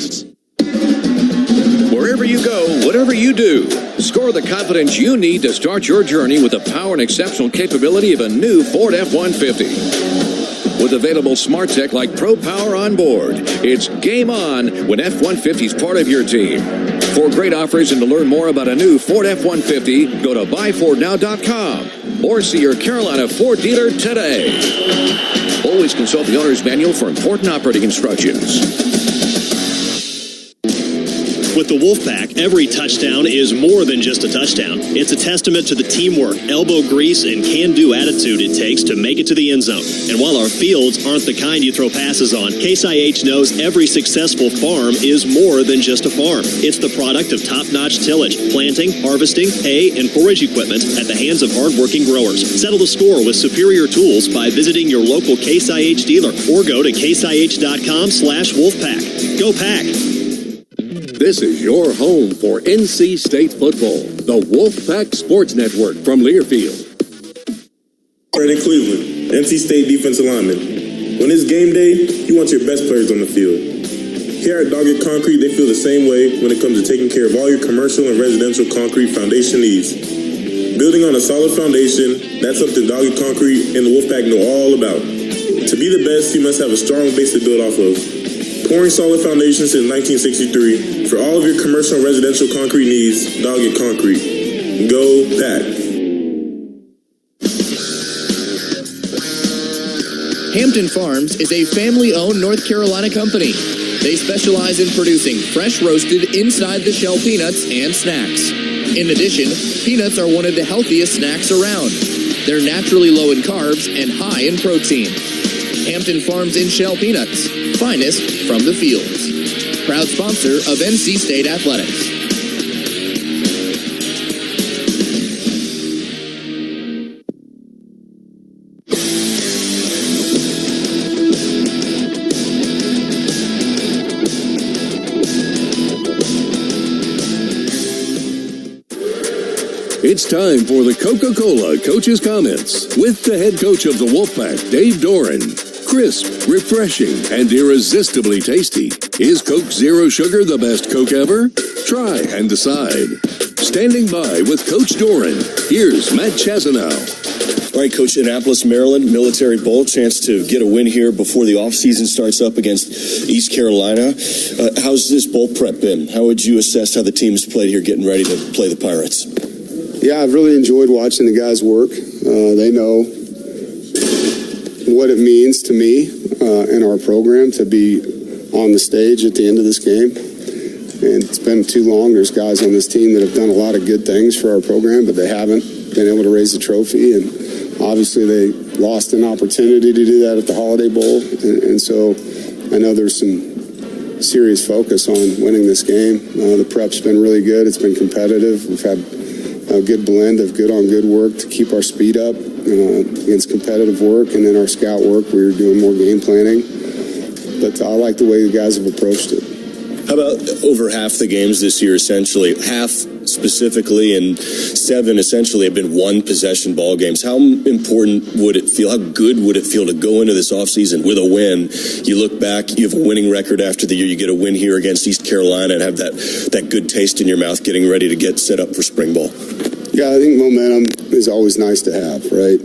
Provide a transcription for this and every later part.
podcasts. Wherever you go, whatever you do, score the confidence you need to start your journey with the power and exceptional capability of a new Ford F-150. With available smart tech like Pro Power on board, it's game on when F-150 is part of your team. For great offers and to learn more about a new Ford F-150, go to buyfordnow.com or see your Carolina Ford dealer today. Always consult the owner's manual for important operating instructions. With the Wolfpack, every touchdown is more than just a touchdown. It's a testament to the teamwork, elbow grease, and can-do attitude it takes to make it to the end zone. And while our fields aren't the kind you throw passes on, Case IH knows every successful farm is more than just a farm. It's the product of top-notch tillage, planting, harvesting, hay, and forage equipment at the hands of hardworking growers. Settle the score with superior tools by visiting your local Case IH dealer or go to caseih.com/Wolfpack. Go Pack! This is your home for NC State football, the Wolfpack Sports Network from Learfield. In Cleveland, NC State defensive lineman. When it's game day, you want your best players on the field. Here at Dogg Concrete, they feel the same way when it comes to taking care of all your commercial and residential concrete foundation needs. Building on a solid foundation, that's something Dogg Concrete and the Wolfpack know all about. To be the best, you must have a strong base to build off of. Pouring solid foundation since 1963. For all of your commercial and residential concrete needs, Dogg Concrete. Go Pack. Hampton Farms is a family-owned North Carolina company. They specialize in producing fresh roasted inside-the-shell peanuts and snacks. In addition, peanuts are one of the healthiest snacks around. They're naturally low in carbs and high in protein. Hampton Farms in-shell peanuts, finest from the fields. Proud sponsor of NC State Athletics. It's time for the Coca-Cola Coach's Comments with the head coach of the Wolfpack, Dave Doran. Crisp, refreshing, and irresistibly tasty. Is Coke Zero Sugar the best Coke ever? Try and decide. Standing by with Coach Doran, here's Matt Chazanow. All right, Coach, Annapolis, Maryland, Military Bowl, chance to get a win here before the offseason starts up against East Carolina. How's this bowl prep been? How would you assess how the team's played here getting ready to play the Pirates? Yeah, I've really enjoyed watching the guys work. They know what it means to me in our program to be on the stage at the end of this game. And it's been too long. There's guys on this team that have done a lot of good things for our program, but they haven't been able to raise the trophy. And obviously they lost an opportunity to do that at the Holiday Bowl. And so I know there's some serious focus on winning this game. The prep's been really good. It's been competitive. We've had a good blend of good-on-good work to keep our speed up against competitive work, and then our scout work, we were doing more game planning. But I like the way the guys have approached it. How about over half the games this year, essentially, half specifically and 7 essentially have been one-possession ball games? How important would it feel, how good would it feel to go into this offseason with a win? You look back, you have a winning record after the year, you get a win here against East Carolina and have that good taste in your mouth getting ready to get set up for spring ball. Yeah, I think momentum is always nice to have, right?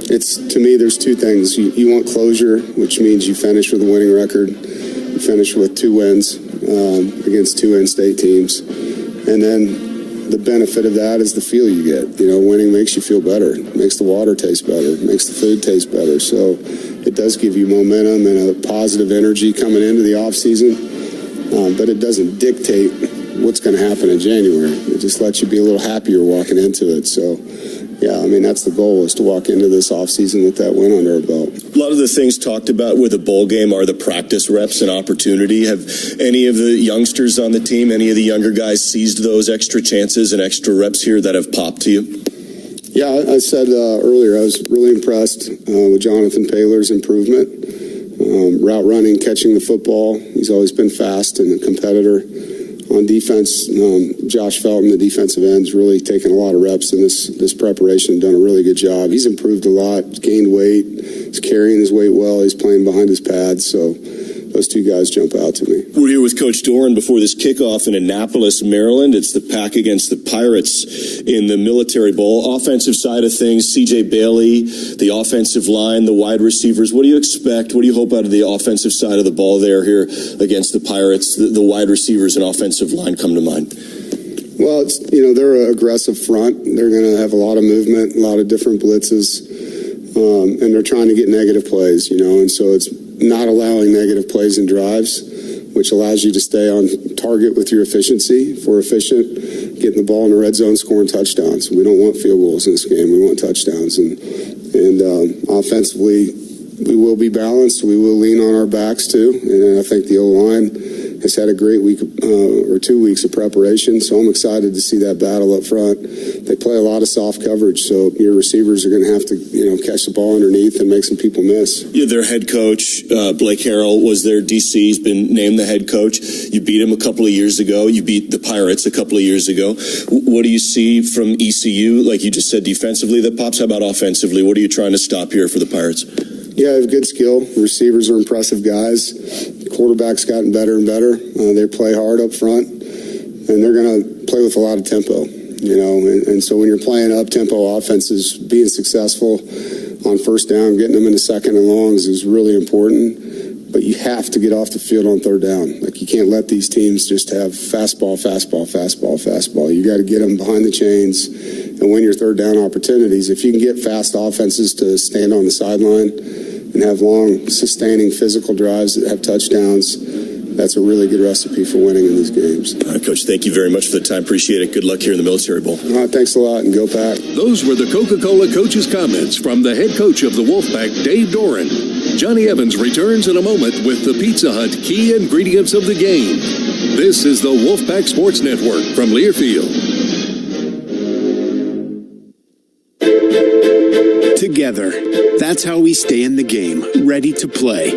To me, there's two things. You want closure, which means you finish with a winning record. You finish with 2 wins against 2 in-state teams. And then the benefit of that is the feel you get. You know, winning makes you feel better. It makes the water taste better. It makes the food taste better. So it does give you momentum and a positive energy coming into the offseason. But it doesn't dictate what's going to happen in January. It just lets you be a little happier walking into it. So, yeah, I mean, that's the goal, is to walk into this offseason with that win under our belt. A lot of the things talked about with a bowl game are the practice reps and opportunity. Have any of the youngsters on the team, any of the younger guys seized those extra chances and extra reps here that have popped to you? Yeah, I said earlier, I was really impressed with Jonathan Paylor's improvement. Route running, catching the football. He's always been fast and a competitor. On defense, Josh Felton, the defensive end, has really taken a lot of reps in this preparation, done a really good job. He's improved a lot, gained weight, he's carrying his weight well, he's playing behind his pads. So Those two guys jump out to me. We're here with Coach Doran before this kickoff in Annapolis, Maryland. It's the Pack against the Pirates in the Military Bowl. Offensive side of things, C.J. Bailey, the offensive line, the wide receivers. What do you expect? What do you hope out of the offensive side of the ball there here against the Pirates? The wide receivers and offensive line come to mind. Well, they're an aggressive front. They're going to have a lot of movement, a lot of different blitzes, and they're trying to get negative plays, and so it's not allowing negative plays and drives, which allows you to stay on target with your efficiency. If we're efficient, getting the ball in the red zone, scoring touchdowns. We don't want field goals in this game. We want touchdowns. And offensively, we will be balanced. We will lean on our backs, too. And I think the O-line has had a great week or 2 weeks of preparation, so I'm excited to see that battle up front. They play a lot of soft coverage, so your receivers are going to have to, catch the ball underneath and make some people miss. Yeah, their head coach, Blake Harrell, was their DC. He's been named the head coach. You beat him a couple of years ago. You beat the Pirates a couple of years ago. What do you see from ECU, like you just said, defensively that pops? How about offensively? What are you trying to stop here for the Pirates? Yeah, they have good skill. Receivers are impressive guys. The quarterback's gotten better and better. They play hard up front, and they're going to play with a lot of tempo, And so when you're playing up-tempo offenses, being successful on first down, getting them into second and longs is really important. But you have to get off the field on third down. Like, you can't let these teams just have fastball. You got to get them behind the chains and win your third down opportunities. If you can get fast offenses to stand on the sideline and have long, sustaining physical drives that have touchdowns, that's a really good recipe for winning in these games. All right, Coach, thank you very much for the time. Appreciate it. Good luck here in the Military Bowl. All right, thanks a lot, and go Pack. Those were the Coca-Cola coach's comments from the head coach of the Wolfpack, Dave Doran. Johnny Evans returns in a moment with the Pizza Hut key ingredients of the game. This is the Wolfpack Sports Network from Learfield. Together, that's how we stay in the game, ready to play.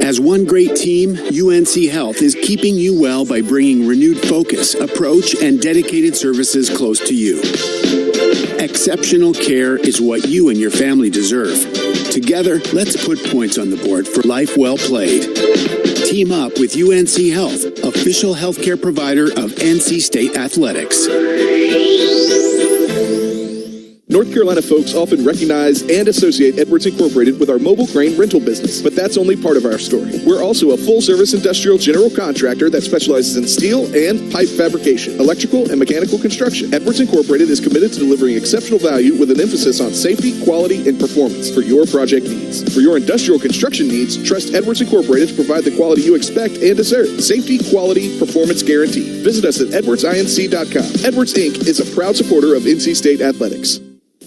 As one great team, UNC Health is keeping you well by bringing renewed focus, approach, and dedicated services close to you. Exceptional care is what you and your family deserve. Together, let's put points on the board for life well played. Team up with UNC Health, official healthcare provider of NC State Athletics. North Carolina folks often recognize and associate Edwards Incorporated with our mobile crane rental business, but that's only part of our story. We're also a full-service industrial general contractor that specializes in steel and pipe fabrication, electrical, and mechanical construction. Edwards Incorporated is committed to delivering exceptional value with an emphasis on safety, quality, and performance for your project needs. For your industrial construction needs, trust Edwards Incorporated to provide the quality you expect and deserve. Safety, quality, performance guarantee. Visit us at edwardsinc.com. Edwards Inc. is a proud supporter of NC State Athletics.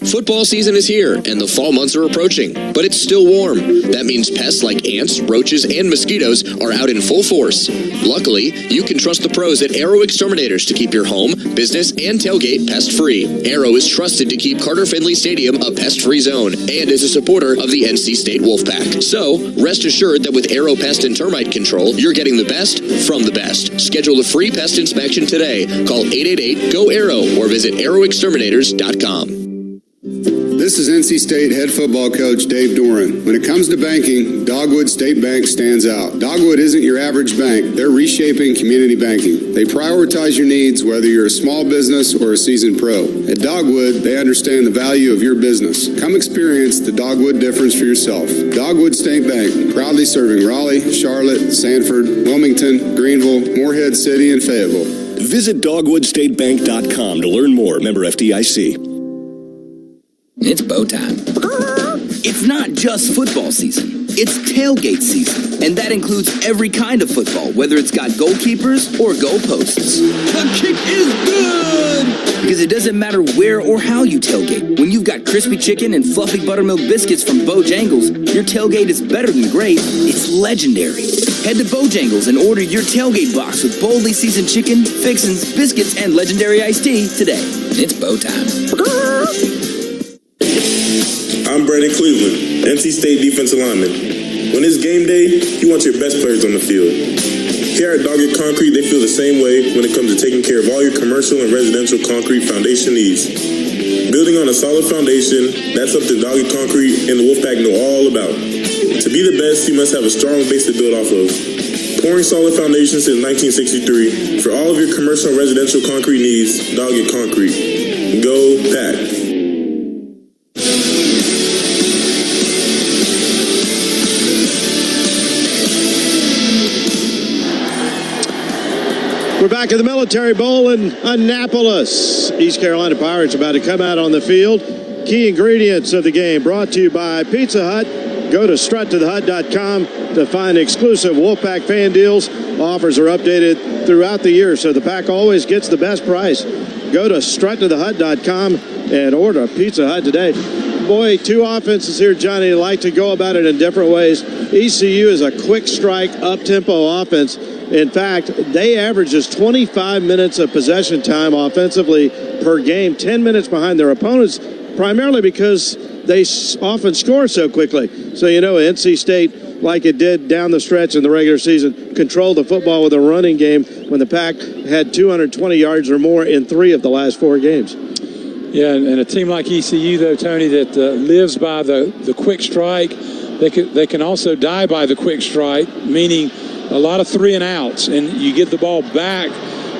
Football season is here, and the fall months are approaching, but it's still warm. That means pests like ants, roaches, and mosquitoes are out in full force. Luckily, you can trust the pros at Arrow Exterminators to keep your home, business, and tailgate pest-free. Arrow is trusted to keep Carter-Finley Stadium a pest-free zone and is a supporter of the NC State Wolfpack. So, rest assured that with Arrow Pest and Termite Control, you're getting the best from the best. Schedule a free pest inspection today. Call 888-GO-ARROW or visit arrowexterminators.com. This is NC State head football coach Dave Doran. When it comes to banking, Dogwood State Bank stands out. Dogwood isn't your average bank. They're reshaping community banking. They prioritize your needs whether you're a small business or a seasoned pro. At Dogwood, they understand the value of your business. Come experience the Dogwood difference for yourself. Dogwood State Bank, proudly serving Raleigh, Charlotte, Sanford, Wilmington, Greenville, Morehead City, and Fayetteville. Visit dogwoodstatebank.com to learn more. Member FDIC. It's bow time. It's not just football season. It's tailgate season. And that includes every kind of football, whether it's got goalkeepers or goalposts. The kick is good! Because it doesn't matter where or how you tailgate. When you've got crispy chicken and fluffy buttermilk biscuits from Bojangles, your tailgate is better than great. It's legendary. Head to Bojangles and order your tailgate box with boldly seasoned chicken, fixins, biscuits, and legendary iced tea today. It's bow time. I'm Brandon Cleveland, NC State defensive lineman. When it's game day, you want your best players on the field. Here at Dogg Concrete, they feel the same way when it comes to taking care of all your commercial and residential concrete foundation needs. Building on a solid foundation, that's something Dogg Concrete and the Wolfpack know all about. To be the best, you must have a strong base to build off of. Pouring solid foundations since 1963. For all of your commercial and residential concrete needs, Dogwood Concrete. Go Pack. We're back at the Military Bowl in Annapolis. East Carolina Pirates about to come out on the field. Key ingredients of the game brought to you by Pizza Hut. Go to struttothehut.com to find exclusive Wolfpack fan deals. Offers are updated throughout the year, so the pack always gets the best price. Go to struttothehut.com and order a Pizza Hut today. Boy, two offenses here, Johnny, like to go about it in different ways. ECU is a quick strike, up-tempo offense. In fact, they average just 25 minutes of possession time offensively per game, 10 minutes behind their opponents, primarily because they often score so quickly. So, NC State, like it did down the stretch in the regular season, controlled the football with a running game when the Pack had 220 yards or more in 3 of the last 4 games. Yeah, and a team like ECU, though, Tony, that lives by the quick strike, they can also die by the quick strike, meaning a lot of 3 and outs, and you get the ball back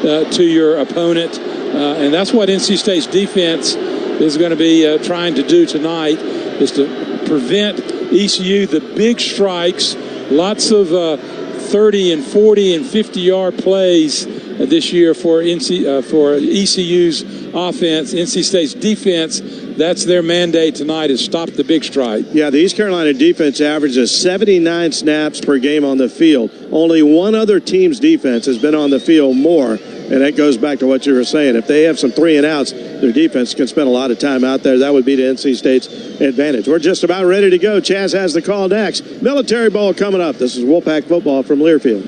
to your opponent, and that's what NC State's defense is going to be trying to do tonight, is to prevent ECU the big strikes, lots of 30 and 40 and 50-yard plays this year for ECU's offense. NC State's defense, that's their mandate tonight, is stop the big strike. Yeah, the East Carolina defense averages 79 snaps per game on the field. Only one other team's defense has been on the field more, and that goes back to what you were saying. If they have some 3 and outs, their defense can spend a lot of time out there. That would be to NC State's advantage. We're just about ready to go. Chaz has the call next. Military Bowl coming up. This is Wolfpack football from Learfield.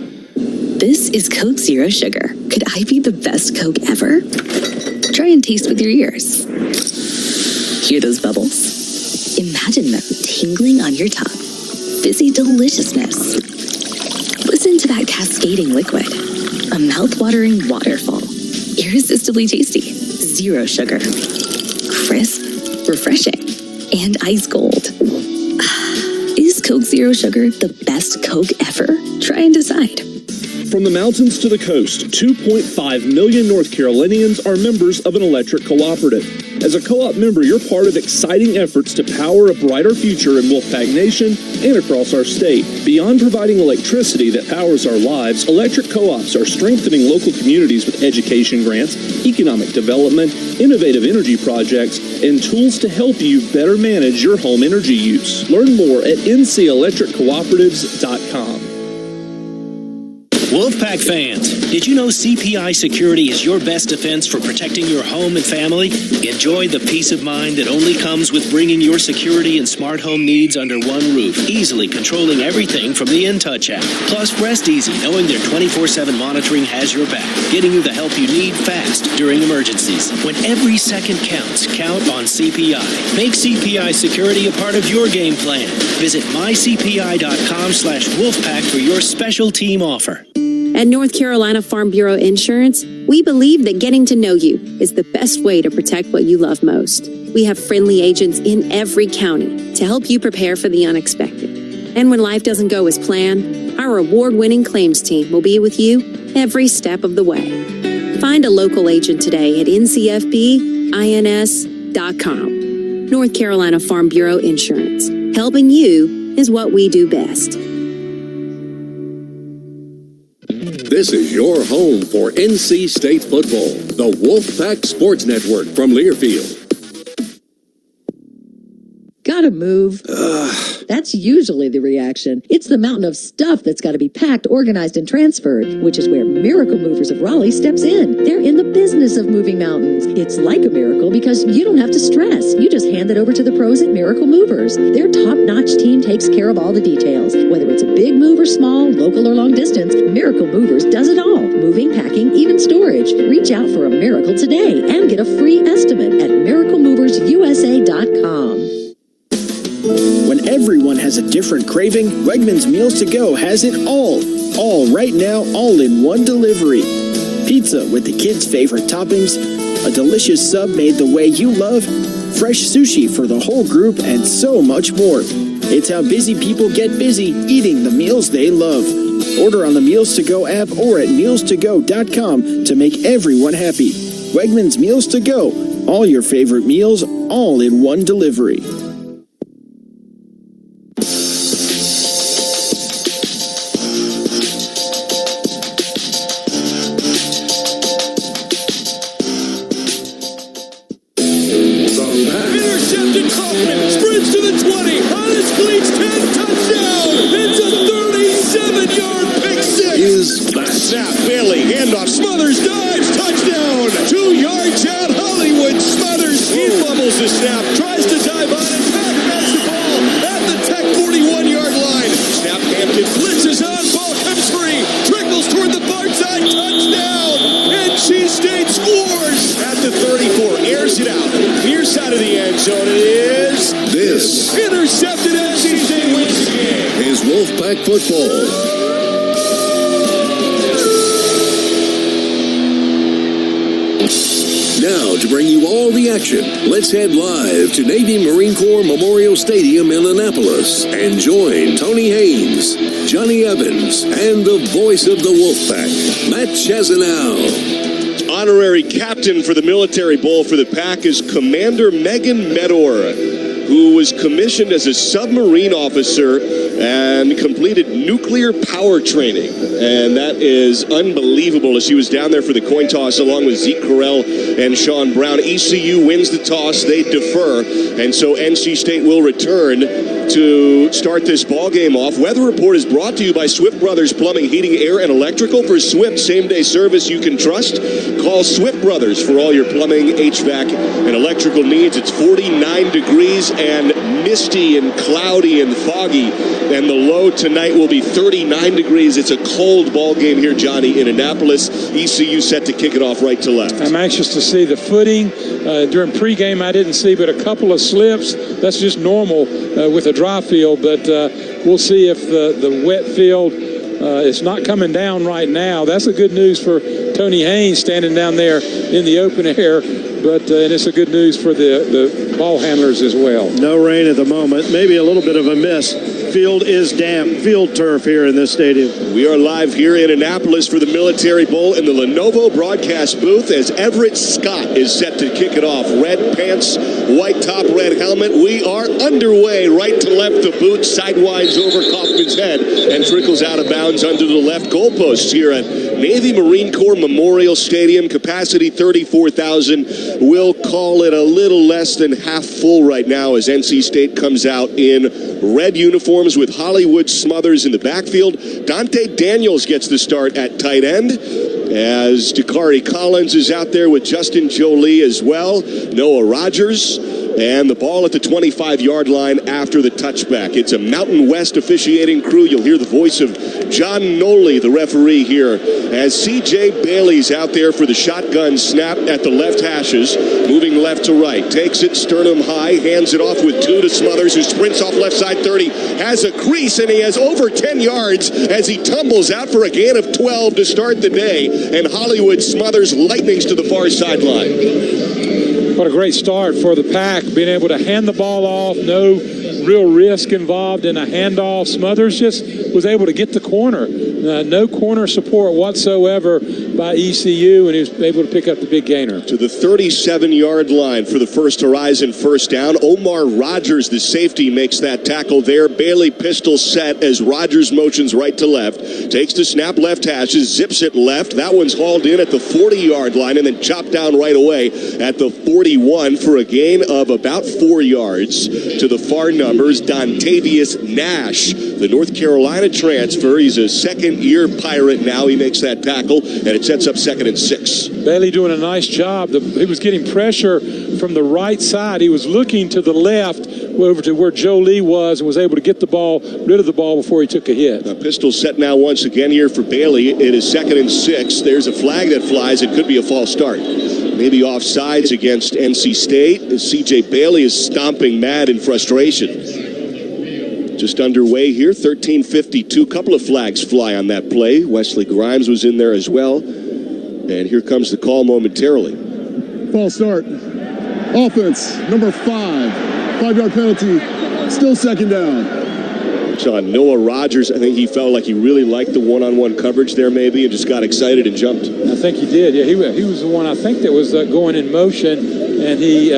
This is Coke Zero Sugar. Could I be the best Coke ever? Try and taste with your ears. Hear those bubbles? Imagine them tingling on your tongue. Fizzy deliciousness. Listen to that cascading liquid. A mouth-watering waterfall. Irresistibly tasty. Zero sugar. Crisp, refreshing, and ice cold. Is Coke Zero Sugar the best Coke ever? Try and decide. From the mountains to the coast, 2.5 million North Carolinians are members of an electric cooperative. As a co-op member, you're part of exciting efforts to power a brighter future in Wolfpack Nation and across our state. Beyond providing electricity that powers our lives, electric co-ops are strengthening local communities with education grants, economic development, innovative energy projects, and tools to help you better manage your home energy use. Learn more at ncelectriccooperatives.com. Wolfpack fans, did you know CPI Security is your best defense for protecting your home and family? Enjoy the peace of mind that only comes with bringing your security and smart home needs under one roof, easily controlling everything from the InTouch app. Plus, rest easy knowing their 24/7 monitoring has your back, getting you the help you need fast during emergencies. When every second counts, count on CPI. Make CPI Security a part of your game plan. Visit mycpi.com/Wolfpack for your special team offer. At North Carolina Farm Bureau Insurance, we believe that getting to know you is the best way to protect what you love most. We have friendly agents in every county to help you prepare for the unexpected. And when life doesn't go as planned, our award-winning claims team will be with you every step of the way. Find a local agent today at ncfbins.com. North Carolina Farm Bureau Insurance. Helping you is what we do best. This is your home for NC State football, the Wolfpack Sports Network from Learfield. Gotta move. That's usually the reaction. It's the mountain of stuff that's got to be packed, organized, and transferred, which is where Miracle Movers of Raleigh steps in. They're in the business of moving mountains. It's like a miracle because you don't have to stress. You just hand it over to the pros at Miracle Movers. Their top-notch team takes care of all the details. Whether it's a big move or small, local or long distance, Miracle Movers does it all. Moving, packing, even storage. Reach out for a miracle today and get a free estimate at miraclemoversusa.com. When everyone has a different craving, Wegmans Meals to Go has it all. All right now, all in one delivery. Pizza with the kids' favorite toppings, a delicious sub made the way you love, fresh sushi for the whole group, and so much more. It's how busy people get busy eating the meals they love. Order on the Meals to Go app or at mealstogo.com to make everyone happy. Wegmans Meals to Go. All your favorite meals, all in one delivery. Intercepted Kaufman, sprints to the 20, on his cleats, 10, touchdown! It's a 37-yard pick six! Is back. Snap, Bailey, handoff, Smothers, dives, touchdown! 2 yards out, Hollywood, Smothers, he fumbles the snap, tries to dive on it, Pack has the ball at the Tech 41-yard line. Snap, Hampton blitzes on, ball comes free, trickles toward the far side, touchdown! NC State scores at the 34, airs it out, near side of the end zone, it is This intercepted. NC State wins the game. is Wolfpack football. Now, to bring you all the action, let's head live to Navy Marine Corps Memorial Stadium in Annapolis and join Tony Haynes, Johnny Evans, and the voice of the Wolfpack, Matt Chazanow. Honorary captain for the Military Bowl for the Pack is Commander Megan Medor, who was commissioned as a submarine officer and completed nuclear power training. And that is unbelievable, as she was down there for the coin toss along with Zeke Carell and Sean Brown. ECU wins the toss, they defer, and so NC State will return to start this ball game off. Weather Report is brought to you by Swift Brothers Plumbing, Heating, Air, and Electrical. For Swift same-day service you can trust, call Swift Brothers for all your plumbing, HVAC, and electrical needs. It's 49 degrees and misty and cloudy and foggy, and the low tonight will be 39 degrees. It's a cold ball game here, Johnny, in Annapolis. ECU set to kick it off right to left. I'm anxious to see the footing. During pregame, I didn't see but a couple of slips. That's just normal with a dry field, but we'll see if the wet field is not coming down right now. That's a good news for Tony Haynes standing down there in the open air, but and it's a good news for the ball handlers as well. No rain at the moment. Maybe a little bit of a miss. Field is damp. Field turf here in this stadium. We are live here in Annapolis for the Military Bowl in the Lenovo broadcast booth as Everett Scott is set to kick it off. Red pants, white top, red helmet. We are underway. Right to left, the boot sidewinds over Kaufman's head and trickles out of bounds under the left goalposts here at Navy Marine Corps Memorial Stadium. Capacity 34,000. We'll call it a little less than half full right now as NC State comes out in red uniforms with Hollywood Smothers in the backfield. Dante Daniels gets the start at tight end as Dakari Collins is out there with Justin Jolie as well. Noah Rogers. And the ball at the 25-yard line after the touchback. It's a Mountain West officiating crew. You'll hear the voice of John Noley, the referee here, as C.J. Bailey's out there for the shotgun snap at the left hashes, moving left to right. Takes it sternum high, hands it off with 2 to Smothers, who sprints off left side 30, has a crease, and he has over 10 yards as he tumbles out for a gain of 12 to start the day. And Hollywood Smothers lightnings to the far sideline. What a great start for the Pack, being able to hand the ball off, no real risk involved in a handoff. Smothers just was able to get the corner. No corner support whatsoever by ECU, and he was able to pick up the big gainer. To the 37-yard line for the First Horizon first down. Omar Rogers, the safety, makes that tackle there. Bailey pistol set as Rogers motions right to left. Takes the snap left hashes, zips it left. That one's hauled in at the 40-yard line and then chopped down right away at the 41 for a gain of about 4 yards. To the far numbers, Dontavius Nash, the North Carolina transfer. He's a second-year Pirate now. He makes that tackle, and it sets up 2nd and 6. Bailey doing a nice job. He was getting pressure from the right side. He was looking to the left over to where Jolie was and was able to get the ball, rid of the ball before he took a hit. A pistol set now once again here for Bailey. It is 2nd and 6. There's a flag that flies. It could be a false start. Maybe offsides against NC State as C.J. Bailey is stomping mad in frustration. Just underway here, 13:52. Couple of flags fly on that play. Wesley Grimes was in there as well. And here comes the call momentarily. False start. Offense, number 5. 5-yard penalty. Still second down. So Noah Rogers, I think he felt like he really liked the one-on-one coverage there maybe and just got excited and jumped. I think he did. Yeah, he was the one I think that was going in motion, and he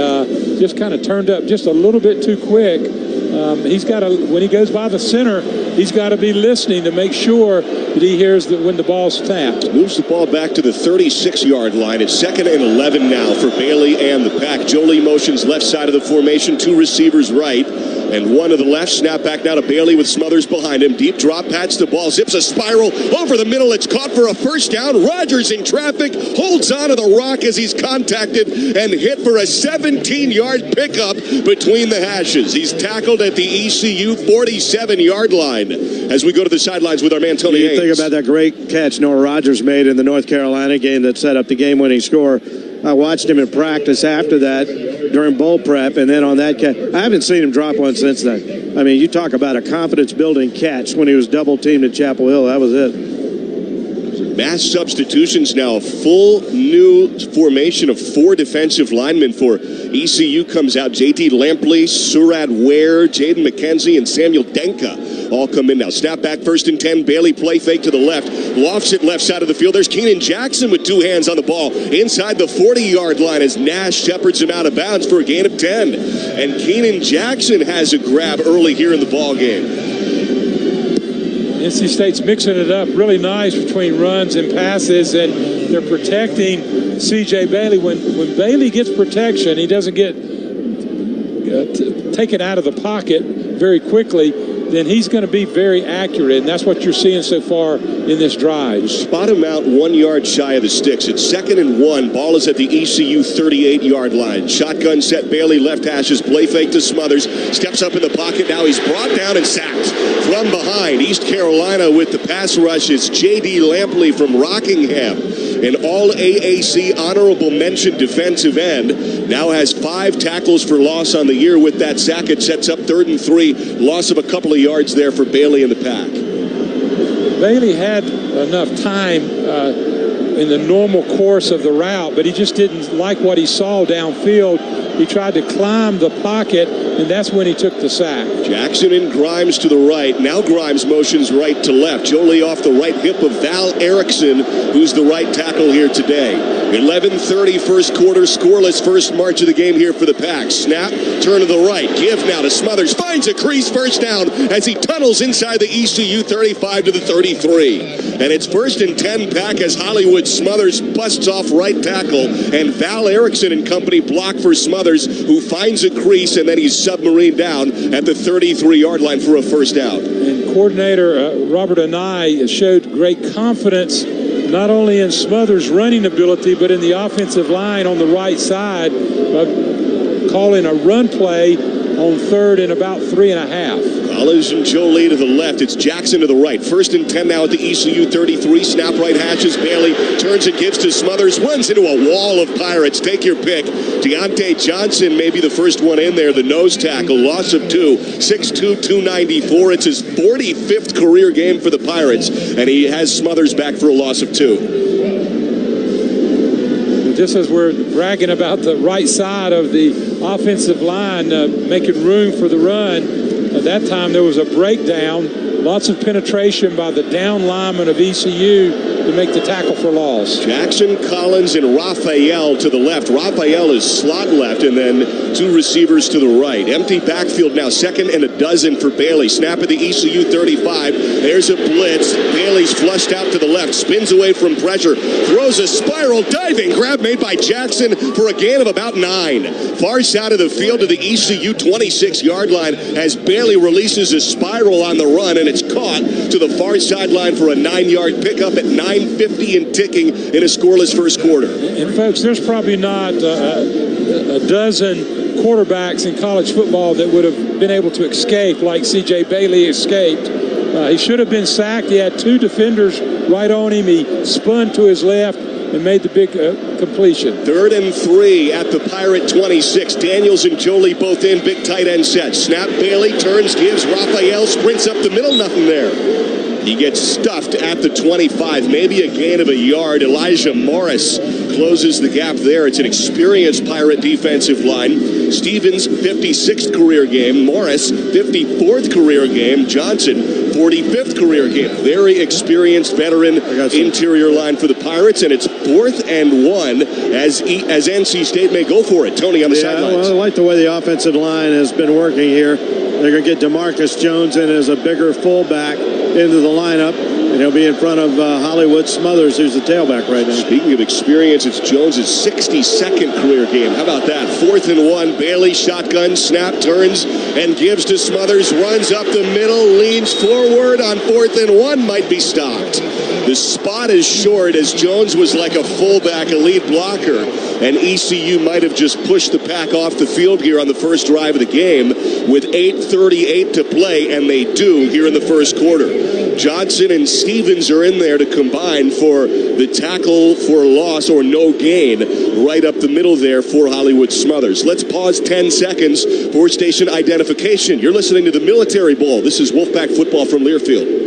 just kind of turned up just a little bit too quick. He's got to, when he goes by the center, he's got to be listening to make sure that he hears that when the ball's tapped. Moves the ball back to the 36-yard line. It's 2nd and 11 now for Bailey and the Pack. Jolie motions left side of the formation, 2 receivers right. And 1 to the left, snap back now to Bailey with Smothers behind him. Deep drop, pats the ball, zips a spiral over the middle. It's caught for a first down. Rogers in traffic, holds on to the rock as he's contacted and hit for a 17-yard pickup between the hashes. He's tackled at the ECU 47-yard line. As we go to the sidelines with our man Tony Haynes. Think about that great catch Noah Rogers made in the North Carolina game that set up the game-winning score. I watched him in practice after that during bowl prep, and then on that catch, I haven't seen him drop one since then. I mean, you talk about a confidence-building catch when he was double-teamed at Chapel Hill. That was it. Mass substitutions now. A full new formation of 4 defensive linemen for ECU comes out. J.D. Lampley, Surratt Ware, Jaden McKenzie, and Samuel Denka all come in now. Snap back, 1st and 10. Bailey play fake to the left. Lofts it left side of the field. There's Keenan Jackson with 2 hands on the ball inside the 40-yard line as Nash shepherds him out of bounds for a gain of 10. And Keenan Jackson has a grab early here in the ball game. NC State's mixing it up really nice between runs and passes, and they're protecting C.J. Bailey. When Bailey gets protection, he doesn't get taken out of the pocket very quickly, then he's going to be very accurate, and that's what you're seeing so far in this drive. Spot him out 1 yard shy of the sticks. It's 2nd and 1. Ball is at the ECU 38-yard line. Shotgun set. Bailey left hashes. Play fake to Smothers. Steps up in the pocket. Now he's brought down and sacked from behind. East Carolina with the pass rush. It's J.D. Lampley from Rockingham. An all-AAC honorable mention defensive end. Now has 5 tackles for loss on the year. With that sack, it sets up 3rd and 3. Loss of a couple of yards there for Bailey and the Pack. Bailey had enough time in the normal course of the route, but he just didn't like what he saw downfield. He tried to climb the pocket, and that's when he took the sack. Jackson and Grimes to the right. Now Grimes motions right to left. Jolie off the right hip of Val Erickson, who's the right tackle here today. 11:30 first quarter, scoreless first march of the game here for the Pack. Snap, turn to the right. Give now to Smothers. Finds a crease, first down as he tunnels inside the ECU 35 to the 33. And it's 1st and 10 Pack as Hollywood Smothers busts off right tackle. And Val Erickson and company block for Smothers, who finds a crease, and then he's submarined down at the 33-yard line for a first down. And coordinator Robert Anai showed great confidence not only in Smothers' running ability, but in the offensive line on the right side, calling a run play on 3rd and about 3.5. Collins and Jolie to the left. It's Jackson to the right. 1st and 10 now at the ECU 33. Snap right hashes. Bailey turns and gives to Smothers. Runs into a wall of Pirates. Take your pick. Deontay Johnson may be the first one in there. The nose tackle. Loss of 2. 6'2", 294. It's his 45th career game for the Pirates. And he has Smothers back for a loss of 2. Just as we're bragging about the right side of the offensive line, making room for the run, at that time there was a breakdown, lots of penetration by the down lineman of ECU to make the tackle for loss. Jackson, Collins, and Raphael to the left. Raphael is slot left, and then 2 receivers to the right. Empty backfield now, 2nd and 12 for Bailey. Snap at the ECU 35. There's a blitz. Bailey's flushed out to the left, spins away from pressure, throws a spiral, diving grab made by Jackson for a gain of about 9. Far side of the field to the ECU 26-yard line as Bailey releases a spiral on the run, and it's caught to the far sideline for a 9-yard pickup at 9:50 and ticking in a scoreless first quarter. And folks, there's probably not a dozen quarterbacks in college football that would have been able to escape like C.J. Bailey escaped. He should have been sacked. He had 2 defenders right on him. He spun to his left and made the big completion. 3rd and 3 at the Pirate 26. Daniels and Jolie both in, big tight end set. Snap, Bailey turns, gives Raphael, sprints up the middle, nothing there. He gets stuffed at the 25, maybe a gain of a yard. Elijah Morris closes the gap there. It's an experienced Pirate defensive line. Stevens, 56th career game. Morris, 54th career game. Johnson, 45th career game. Very experienced veteran interior line for the Pirates, and it's 4th and 1 as NC State may go for it. Tony on the sidelines. Well, I like the way the offensive line has been working here. They're going to get DeMarcus Jones in as a bigger fullback into the lineup, and he'll be in front of Hollywood Smothers, who's the tailback right now. Speaking of experience, it's Jones' 62nd career game. How about that? 4th and 1. Bailey shotgun, snap, turns, and gives to Smothers. Runs up the middle, leans forward on 4th and 1. Might be stopped. The spot is short as Jones was like a fullback, a lead blocker, and ECU might have just pushed the Pack off the field here on the first drive of the game with 8:38 to play, and they do here in the first quarter. Johnson and Stevens are in there to combine for the tackle for loss or no gain right up the middle there for Hollywood Smothers. Let's pause 10 seconds for station identification. You're listening to the Military Bowl. This is Wolfpack football from Learfield.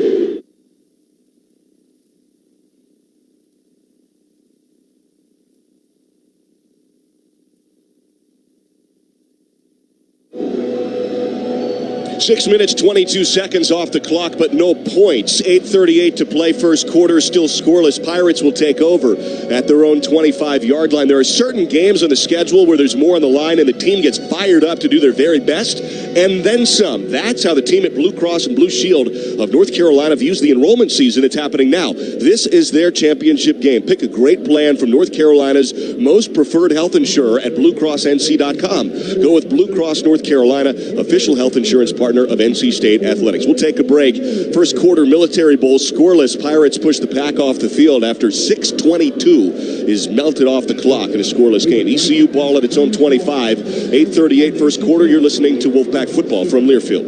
Six minutes, 22 seconds off the clock, but no points. 8:38 to play first quarter, still scoreless. Pirates will take over at their own 25-yard line. There are certain games on the schedule where there's more on the line and the team gets fired up to do their very best, and then some. That's how the team at Blue Cross and Blue Shield of North Carolina views the enrollment season. It's happening now. This is their championship game. Pick a great plan from North Carolina's most preferred health insurer at BlueCrossNC.com. Go with Blue Cross North Carolina, official health insurance partner of NC State Athletics. We'll take a break. First quarter Military Bowl scoreless. Pirates push the Pack off the field after 6:22 is melted off the clock in a scoreless game. ECU ball at its own 25. 8:38 first quarter. You're listening to Wolfpack football from Learfield.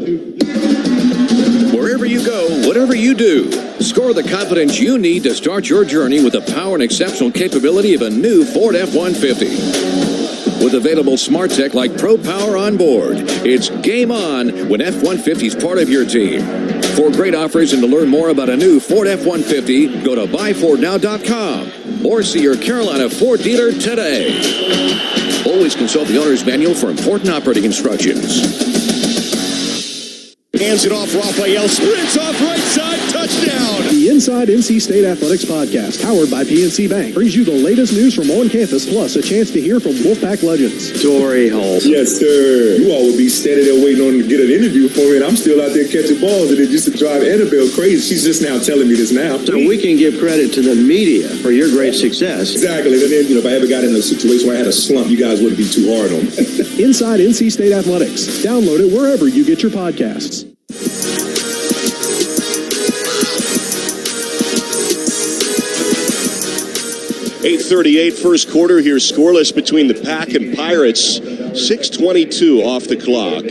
Wherever you go, whatever you do, score the confidence you need to start your journey with the power and exceptional capability of a new Ford F-150. With available smart tech like Pro Power on board, it's game on when F-150 is part of your team. For great offers and to learn more about a new Ford F-150, go to buyfordnow.com or see your Carolina Ford dealer today. Always consult the owner's manual for important operating instructions. Hands it off, Raphael sprints off right side, touchdown! The Inside NC State Athletics podcast, powered by PNC Bank, brings you the latest news from on campus, plus a chance to hear from Wolfpack legends. Dory Hall. Yes, sir. You all would be standing there waiting on to get an interview for me, and I'm still out there catching balls, and it used to drive Annabelle crazy. She's just now telling me this now. So we can give credit to the media for your great success. Exactly. And then, if I ever got in a situation where I had a slump, you guys wouldn't be too hard on me. Inside NC State Athletics. Download it wherever you get your podcasts. .38 first quarter here, scoreless between the Pack and Pirates. 6:22 off the clock.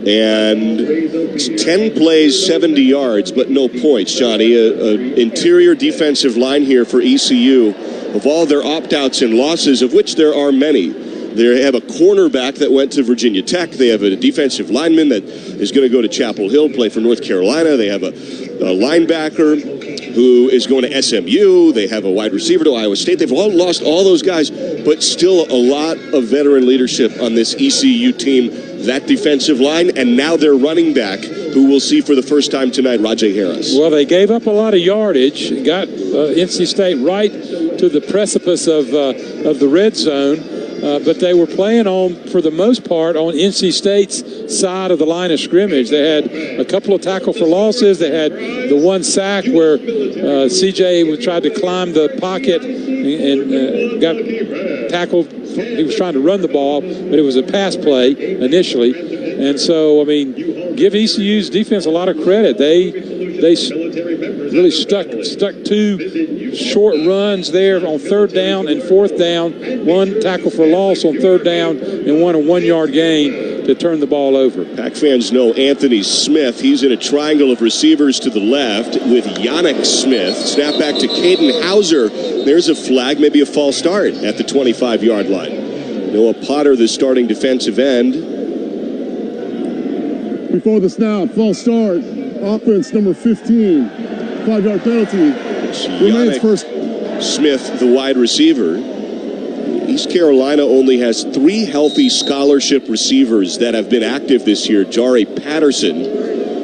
And it's 10 plays, 70 yards, but no points, Johnny. An interior defensive line here for ECU. Of all their opt-outs and losses, of which there are many, they have a cornerback that went to Virginia Tech. They have a defensive lineman that is going to go to Chapel Hill, play for North Carolina. They have a linebacker who is going to SMU. They have a wide receiver to Iowa State. They've all lost all those guys, but still a lot of veteran leadership on this ECU team, that defensive line, and now their running back, who we'll see for the first time tonight, Rajay Harris. Well, they gave up a lot of yardage, got NC State right to the precipice of the red zone. But they were playing on, for the most part, on NC State's side of the line of scrimmage. They had a couple of tackle for losses. They had the one sack where CJ tried to climb the pocket and got tackled. He was trying to run the ball, but it was a pass play initially. And so, I mean, give ECU's defense a lot of credit. They really stuck two short runs there on third down and fourth down, one tackle for loss on third down, and one a 1-yard gain to turn the ball over. Pack fans know Anthony Smith. He's in a triangle of receivers to the left with Yannick Smith. Snap back to Caden Hauser. There's a flag, maybe a false start at the 25-yard line. Noah Potter, the starting defensive end. Before the snap, false start. Offense number 15. 5-yard penalty. Remains first. Smith, the wide receiver. East Carolina only has 3 healthy scholarship receivers that have been active this year. Jari Patterson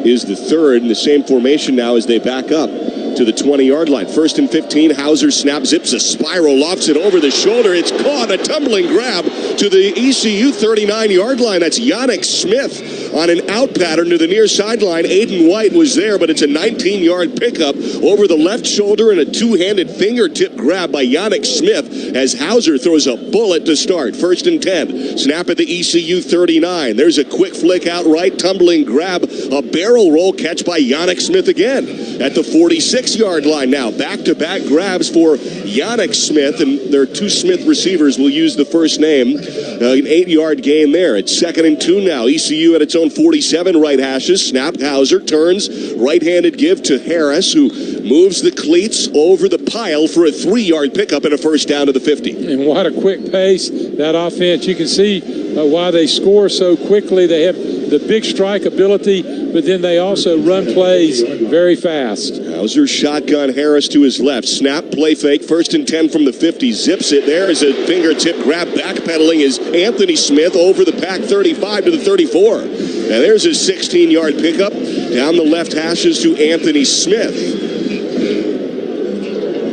is the third in the same formation now as they back up to the 20-yard line. 1st and 15, Hauser snap, zips a spiral, lofts it over the shoulder. It's caught, a tumbling grab to the ECU 39-yard line. That's Yannick Smith on an out pattern to the near sideline. Aiden White was there, but it's a 19-yard pickup over the left shoulder and a two-handed fingertip grab by Yannick Smith as Hauser throws a bullet to start. 1st and 10, snap at the ECU 39. There's a quick flick out right, tumbling grab, a barrel roll catch by Yannick Smith again at the 46-yard line now. Back-to-back grabs for Yannick Smith, and their 2 Smith receivers will use the first name. An 8-yard gain there. It's 2nd and 2 now. ECU at its own 47, right hashes. Snap, Hauser turns, right-handed give to Harris, who moves the cleats over the pile for a 3-yard pickup and a first down to the 50. And what a quick pace, that offense. You can see why they score so quickly. They have the big strike ability, but then they also run plays very fast. Hauser shotgun, Harris to his left. Snap, play fake, 1st and 10 from the 50. Zips it. There is a fingertip grab. Backpedaling is Anthony Smith over the pack 35 to the 34. And there's a 16-yard pickup down the left hashes to Anthony Smith.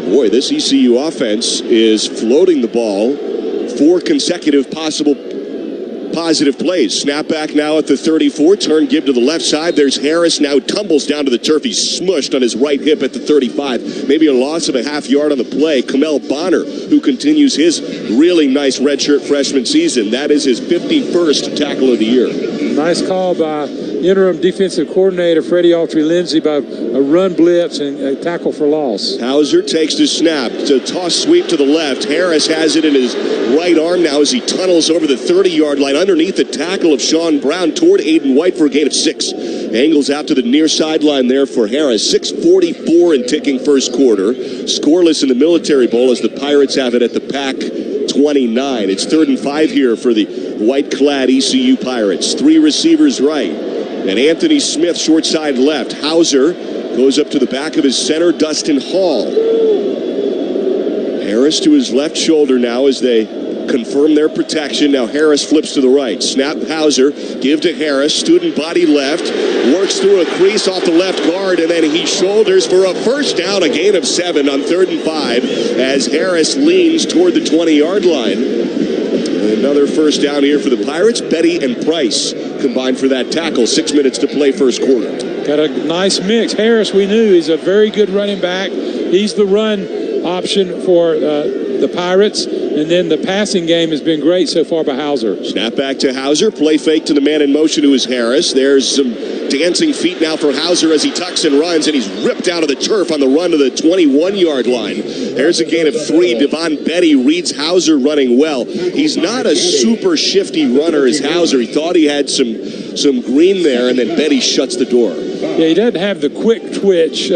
Boy, this ECU offense is floating the ball. 4 consecutive positive plays. Snap back now at the 34. Turn, give to the left side. There's Harris, now tumbles down to the turf. He's smushed on his right hip at the 35. Maybe a loss of a half yard on the play. Kamel Bonner, who continues his really nice redshirt freshman season. That is his 51st tackle of the year. Nice call by interim defensive coordinator Freddie Autry-Lindsay by a run blitz and a tackle for loss. Hauser takes the snap. It's a toss sweep to the left. Harris has it in his right arm now as he tunnels over the 30-yard line underneath the tackle of Sean Brown toward Aiden White for a gain of 6. Angles out to the near sideline there for Harris. 6:44 in ticking first quarter. Scoreless in the Military Bowl as the Pirates have it at the Pack 29. It's 3rd and 5 here for the white-clad ECU Pirates. 3 receivers right. And Anthony Smith, short side left. Hauser goes up to the back of his center, Dustin Hall. Harris to his left shoulder now as they confirm their protection. Now Harris flips to the right. Snap, Hauser, give to Harris. Student body left. Works through a crease off the left guard, and then he shoulders for a first down, a gain of 7 on 3rd and 5 as Harris leans toward the 20-yard line. Another first down here for the Pirates. Betty and Price combined for that tackle. 6 minutes to play first quarter. Got a nice mix. Harris, we knew, he's a very good running back. He's the run option for the Pirates. And then the passing game has been great so far by Hauser. Snap back to Hauser. Play fake to the man in motion who is Harris. There's some dancing feet now for Hauser as he tucks and runs, and he's ripped out of the turf on the run to the 21-yard line. There's a gain of 3. Devon Betty reads Hauser running well. He's not a super shifty runner as Hauser. He thought he had some green there, and then Betty shuts the door. Yeah, he doesn't have the quick twitch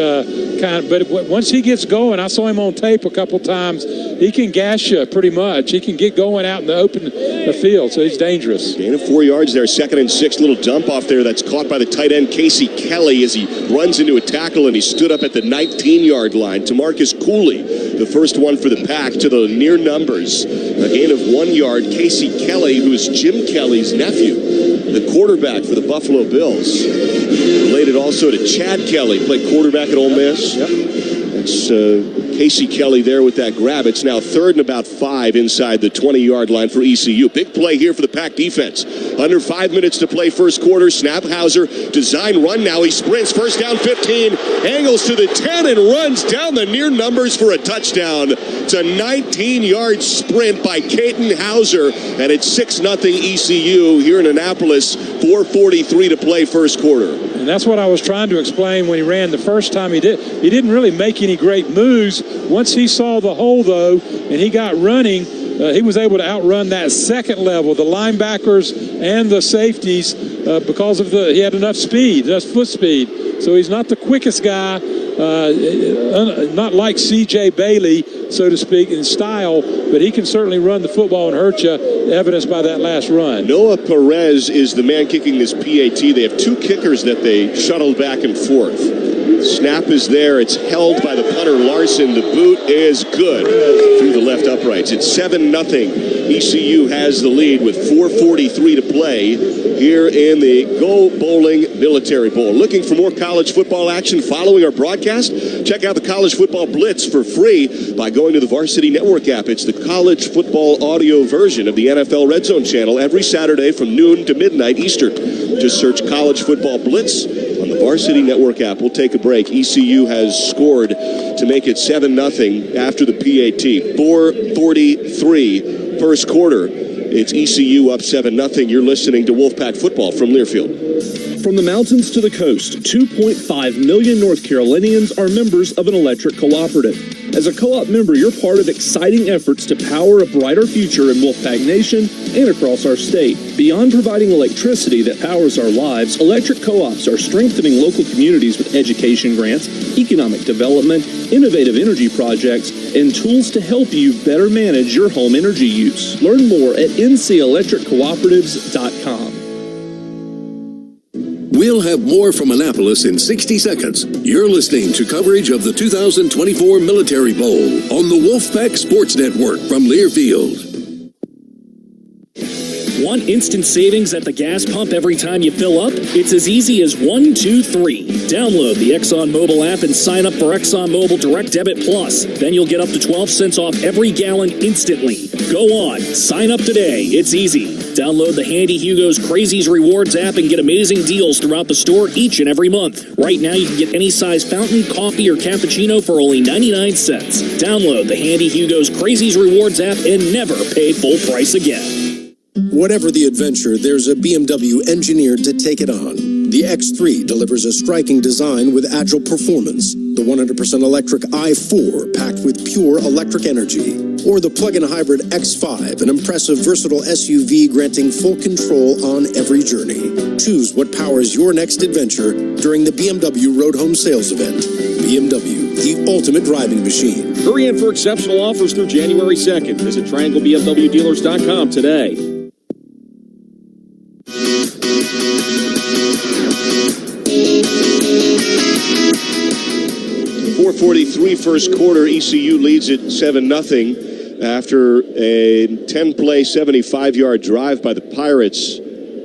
but once he gets going, I saw him on tape a couple times, he can gash you pretty much. He can get going out in the open field, so he's dangerous. Gain of 4 yards there, 2nd and 6. Little dump off there that's caught by the tight end Casey Kelly as he runs into a tackle, and he stood up at the 19-yard line. Tamarcus Cooley, the first one for the Pack to the near numbers. A gain of 1 yard. Casey Kelly, who is Jim Kelly's nephew, the quarterback for the Buffalo Bills. Related also to Chad Kelly, played quarterback at Ole Miss. Yep. That's Casey Kelly there with that grab. It's now 3rd and about 5 inside the 20-yard line for ECU. Big play here for the Pack defense. Under 5 minutes to play first quarter. Snap, Hauser, design run now. He sprints, first down 15, angles to the 10 and runs down the near numbers for a touchdown. It's a 19-yard sprint by Caden Hauser, and it's 6-0 ECU here in Annapolis. 4:43 to play first quarter. And that's what I was trying to explain when he ran the first time he did. He didn't really make any great moves. Once he saw the hole, though, and he got running, he was able to outrun that second level, the linebackers and the safeties, because of he had enough speed, enough foot speed. So he's not the quickest guy, not like C.J. Bailey, so to speak, in style, but he can certainly run the football and hurt you, evidenced by that last run. Noah Perez is the man kicking this PAT. They have 2 kickers that they shuttled back and forth. Snap is there. It's held by the punter, Larson. The boot is good through the left uprights. It's 7-0. ECU has the lead with 4:43 to play here in the Go Bowling Military Bowl. Looking for more college football action following our broadcast? Check out the College Football Blitz for free by going to the Varsity Network app. It's the college football audio version of the NFL Red Zone channel every Saturday from noon to midnight Eastern. Just search College Football Blitz on the Varsity Network app. We'll take a break. ECU has scored to make it 7-0 after the PAT. 4:43 first quarter. It's ECU up 7-0. You're listening to Wolfpack Football from Learfield. From the mountains to the coast, 2.5 million North Carolinians are members of an electric cooperative. As a co-op member, you're part of exciting efforts to power a brighter future in Wolfpack Nation and across our state. Beyond providing electricity that powers our lives, electric co-ops are strengthening local communities with education grants, economic development, innovative energy projects, and tools to help you better manage your home energy use. Learn more at ncelectriccooperatives.com. We'll have more from Annapolis in 60 seconds. You're listening to coverage of the 2024 Military Bowl on the Wolfpack Sports Network from Learfield. Want instant savings at the gas pump every time you fill up? It's as easy as 1, 2, 3. Download the ExxonMobil app and sign up for ExxonMobil Direct Debit Plus. Then you'll get up to 12 cents off every gallon instantly. Go on, sign up today. It's easy. Download the Handy Hugo's Crazies Rewards app and get amazing deals throughout the store each and every month. Right now you can get any size fountain, coffee, or cappuccino for only 99 cents. Download the Handy Hugo's Crazies Rewards app and never pay full price again. Whatever the adventure, there's a BMW engineered to take it on. The X3 delivers a striking design with agile performance. The 100% electric i4 packed with pure electric energy. Or the plug-in hybrid X5, an impressive versatile SUV granting full control on every journey. Choose what powers your next adventure during the BMW Road Home Sales Event. BMW, the ultimate driving machine. Hurry in for exceptional offers through January 2nd. Visit TriangleBMWDealers.com today. 4:43 first quarter. ECU leads it 7-0 after a 10-play, 75-yard drive by the Pirates.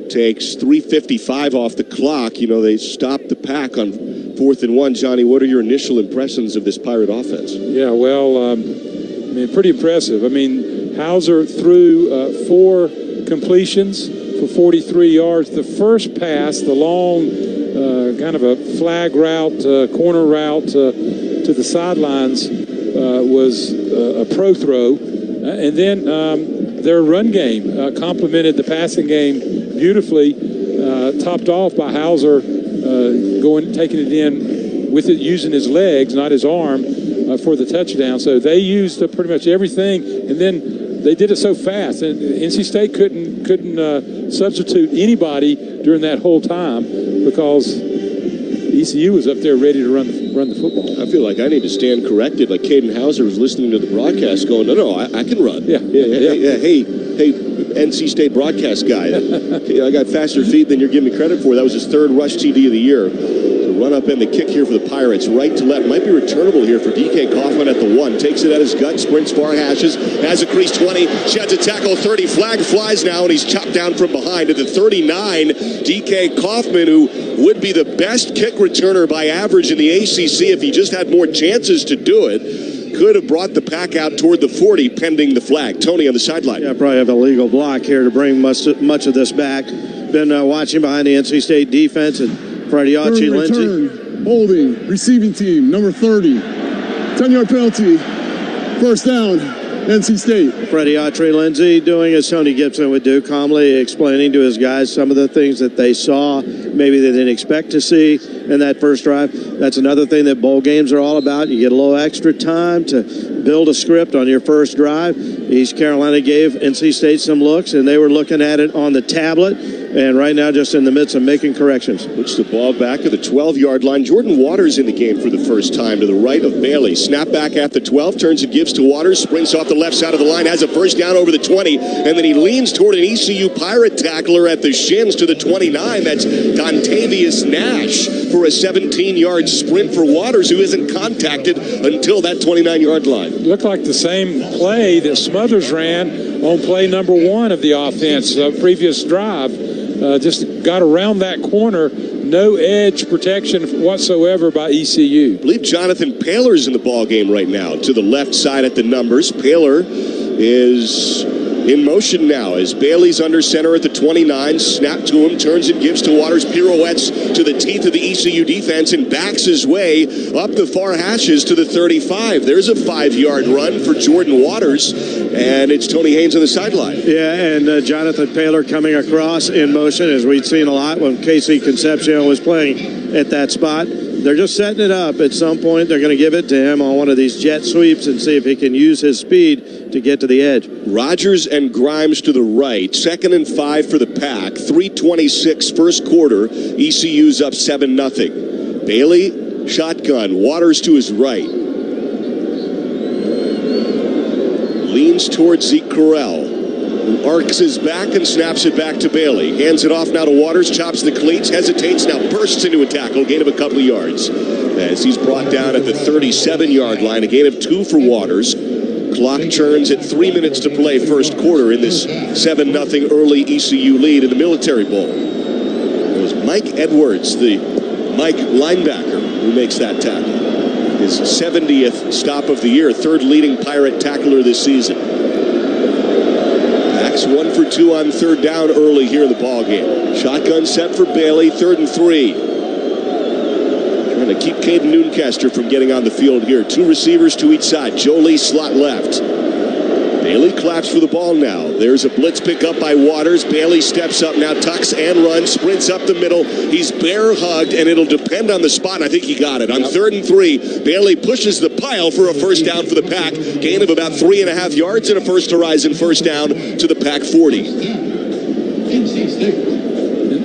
Takes 3:55 off the clock. You know, they stopped the pack on 4th and 1. Johnny, what are your initial impressions of this Pirate offense? Yeah, well, pretty impressive. Hauser threw 4 completions for 43 yards. The first pass, the long kind of a flag route, corner route to the sidelines was a pro throw. And then their run game complemented the passing game beautifully, topped off by Hauser taking it in with it, using his legs, not his arm, for the touchdown. So they used pretty much everything, and then they did it so fast. And NC State couldn't substitute anybody during that whole time because ECU was up there ready to run the football. I feel like I need to stand corrected. Like Caden Hauser was listening to the broadcast going, no, I can run. Yeah. Hey, NC State broadcast guy. I got faster feet than you're giving me credit for. That was his 3rd rush TD of the year. The run up and the kick here for the Pirates. Right to left. Might be returnable here for DK Kaufman at the 1. Takes it at his gut. Sprints far hashes. Has a crease 20. Sheds a tackle 30. Flag flies now, and he's chopped down from behind at the 39. DK Kaufman, who would be the best kick returner by average in the ACC if he just had more chances to do it. Could have brought the pack out toward the 40 pending the flag. Tony on the sideline. Yeah, probably have a legal block here to bring much of this back. Been watching behind the NC State defense and Freddie Lindsey. Holding, receiving team, number 30. 10-yard penalty. First down, NC State. Freddie Lindsey doing as Tony Gibson would do, calmly explaining to his guys some of the things that they saw, maybe they didn't expect to see in that first drive. That's another thing that bowl games are all about. You get a little extra time to build a script on your first drive. East Carolina gave NC State some looks, and they were looking at it on the tablet. and right now just in the midst of making corrections. Puts the ball back at the 12-yard line. Jordan Waters in the game for the first time to the right of Bailey. Snap back at the 12, turns and gives to Waters, sprints off the left side of the line, has a first down over the 20, and then he leans toward an ECU Pirate tackler at the shins to the 29. That's Dontavius Nash for a 17-yard sprint for Waters, who isn't contacted until that 29-yard line. Looked like the same play that Smothers ran on play number 1 of the offense, previous drive. Just got around that corner. No edge protection whatsoever by ECU. I believe Jonathan Paylor's in the ball game right now. To the left side at the numbers. Paylor is in motion now as Bailey's under center at the 29. Snap to him, turns and gives to Waters. Pirouettes to the teeth of the ECU defense and backs his way up the far hashes to the 35. There's a 5-yard run for Jordan Waters, and it's Tony Haynes on the sideline. Yeah, and Jonathan Paylor coming across in motion, as we'd seen a lot when Casey Concepcion was playing at that spot. They're just setting it up. At some point, they're going to give it to him on one of these jet sweeps and see if he can use his speed to get to the edge. Rogers and Grimes to the right. 2nd and 5 for the Pack. 3:26 first quarter. ECU's up 7-0. Bailey, shotgun. Waters to his right. Leans towards Zeke Correll, who arcs his back and snaps it back to Bailey. Hands it off now to Waters, chops the cleats, hesitates, now bursts into a tackle, gain of a couple of yards. As he's brought down at the 37-yard line, a gain of 2 for Waters. Clock churns at 3 minutes to play first quarter in this 7-0 early ECU lead in the Military Bowl. It was Mike Edwards, the Mike linebacker, who makes that tackle. His 70th stop of the year, 3rd leading Pirate tackler this season. Packs 1 for 2 on 3rd down early here in the ball game. Shotgun set for Bailey, 3rd and 3. Trying to keep Caden Noonkester from getting on the field here. 2 receivers to each side. Jolie slot left. Bailey claps for the ball now. There's a blitz pickup by Waters. Bailey steps up now, tucks and runs, sprints up the middle. He's bear hugged, and it'll depend on the spot. And I think he got it. On 3rd and 3, Bailey pushes the pile for a first down for the Pack. Gain of about 3.5 yards and a first horizon first down to the Pack 40.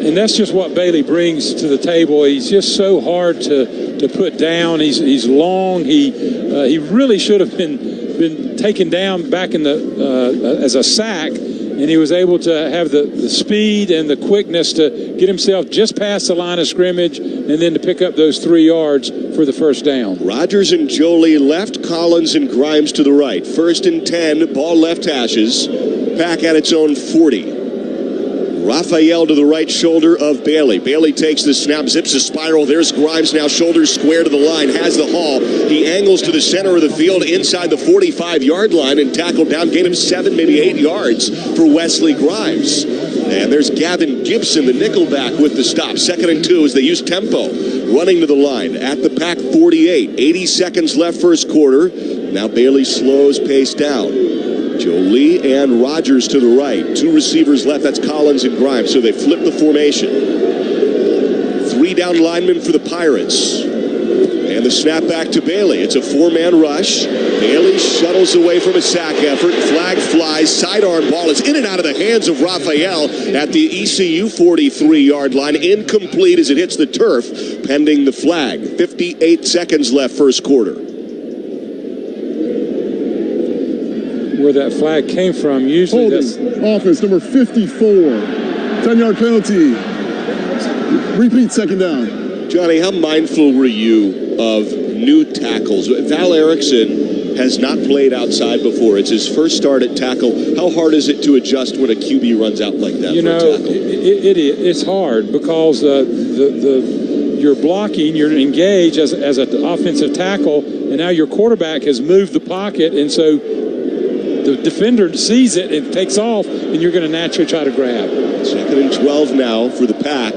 And that's just what Bailey brings to the table. He's just so hard to put down. He's long. He really should have been taken down back in the as a sack, and he was able to have the speed and the quickness to get himself just past the line of scrimmage and then to pick up those 3 yards for the first down. Rogers and Jolie left, Collins and Grimes to the right. 1st and 10, ball left hashes. Pack at its own 40. Raphael to the right shoulder of Bailey. Bailey takes the snap, zips a spiral. There's Grimes now, shoulders square to the line, has the haul. He angles to the center of the field inside the 45-yard line and tackled down, gain of 7, maybe 8 yards for Wesley Grimes. And there's Gavin Gibson, the nickelback, with the stop. 2nd and 2 as they use tempo. Running to the line at the Pack 48. 80 seconds left first quarter. Now Bailey slows pace down. Jolie and Rogers to the right. 2 receivers left. That's Collins and Grimes. So they flip the formation. 3 down linemen for the Pirates. And the snap back to Bailey. It's a 4-man rush. Bailey shuttles away from a sack effort. Flag flies. Sidearm ball is in and out of the hands of Raphael at the ECU 43-yard line. Incomplete as it hits the turf, pending the flag. 58 seconds left first quarter. Where that flag came from, usually that's... Offense number 54. 10-yard penalty. Repeat 2nd down. Johnny, how mindful were you of new tackles? Val Erickson has not played outside before. It's his first start at tackle. How hard is it to adjust when a QB runs out like that? You know, it's hard because you're blocking, you're engaged as an offensive tackle, and now your quarterback has moved the pocket, and so the defender sees it and takes off, and you're going to naturally try to grab. 2nd and 12 now for the Pack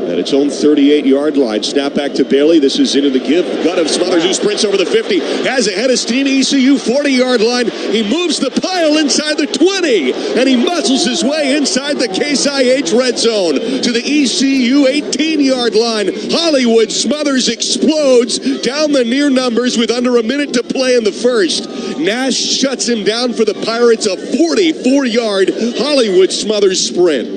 at its own 38-yard line. Snap back to Bailey. This is into the gut of Smothers, who sprints over the 50. Has a head of steam. ECU 40-yard line. He moves the pile inside the 20, and he muscles his way inside the Case IH red zone to the ECU 18-yard line. Hollywood Smothers explodes down the near numbers with under a minute to play in the first. Nash shuts him down for the Pirates, a 44-yard Hollywood Smothers sprint.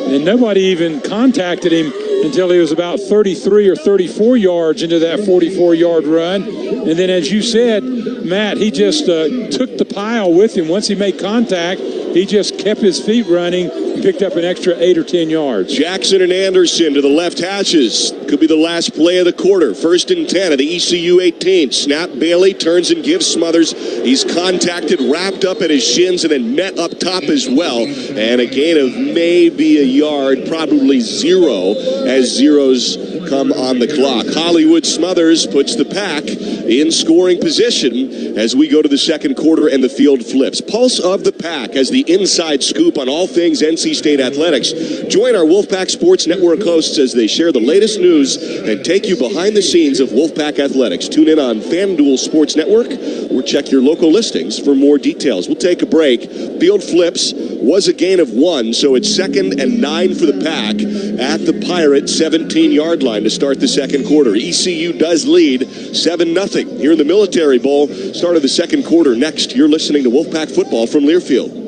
And nobody even contacted him until he was about 33 or 34 yards into that 44-yard run. And then, as you said, Matt, he just took the pile with him. Once he made contact, he just kept his feet running and picked up an extra 8 or 10 yards. Jackson and Anderson to the left hashes. Could be the last play of the quarter. 1st and 10 of the ECU 18. Snap, Bailey turns and gives Smothers. He's contacted, wrapped up at his shins, and then met up top as well. And a gain of maybe a yard, probably 0, as zeros come on the clock. Hollywood Smothers puts the Pack in scoring position as we go to the second quarter and the field flips. Pulse of the Pack as the inside scoop on all things NC State athletics. Join our Wolfpack Sports Network hosts as they share the latest news and take you behind the scenes of Wolfpack athletics. Tune in on FanDuel Sports Network or check your local listings for more details. We'll take a break. Field flips was a gain of 1, so it's 2nd and 9 for the Pack at the Pirate 17-yard line to start the second quarter. ECU does lead 7-0 here in the Military Bowl. Start of the second quarter next. You're listening to Wolfpack football from Learfield.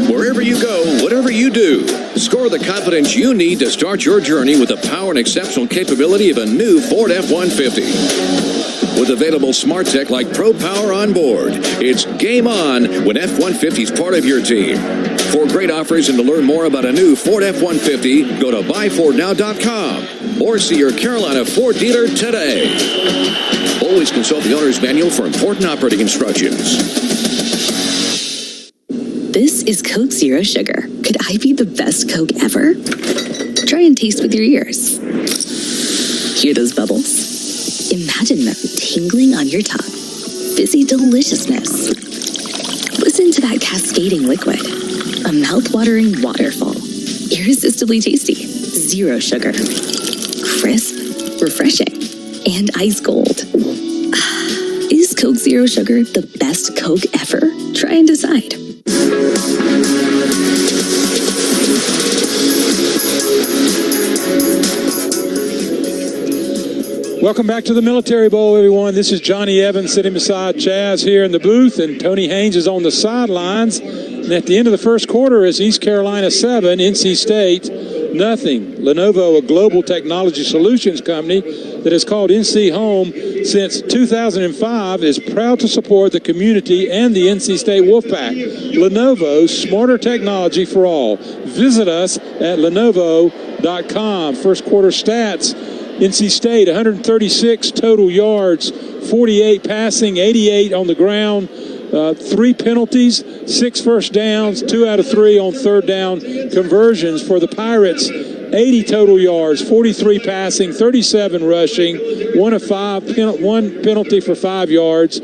Wherever you go, whatever you do, score the confidence you need to start your journey with the power and exceptional capability of a new Ford F-150. With available smart tech like Pro Power on board, it's game on when F-150 is part of your team. For great offers and to learn more about a new Ford F-150, go to buyfordnow.com or see your Carolina Ford dealer today. Always consult the owner's manual for important operating instructions. This is Coke Zero Sugar. Could I be the best Coke ever? Try and taste with your ears. Hear those bubbles? Imagine them tingling on your tongue. Fizzy deliciousness. Listen to that cascading liquid. A mouth-watering waterfall. Irresistibly tasty. Zero sugar. Crisp, refreshing, and ice cold. Is Coke Zero Sugar the best Coke ever? Try and decide. Welcome back to the Military Bowl, everyone. This is Johnny Evans sitting beside Chaz here in the booth, and Tony Haynes is on the sidelines. And at the end of the first quarter, it's East Carolina 7, NC State 0. Lenovo, a global technology solutions company that has called NC home since 2005, is proud to support the community and the NC State Wolfpack. Lenovo, smarter technology for all. Visit us at Lenovo.com. First quarter stats. NC State, 136 total yards, 48 passing, 88 on the ground, 3 penalties, 6 first downs, 2 out of 3 on third down conversions. For the Pirates, 80 total yards, 43 passing, 37 rushing, 1 of 5, 1 penalty for 5 yards,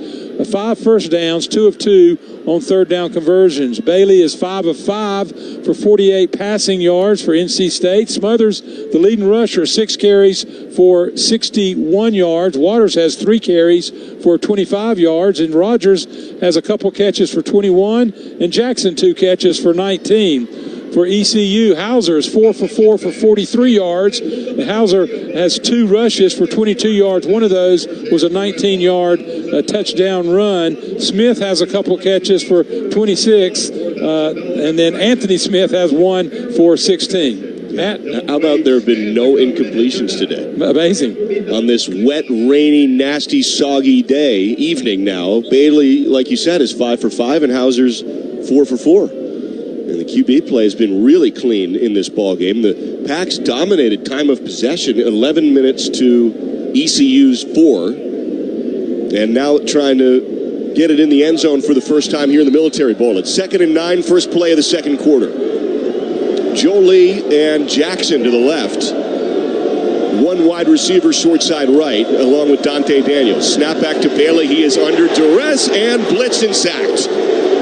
5 first downs, 2 of 2 on third down conversions. Bailey is 5 of 5 for 48 passing yards for NC State. Smothers, the leading rusher, 6 carries for 61 yards. Waters has 3 carries for 25 yards, and Rogers has a couple catches for 21, and Jackson 2 catches for 19. For ECU, Hauser is 4 for 4 for 43 yards. And Hauser has 2 rushes for 22 yards. One of those was a 19-yard touchdown run. Smith has a couple catches for 26, and then Anthony Smith has 1 for 16. Matt? How about there have been no incompletions today? Amazing. On this wet, rainy, nasty, soggy evening now, Bailey, like you said, is 5 for 5, and Hauser's 4 for 4. And the QB play has been really clean in this ball game. The Packs dominated time of possession, 11 minutes to ECU's 4. And now trying to get it in the end zone for the first time here in the Military Bowl. It's 2nd and 9, first play of the second quarter. Jolie and Jackson to the left. 1 wide receiver short side right, along with Dante Daniels. Snap back to Bailey. He is under duress and blitzed and sacked.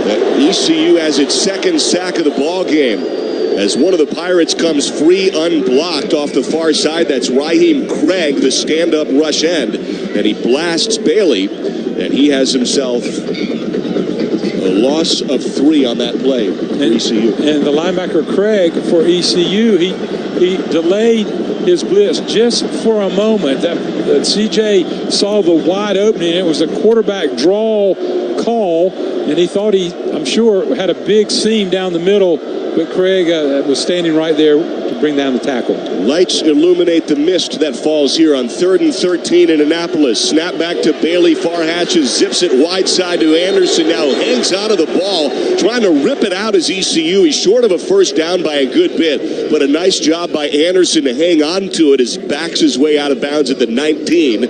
ECU has its 2nd sack of the ball game as one of the Pirates comes free unblocked off the far side. That's Raheem Craig, the stand-up rush end, and he blasts Bailey, and he has himself a loss of 3 on that play for ECU. And the linebacker Craig for ECU, he delayed his blitz just for a moment. That CJ saw the wide opening. It was a quarterback draw call, and he thought I'm sure, had a big seam down the middle but Craig was standing right there to bring down the tackle. Lights illuminate the mist that falls here on 3rd and 13 in Annapolis. Snap back to Bailey. Far hatches, zips it wide side to Anderson. Now hangs onto the ball, trying to rip it out as ECU. He's short of a first down by a good bit, but a nice job by Anderson to hang on to it as he backs his way out of bounds at the 19.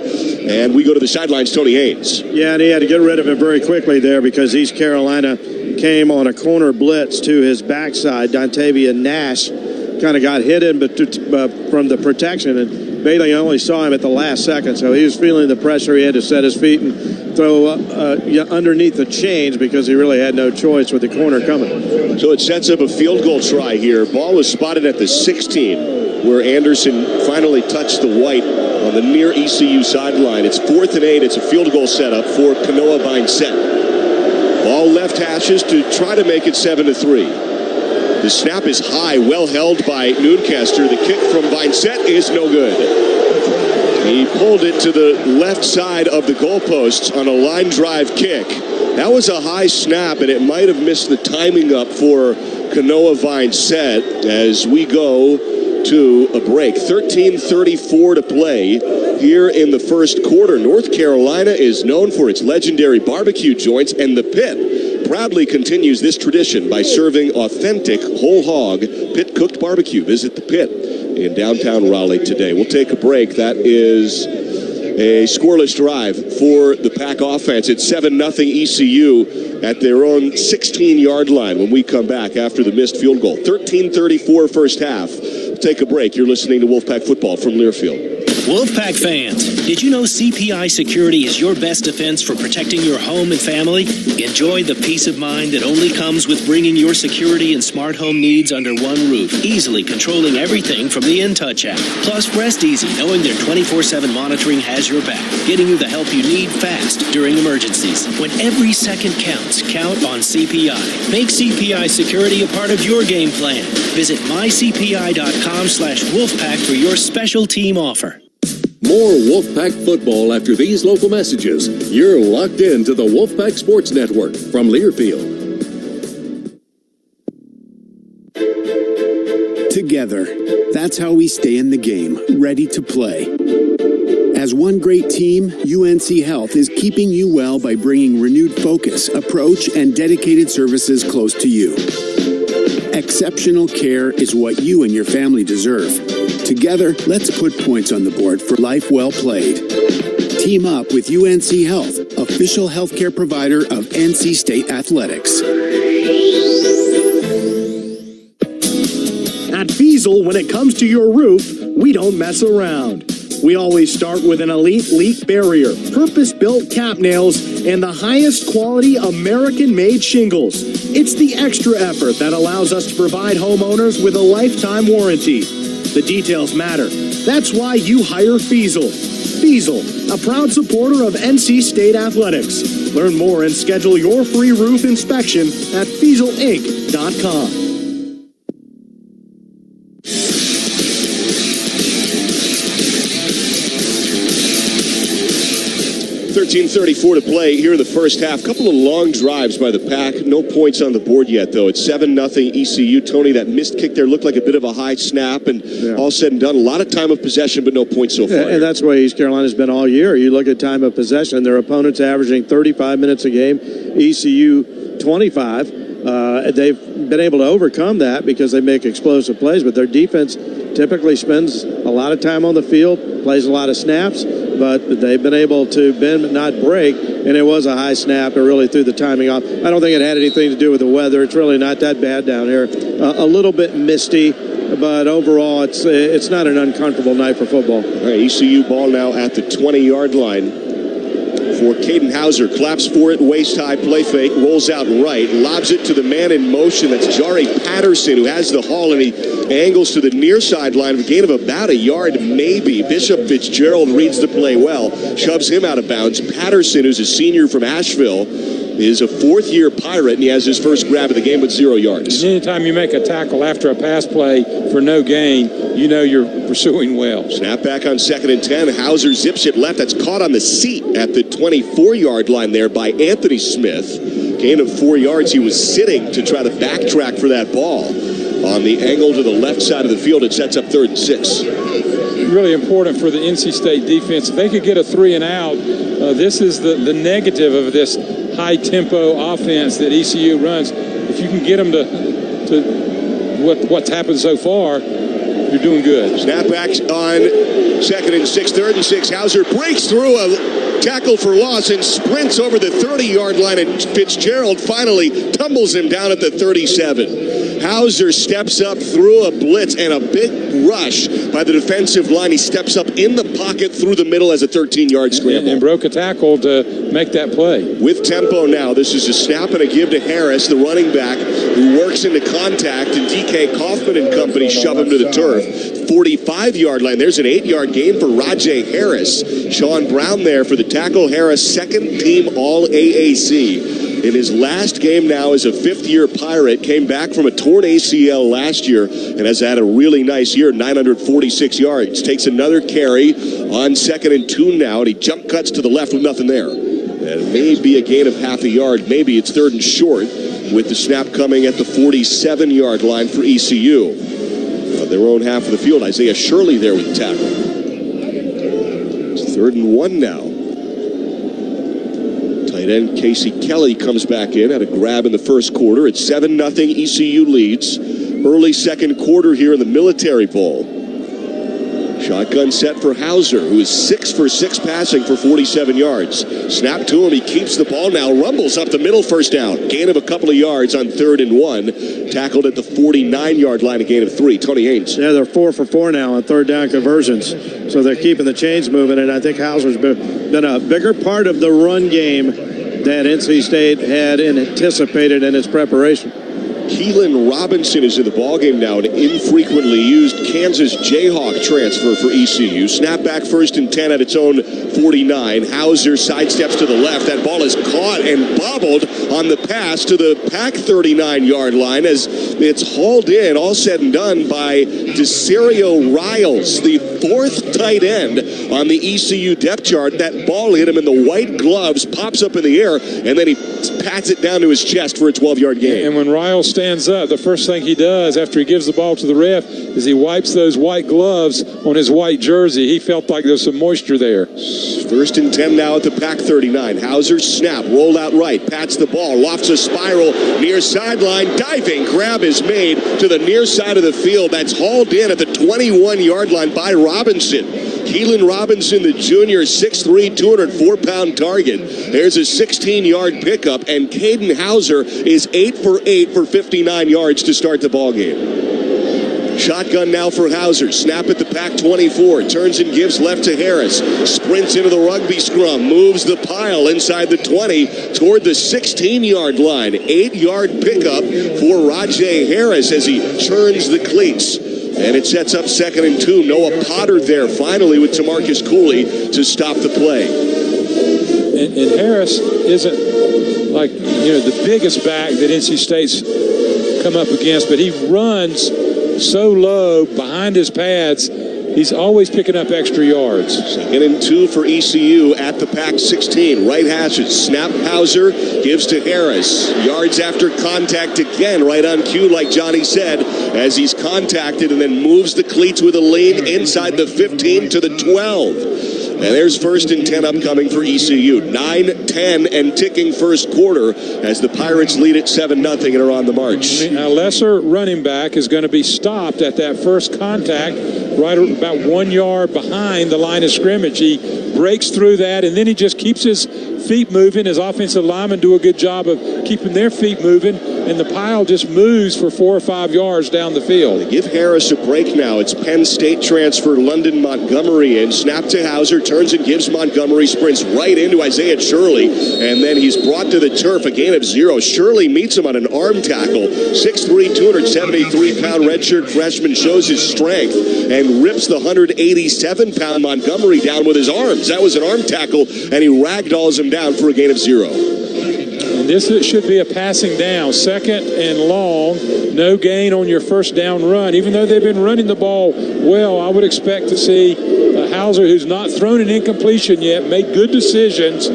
And we go to the sidelines, Tony Haynes. Yeah, and he had to get rid of it very quickly there because East Carolina came on a corner blitz to his backside. Dontavian Nash kind of got hit in from the protection, and Bailey only saw him at the last second, so he was feeling the pressure. He had to set his feet and throw underneath the chains because he really had no choice with the corner coming. So it sets up a field goal try here. Ball was spotted at the 16, where Anderson finally touched the white on the near ECU sideline. It's 4th and 8. It's a field goal setup for Kanoa Vincent. Ball left hashes to try to make it 7-3. The snap is high, well held by Noonkester. The kick from Vincent is no good. He pulled it to the left side of the goalposts on a line drive kick. That was a high snap, and it might have missed the timing up for Kanoa Vincent as we go to a break. 13:34 to play here in the first quarter. North Carolina is known for its legendary barbecue joints, and the Pit proudly continues this tradition by serving authentic whole hog pit cooked barbecue. Visit the Pit in downtown Raleigh today. We'll take a break. That is a scoreless drive for the Pack offense. It's 7-0 ECU at their own 16-yard line when we come back after the missed field goal. 13:34 first half. Take a break. You're listening to Wolfpack Football from Learfield. Wolfpack fans, did you know CPI Security is your best defense for protecting your home and family? Enjoy the peace of mind that only comes with bringing your security and smart home needs under one roof, easily controlling everything from the InTouch app. Plus, rest easy knowing their 24/7 monitoring has your back, getting you the help you need fast during emergencies. When every second counts, count on CPI. Make CPI Security a part of your game plan. Visit mycpi.com/Wolfpack for your special team offer. More Wolfpack football after these local messages. You're locked into the Wolfpack Sports Network from Learfield. Together, that's how we stay in the game, ready to play. As one great team, UNC Health is keeping you well by bringing renewed focus, approach, and dedicated services close to you. Exceptional care is what you and your family deserve. Together, let's put points on the board for life well played. Team up with UNC Health, official healthcare provider of NC State Athletics. At Fiesel, when it comes to your roof, we don't mess around. We always start with an elite leak barrier, purpose-built cap nails, and the highest quality American-made shingles. It's the extra effort that allows us to provide homeowners with a lifetime warranty. The details matter. That's why you hire Fiesel. Fiesel, a proud supporter of NC State Athletics. Learn more and schedule your free roof inspection at FieselInc.com. 13:34 to play here in the first half. Couple of long drives by the Pack. No points on the board yet, though. It's 7-0 ECU. Tony, that missed kick there looked like a bit of a high snap, and all said and done, a lot of time of possession, but no points so far. And that's why East Carolina's been all year. You look at time of possession, their opponents averaging 35 minutes a game, ECU 25. They've been able to overcome that because they make explosive plays, but their defense typically spends a lot of time on the field, plays a lot of snaps, but they've been able to bend but not break, and it was a high snap. It really threw the timing off. I don't think it had anything to do with the weather. It's really not that bad down here. A little bit misty, but overall it's not an uncomfortable night for football. All right, ECU ball now at the 20-yard line for Caden Hauser. Claps for it, waist-high play fake, rolls out right, lobs it to the man in motion. That's Jari Patterson, who has the haul, and he angles to the near sideline, a gain of about a yard, maybe. Bishop Fitzgerald reads the play well, shoves him out of bounds. Patterson, who's a senior from Asheville, is a fourth-year Pirate, and he has his first grab of the game with 0 yards. Anytime you make a tackle after a pass play for no gain, you know you're pursuing well. Snap back on 2nd and 10. Hauser zips it left. That's caught on the seat at the 24-yard line there by Anthony Smith. Gain of 4 yards. He was sitting to try to backtrack for that ball. on the angle to the left side of the field. It sets up 3rd and 6. Really important for the NC State defense. If they could get a 3 and out, this is the negative of this high-tempo offense that ECU runs. If you can get them to what's happened so far, you're doing good. Snapbacks on 2nd and 6, 3rd and 6. Hauser breaks through a tackle for loss and sprints over the 30-yard line, and Fitzgerald finally tumbles him down at the 37. Hauser steps up through a blitz and a big rush by the defensive line. He steps up in the pocket through the middle as a 13-yard scramble. And broke a tackle to make that play. With tempo now, this is a snap and a give to Harris, the running back, who works into contact, and DK Kaufman and company shove him to the turf. 45-yard line. There's an 8-yard gain for Rajay Harris. Sean Brown there for the tackle. Harris, 2nd team All-AAC. In his last game now as a 5th-year Pirate, came back from a torn ACL last year and has had a really nice year, 946 yards. Takes another carry on 2nd and 2 now, and he jump cuts to the left with nothing there. It may be a gain of half a yard. Maybe it's 3rd and short with the snap coming at the 47-yard line for ECU. On their own half of the field, Isaiah Shirley there with the tackle. It's 3rd and 1 now. Tight end Casey Kelly comes back in, had a grab in the first quarter. It's 7-0 ECU leads. Early second quarter here in the Military Bowl. Shotgun set for Hauser, who is 6 for 6 passing for 47 yards. Snap to him, he keeps the ball now, rumbles up the middle, 1st down. Gain of a couple of yards on 3rd and 1. Tackled at the 49-yard line, a gain of 3. Tony Haynes. Yeah, they're 4 for 4 now on 3rd down conversions. So they're keeping the chains moving, and I think Hauser's been a bigger part of the run game than NC State had anticipated in its preparation. Keelan Robinson is in the ballgame now, an infrequently used Kansas Jayhawk transfer for ECU. Snap back 1st and 10 at its own 49. Hauser sidesteps to the left. That ball is caught and bobbled on the pass to the Pack 39-yard line as it's hauled in, all said and done, by Desario Riles, the 4th tight end on the ECU depth chart. That ball hit him in the white gloves, pops up in the air, and then he pats it down to his chest for a 12-yard gain. And when Riles stands up, the first thing he does after he gives the ball to the ref is he wipes those white gloves on his white jersey. He felt like there's some moisture there. 1st and 10 now at the Pack 39. Hauser snap, rolled out right, pats the ball, lofts a spiral near sideline, diving grab is made to the near side of the field. That's hauled in at the 21-yard line by Robinson. Keelan Robinson, the junior, 6'3", 204-pound target. There's a 16-yard pickup, and Caden Hauser is 8 for 8 for 59 yards to start the ballgame. Shotgun now for Hauser. Snap at the Pack 24. Turns and gives left to Harris. Sprints into the rugby scrum. Moves the pile inside the 20 toward the 16-yard line. 8-yard pickup for Rajay Harris as he churns the cleats. And it sets up 2nd and 2. Noah Potter there finally with Tamarcus Cooley to stop the play. And Harris isn't like, the biggest back that NC State's come up against, but he runs so low behind his pads, he's always picking up extra yards. 2nd and 2 for ECU at the Pack 16. Right hashes. Snap Hauser gives to Harris. Yards after contact again, right on cue, like Johnny said, as he's contacted and then moves the cleats with a lean inside the 15 to the 12. And there's 1st and 10 upcoming for ECU. 9-10 and ticking first quarter as the Pirates lead at 7-0 and are on the march. A lesser running back is going to be stopped at that first contact right about 1 yard behind the line of scrimmage. He breaks through that, and then he just keeps his feet moving. His offensive linemen do a good job of keeping their feet moving, and the pile just moves for 4 or 5 yards down the field. They give Harris a break now. It's Penn State transfer London Montgomery in. Snap to Hauser, turns and gives Montgomery, sprints right into Isaiah Shirley, and then he's brought to the turf, a gain of 0. Shirley meets him on an arm tackle. 6'3", 273-pound redshirt freshman shows his strength and rips the 187-pound Montgomery down with his arms. That was an arm tackle, and he ragdolls him down for a gain of 0. And this should be a passing down. 2nd and long. No gain on your first down run. Even though they've been running the ball well, I would expect to see Hauser, who's not thrown an incompletion yet, make good decisions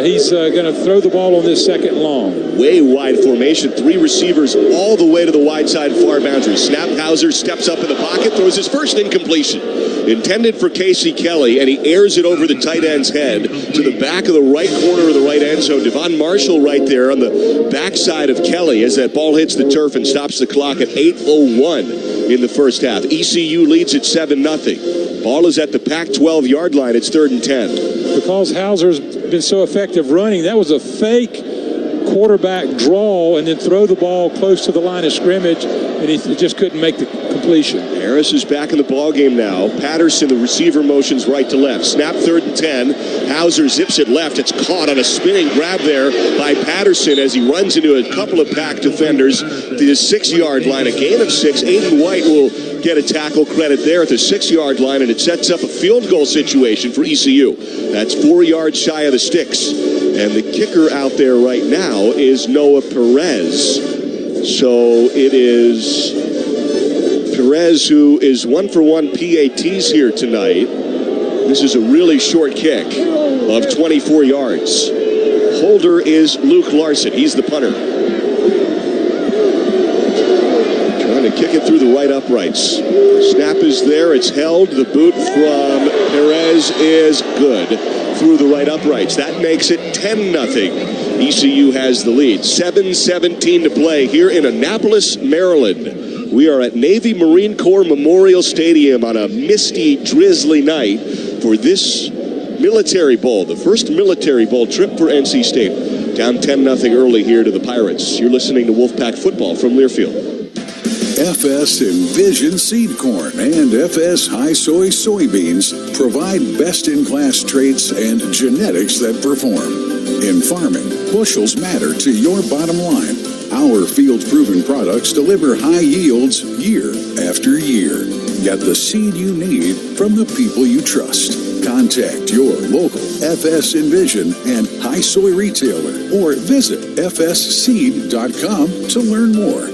he's going to throw the ball on this second long. Way wide formation. 3 receivers all the way to the wide side far boundary. Snap, Hauser steps up in the pocket, throws his first incompletion. Intended for Casey Kelly, and he airs it over the tight end's head to the back of the right corner of the right end zone. Devon Marshall right there on the backside of Kelly as that ball hits the turf and stops the clock at 8:01 in the first half. ECU leads at 7-0. Ball is at the Pac-12 yard line. It's 3rd and 10. Because Hauser's been so effective running, that was a fake quarterback draw and then throw the ball close to the line of scrimmage, and he just couldn't make the completion. Harris is back in the ballgame now. Patterson, the receiver, motions right to left. Snap, 3rd and 10. Hauser zips it left. It's caught on a spinning grab there by Patterson as he runs into a couple of Pack defenders to the 6-yard line. A gain of 6. Aiden White will get a tackle credit there at the 6-yard line, and it sets up a field goal situation for ECU. That's 4 yards shy of the sticks. And the kicker out there right now is Noah Perez. So it is Perez who is 1-for-1 PATs here tonight. This is a really short kick of 24 yards. Holder is Luke Larson. He's the punter. Trying to kick it through the right uprights. Snap is there. It's held. The boot from Perez is good through the right uprights. That makes it 10-0. ECU has the lead. 7:17 to play here in Annapolis, Maryland. We are at Navy Marine Corps Memorial Stadium on a misty, drizzly night for this Military Bowl, the first Military Bowl trip for NC State. Down 10-0 early here to the Pirates. You're listening to Wolfpack Football from Learfield. FS Envision Seed Corn and FS High Soy Soybeans provide best-in-class traits and genetics that perform. In farming, bushels matter to your bottom line. Our field-proven products deliver high yields year after year. Get the seed you need from the people you trust. Contact your local FS Envision and High Soy retailer or visit fsseed.com to learn more.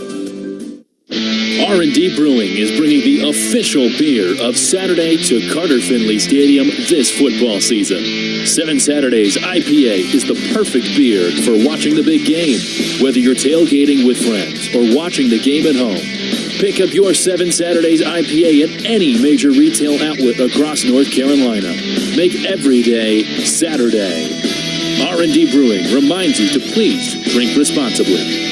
R&D Brewing is bringing the official beer of Saturday to Carter Finley Stadium this football season. 7 Saturdays IPA is the perfect beer for watching the big game, whether you're tailgating with friends or watching the game at home. Pick up your 7 Saturdays IPA at any major retail outlet across North Carolina. Make every day Saturday. R&D Brewing reminds you to please drink responsibly.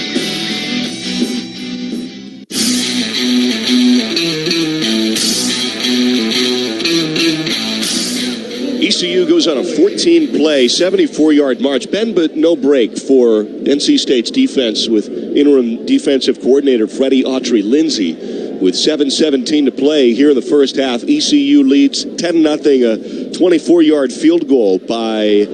ECU goes on a 14-play, 74-yard march. Bend but no break for NC State's defense with interim defensive coordinator Freddie Autry-Lindsay. With 7:17 to play here in the first half, ECU leads 10-0, a 24-yard field goal by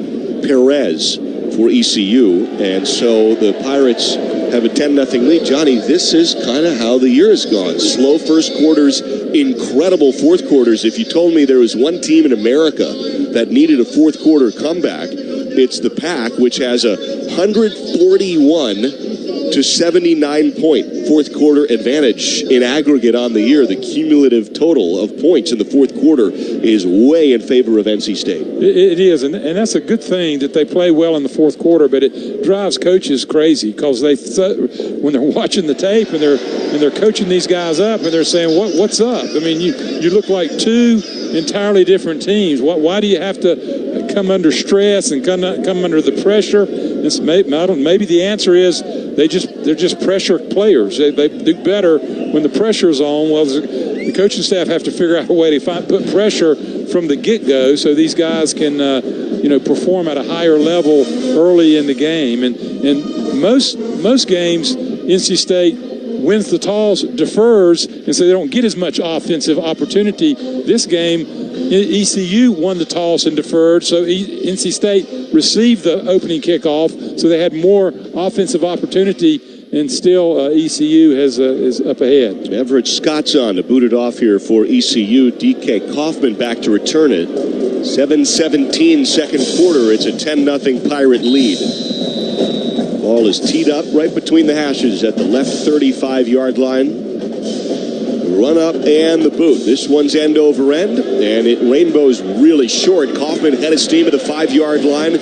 Perez for ECU. And so the Pirates have a 10-0 lead. Johnny, this is kind of how the year has gone. Slow first quarters, incredible fourth quarters. If you told me there was one team in America that needed a fourth quarter comeback, it's the Pack, which has a 141 to 79 point fourth quarter advantage in aggregate on the year. The cumulative total of points in the fourth quarter is way in favor of NC State. It is, and that's a good thing that they play well in the fourth quarter, but it drives coaches crazy because when they're watching the tape and they're coaching these guys up and they're saying, what's up? I mean, you look like two entirely different teams. Why do you have to come under stress and come under the pressure? Maybe the answer is they're just pressure players. They do better when the pressure's on. Well, the coaching staff have to figure out a way to put pressure from the get-go so these guys can perform at a higher level early in the game. And most games, NC State wins the toss, defers, and so they don't get as much offensive opportunity. This game, ECU won the toss and deferred, so NC State received the opening kickoff, so they had more offensive opportunity, and still ECU is up ahead. Everett Scott's on to boot it off here for ECU. DK Kaufman back to return it. 7:17 second quarter. It's a 10-0 Pirate lead. Ball is teed up right between the hashes at the left 35-yard line. Run up and the boot. This one's end over end, and it rainbows really short. Kaufman head of steam at the 5-yard line.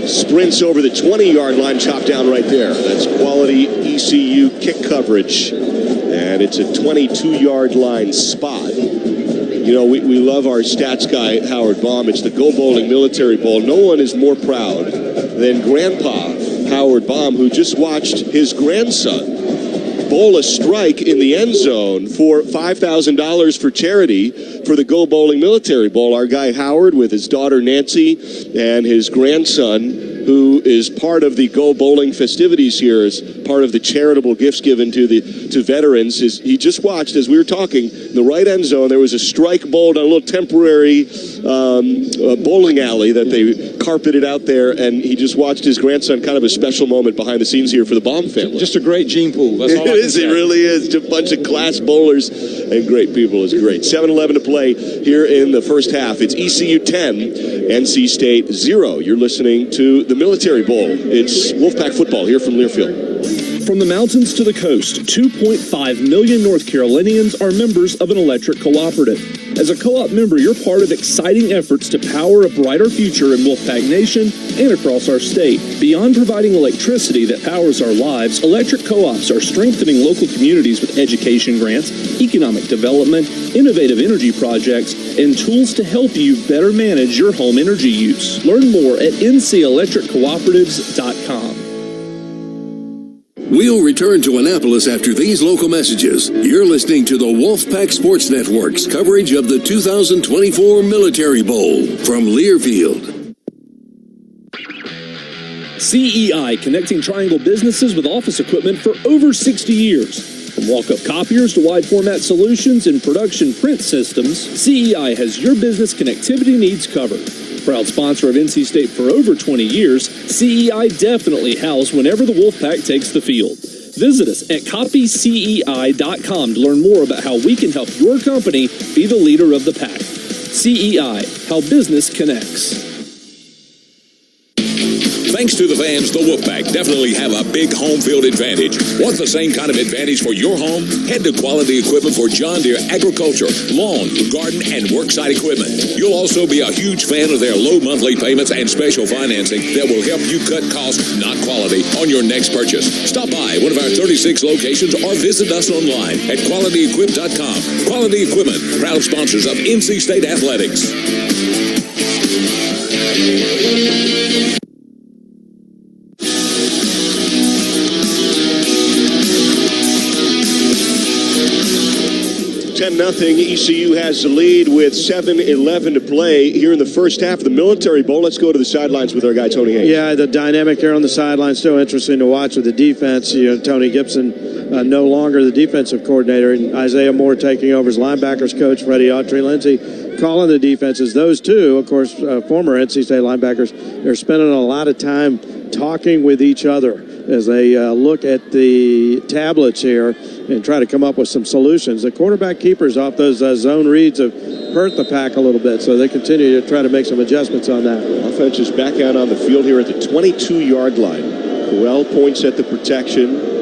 sprints over the 20-yard line, chopped down right there. That's quality ECU kick coverage. And it's a 22-yard line spot. You know, we love our stats guy, Howard Baum. It's the Go Bowling Military Bowl. No one is more proud than Grandpa Howard Baum, who just watched his grandson bowl a strike in the end zone for $5,000 for charity for the Go Bowling Military Bowl. Our guy Howard with his daughter Nancy and his grandson, who is part of the Go Bowling festivities here as part of the charitable gifts given to veterans. He just watched, as we were talking, in the right end zone, there was a strike bowled on a little temporary bowling alley that they carpeted out there, and he just watched his grandson, kind of a special moment behind the scenes here for the Baum family. Just a great gene pool. That's all it is. It really is. Just a bunch of class bowlers and great people. It's great. 7-11 to play here in the first half. It's ECU 10, NC State 0. You're listening to the Military Bowl. It's Wolfpack football here from Learfield. From the mountains to the coast, 2.5 million North Carolinians are members of an electric cooperative. As a co-op member, you're part of exciting efforts to power a brighter future in Wolfpack Nation and across our state. Beyond providing electricity that powers our lives, electric co-ops are strengthening local communities with education grants, economic development, innovative energy projects, and tools to help you better manage your home energy use. Learn more at ncelectriccooperatives.com. We'll return to Annapolis after these local messages. You're listening to the Wolfpack Sports Network's coverage of the 2024 Military Bowl from Learfield. CEI, connecting Triangle businesses with office equipment for over 60 years. From walk-up copiers to wide-format solutions and production print systems, CEI has your business connectivity needs covered. Proud sponsor of NC State for over 20 years, CEI definitely house whenever the Wolfpack takes the field. Visit us at copycei.com to learn more about how we can help your company be the leader of the pack. CEI, how business connects. Thanks to the fans, the Wolfpack definitely have a big home field advantage. Want the same kind of advantage for your home? Head to Quality Equipment for John Deere agriculture, lawn, garden, and worksite equipment. You'll also be a huge fan of their low monthly payments and special financing that will help you cut costs, not quality, on your next purchase. Stop by one of our 36 locations or visit us online at QualityEquip.com. Quality Equipment, proud sponsors of NC State Athletics. 10-0. ECU has the lead with 7-11 to play here in the first half of the Military Bowl. Let's go to the sidelines with our guy, Tony Haynes. Yeah, the dynamic here on the sideline, still interesting to watch with the defense. You know, Tony Gibson no longer the defensive coordinator, and Isaiah Moore taking over as linebackers coach, Freddie Autry-Lindsey calling the defenses. Those two, of course, former NC State linebackers, they're spending a lot of time talking with each other as they look at the tablets here and try to come up with some solutions. The quarterback keepers off those zone reads have hurt the pack a little bit, so they continue to try to make some adjustments on that. Offense is back out on the field here at the 22-yard line. Correll points at the protection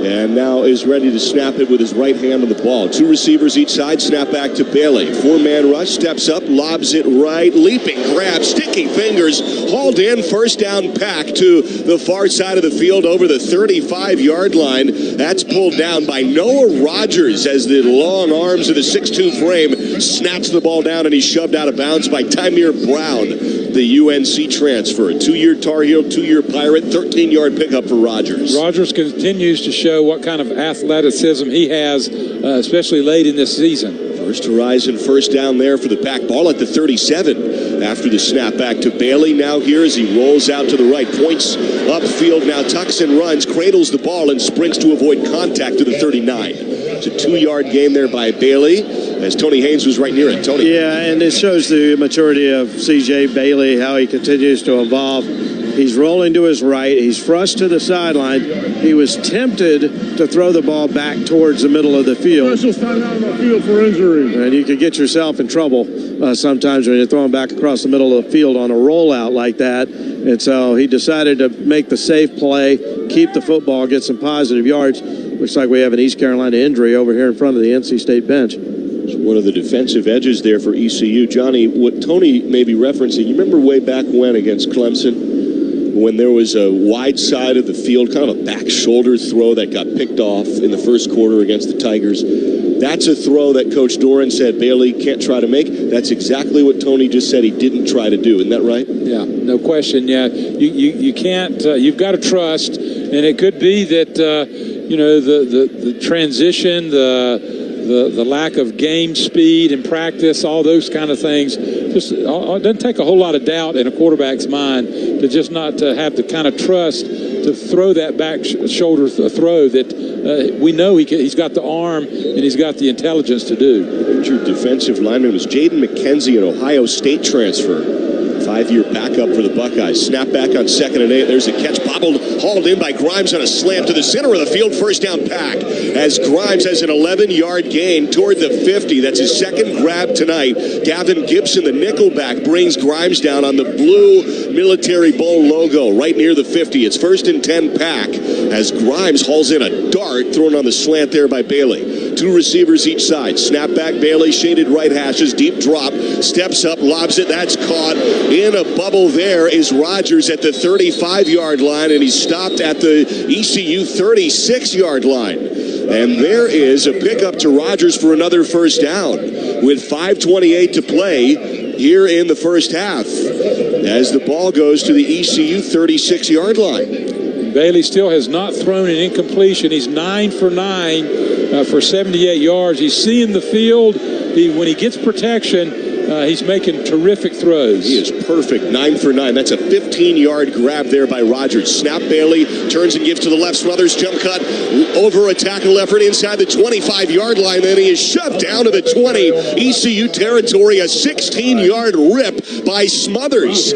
and now is ready to snap it with his right hand on the ball. Two receivers each side, snap back to Bailey. Four-man rush, steps up, lobs it right, leaping, grab, sticking fingers, hauled in, first down pack to the far side of the field over the 35-yard line. That's pulled down by Noah Rogers as the long arms of the 6'2 frame snaps the ball down, and he's shoved out of bounds by Tymir Brown, the UNC transfer. 2-year Tar Heel, 2-year Pirate, 13-yard pickup for Rogers. Rogers continues to show what kind of athleticism he has, especially late in this season. First horizon, first down there for the pack. Ball at the 37 after the snap back to Bailey. Now here as he rolls out to the right, points upfield, now tucks and runs, cradles the ball and sprints to avoid contact to the 39. It's a 2-yard gain there by Bailey, as Tony Haynes was right near it. Tony. Yeah, and it shows the maturity of C.J. Bailey, how he continues to evolve. He's rolling to his right. He's thrust to the sideline. He was tempted to throw the ball back towards the middle of the field. Special time out of the field for injury. And you can get yourself in trouble sometimes when you're throwing back across the middle of the field on a rollout like that. And so he decided to make the safe play, keep the football, get some positive yards. Looks like we have an East Carolina injury over here in front of the NC State bench. It's one of the defensive edges there for ECU. Johnny, what Tony may be referencing, you remember way back when against Clemson? when there was a wide side of the field, kind of a back shoulder throw that got picked off in the first quarter against the Tigers. That's a throw that Coach Doran said Bailey can't try to make. That's exactly what Tony just said he didn't try to do. Isn't that right? Yeah, no question. Yeah, you can't. You've got to trust, and it could be that the transition, the lack of game speed and practice, all those kind of things. Just it doesn't take a whole lot of doubt in a quarterback's mind to just not to have the kind of trust to throw that back shoulder throw that we know he's got the arm and he's got the intelligence to do. Injured defensive lineman was Jaden McKenzie, an Ohio State transfer. 5-year backup for the Buckeyes. Snap back on 2nd and 8. There's a catch bobbled, hauled in by Grimes on a slam to the center of the field. First down Pack as Grimes has an 11-yard gain toward the 50. That's his second grab tonight. Gavin Gibson, the nickelback, brings Grimes down on the blue Military Bowl logo right near the 50. It's 1st and 10 Pack as Grimes hauls in a dart thrown on the slant there by Bailey. 2 receivers each side. Snap back, Bailey, shaded right hashes, deep drop, steps up, lobs it. That's caught. In a bubble there is Rogers at the 35-yard line, and he's stopped at the ECU 36-yard line. And there is a pickup to Rogers for another first down with 5:28 to play here in the first half as the ball goes to the ECU 36-yard line. Bailey still has not thrown an incompletion. He's 9 for 9 for 78 yards. He's seeing the field. When he gets protection, he's making terrific throws. He is perfect. 9 for 9. That's a 15-yard grab there by Rogers. Snap Bailey, turns and gives to the left. Smothers jump cut over a tackle effort inside the 25-yard line. Then he is shoved down to the 20. ECU territory, a 16-yard rip by Smothers.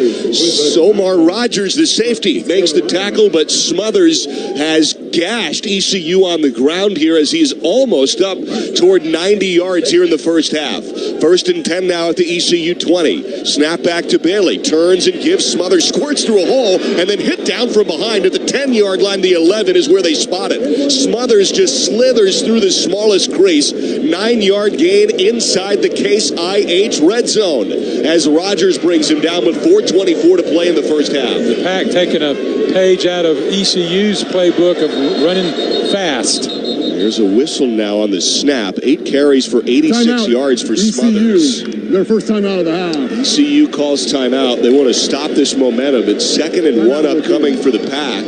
Somar Rogers, the safety, makes the tackle, but Smothers has gashed ECU on the ground here as he's almost up toward 90 yards here in the first half. 1st and 10 now at the ECU 20. Snap back to Bailey. Turns and gives. Smothers squirts through a hole and then hit down from behind at the 10-yard line. The 11 is where they spot it. Smothers just slithers through the smallest crease. 9-yard gain inside the Case IH red zone as Rogers brings him down with 4:24 to play in the first half. The Pack taking a page out of ECU's playbook of running fast. There's a whistle now on the snap. 8 carries for 86 yards for Smothers. Their first time out of the half. ECU calls timeout. They want to stop this momentum. It's 2nd and 1 upcoming for the Pack.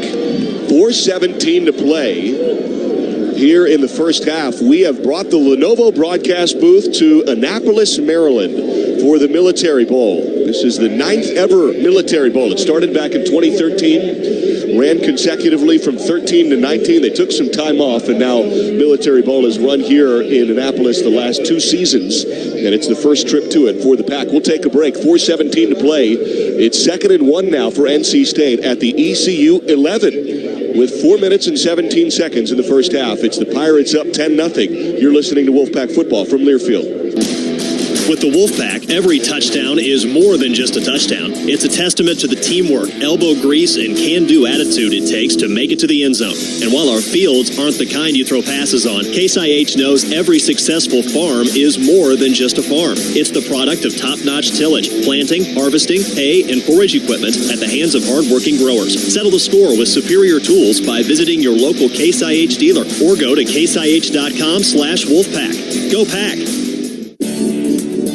4:17 to play here in the first half. We have brought the Lenovo broadcast booth to Annapolis, Maryland for the Military Bowl. This is the 9th ever Military Bowl. It started back in 2013, ran consecutively from 13 to 19. They took some time off, and now Military Bowl has run here in Annapolis the last 2 seasons, and it's the first trip to it for the Pack. We'll take a break. 4:17 to play. It's 2nd and 1 now for NC State at the ECU 11 with 4 minutes and 17 seconds in the first half. It's the Pirates up 10-0. You're listening to Wolfpack Football from Learfield. With the Wolfpack, every touchdown is more than just a touchdown. It's a testament to the teamwork, elbow grease, and can-do attitude it takes to make it to the end zone. And while our fields aren't the kind you throw passes on, Case IH knows every successful farm is more than just a farm. It's the product of top-notch tillage, planting, harvesting, hay, and forage equipment at the hands of hard-working growers. Settle the score with superior tools by visiting your local Case IH dealer or go to caseih.com/Wolfpack. Go Pack!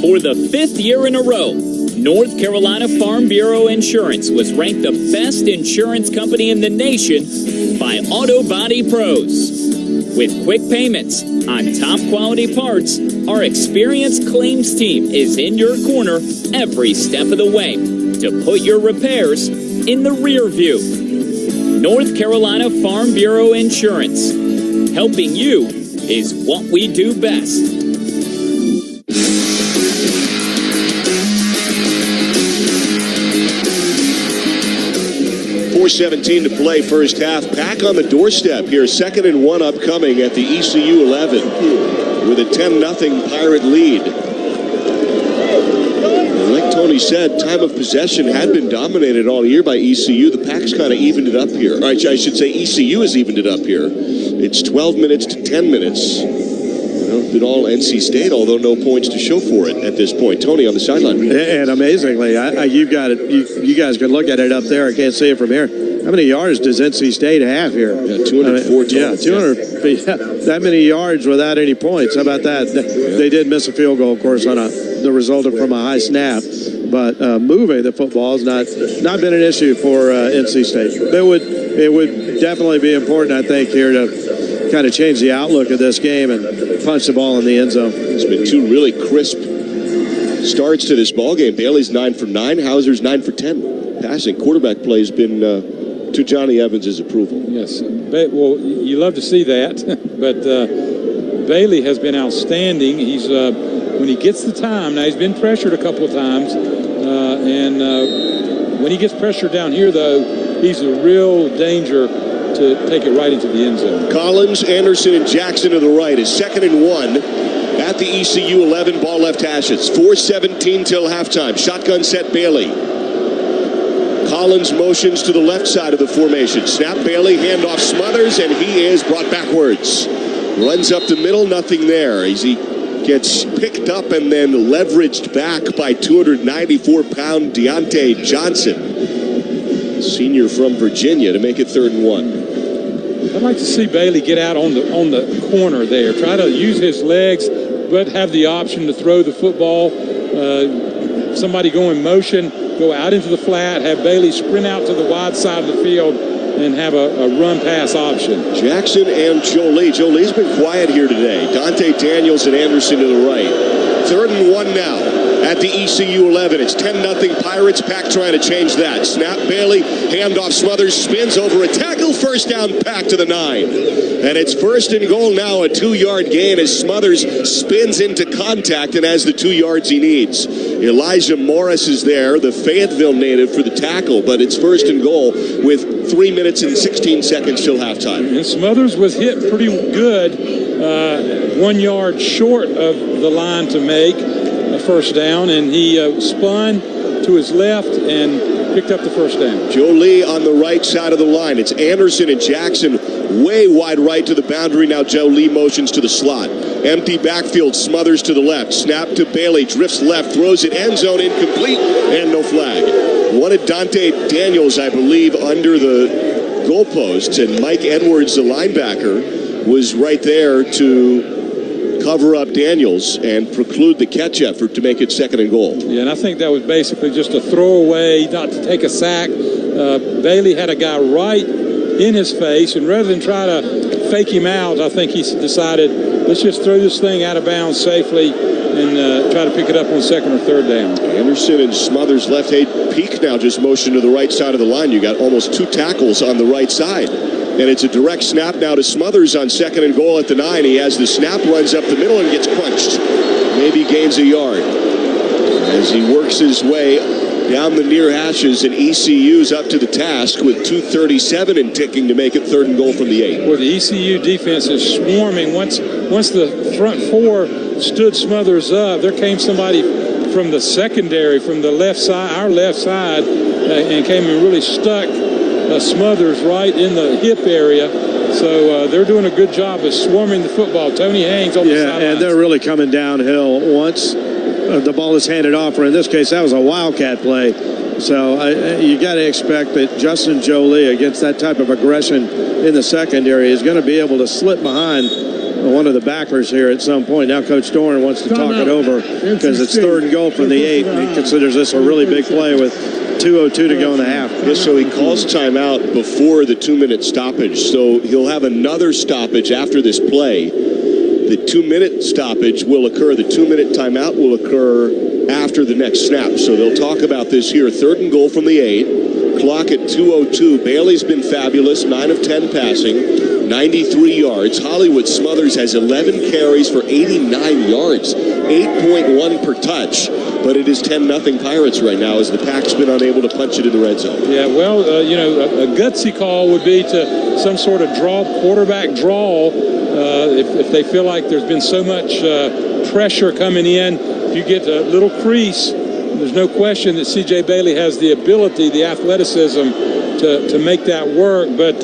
For the 5th year in a row, North Carolina Farm Bureau Insurance was ranked the best insurance company in the nation by Auto Body Pros. With quick payments on top quality parts, our experienced claims team is in your corner every step of the way to put your repairs in the rear view. North Carolina Farm Bureau Insurance. Helping you is what we do best. 4:17 to play first half. Pack on the doorstep here. 2nd and 1 upcoming at the ECU 11 with a 10-0 Pirate lead. And like Tony said, time of possession had been dominated all year by ECU. The Pack's kind of evened it up here. Or I should say ECU has evened it up here. It's 12 minutes to 10 minutes. been all NC State, although no points to show for it at this point. Tony on the sideline. And amazingly, you got it. You guys can look at it up there. I can't see it from here. How many yards does NC State have here? Yeah, 204 total. Yeah, 200. Yeah, that many yards without any points. How about that? They did miss a field goal, of course, on the resulted from a high snap. But moving the football has not been an issue for NC State. It would definitely be important, I think, here to kind of change the outlook of this game and punch the ball in the end zone. It's been two really crisp starts to this ball game. Bailey's 9 for 9. Hauser's 9 for 10. Passing quarterback play has been to Johnny Evans' approval. Yes. Well, you love to see that, but Bailey has been outstanding. He's when he gets the time. Now he's been pressured a couple of times, and when he gets pressured down here, though, he's a real danger to take it right into the end zone. Collins, Anderson, and Jackson to the right is 2nd and 1 at the ECU 11. Ball left hashes. 4:17 till halftime. Shotgun set Bailey. Collins motions to the left side of the formation. Snap Bailey, handoff Smothers, and he is brought backwards. Runs up the middle, nothing there. As he gets picked up and then leveraged back by 294-pound Deontay Johnson, senior from Virginia, to make it 3rd and 1. I'd like to see Bailey get out on the corner there. Try to use his legs, but have the option to throw the football. Somebody go in motion, go out into the flat, have Bailey sprint out to the wide side of the field, and have a run-pass option. Jackson and Jolie. Jolie's been quiet here today. Dante Daniels and Anderson to the right. 3rd and 1 now at the ECU 11. It's 10-0 Pirates. Pack trying to change that. Snap Bailey, handoff Smothers, spins over a tackle, first down Pack to the 9. And it's 1st and goal now, a 2-yard gain as Smothers spins into contact and has the 2 yards he needs. Elijah Morris is there, the Fayetteville native, for the tackle, but it's 1st and goal with 3 minutes and 16 seconds till halftime. And Smothers was hit pretty good, 1 yard short of the line to make a first down, and he spun to his left and picked up the first down. Jolie on the right side of the line. It's Anderson and Jackson way wide right to the boundary. Now Jolie motions to the slot. Empty backfield, Smothers to the left. Snap to Bailey, drifts left, throws it end zone, incomplete, and no flag. Wanted Dante Daniels, I believe, under the goalposts, and Mike Edwards, the linebacker, was right there to cover up Daniels and preclude the catch effort to make it 2nd and goal. Yeah, and I think that was basically just a throwaway, not to take a sack. Bailey had a guy right in his face, and rather than try to fake him out, I think he decided, let's just throw this thing out of bounds safely and try to pick it up on 2nd or 3rd down. Anderson and Smothers left. Hey, Peak now just motioned to the right side of the line. You got almost 2 tackles on the right side. And it's a direct snap now to Smothers on 2nd and goal at the 9. He has the snap, runs up the middle, and gets crunched. Maybe gains a yard. As he works his way down the near hashes, and ECU's up to the task with 2:37 and ticking to make it 3rd and goal from the 8. Well, the ECU defense is swarming. Once the front four stood Smothers up, there came somebody from the secondary, from the left side, our left side, and came and really stuck Smothers right in the hip area. So they're doing a good job of swarming the football. Tony Haynes on the sidelines. Yeah, and they're really coming downhill once the ball is handed off, or in this case, that was a wildcat play. So you got to expect that Justin Jolie, against that type of aggression in the secondary, is going to be able to slip behind one of the backers here at some point. Now Coach Doran wants to talk it over because it's 3rd and goal from the 8. And he considers this a really big play with 2:02 to go in the half. Yes, so he calls timeout before the 2-minute stoppage. So he'll have another stoppage after this play. The 2-minute stoppage will occur. The 2-minute timeout will occur after the next snap. So they'll talk about this here. 3rd and goal from the 8. Clock at 2:02. Bailey's been fabulous. 9 of 10 passing. 93 yards. Hollywood Smothers has 11 carries for 89 yards. 8.1 per touch. But it is 10-0 Pirates right now as the Pack's been unable to punch it in the red zone. Yeah, well, a gutsy call would be to some sort of quarterback draw. If they feel like there's been so much pressure coming in, if you get a little crease, there's no question that C.J. Bailey has the ability, the athleticism to make that work. But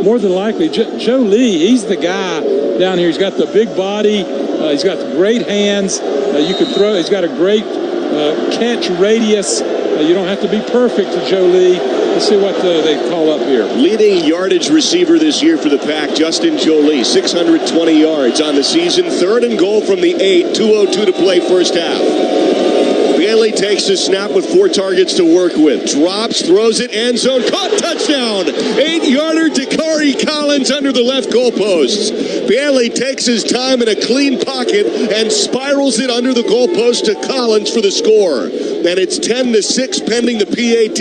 more than likely, Joe Lee, he's the guy down here. He's got the big body. He's got great hands. You can throw. He's got a great catch radius. You don't have to be perfect to Jolie. Let's see what they call up here. Leading yardage receiver this year for the Pack, Justin Jolie, 620 yards on the season. 3rd and goal from the 8, 2:02 to play first half. Bailey takes the snap with 4 targets to work with. Drops, throws it, end zone, caught, touchdown! 8-yarder Dakari Collins under the left goalposts. Bailey takes his time in a clean pocket and spirals it under the goalpost to Collins for the score. And it's 10-6 pending the PAT.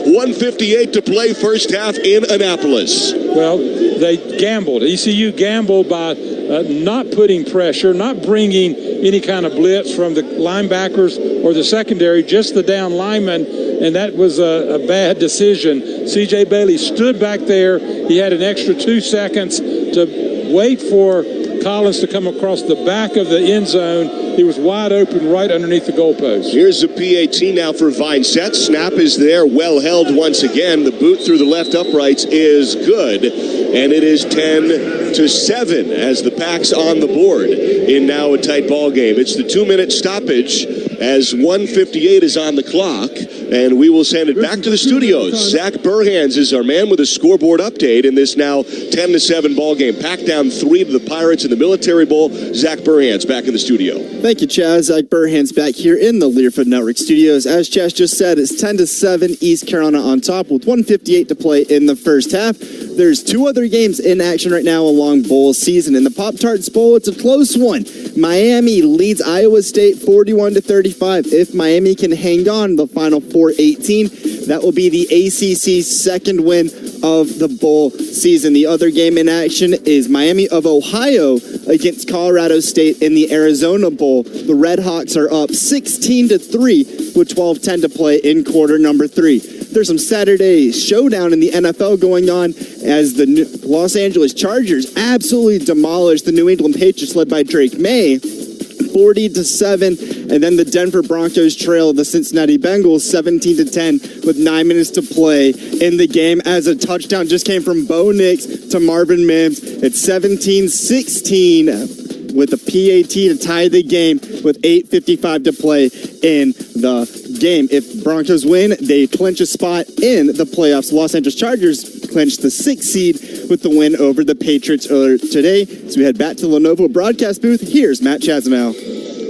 1:58 to play first half in Annapolis. Well, they gambled. ECU gambled by not putting pressure, not bringing any kind of blitz from the linebackers or the secondary, just the down linemen, and that was a bad decision. C.J. Bailey stood back there. He had an extra 2 seconds to wait for Collins to come across the back of the end zone. He was wide open right underneath the goalpost. Here's the PAT now for Vincent. Snap is there, well held once again. The boot through the left uprights is good, and it is 10-7 as the Pack's on the board in now a tight ball game. It's the 2-minute stoppage as 1:58 is on the clock, and we will send it back to the studios. Zach Burhans is our man with a scoreboard update in this now 10-7 ball game. Pack down 3 to the Pirates in the Military Bowl. Zach Burhans back in the studio. Thank you, Chaz. Zach Burhans back here in the Learfoot Network studios. As Chaz just said, it's 10-7, East Carolina on top with 1:58 to play in the first half. There's 2 other games in action right now along bowl season. In the Pop-Tarts Bowl, it's a close one. Miami leads Iowa State 41-35. If Miami can hang on the final 4:18, that will be the ACC's second win of the bowl season. The other game in action is Miami of Ohio against Colorado State in the Arizona Bowl. The Red Hawks are up 16-3 with 12:10 to play in quarter number 3. There's some Saturday showdown in the NFL going on as the Los Angeles Chargers absolutely demolished the New England Patriots led by Drake May, 40-7, and then the Denver Broncos trail the Cincinnati Bengals 17-10 with 9 minutes to play in the game as a touchdown just came from Bo Nix to Marvin Mims. It's 17-16 with a PAT to tie the game with 8:55 to play in the game. If Broncos win, they clinch a spot in the playoffs. Los Angeles Chargers clinched the 6th seed with the win over the Patriots earlier today. So we head back to the Lenovo broadcast booth. Here's Matt Chasanow.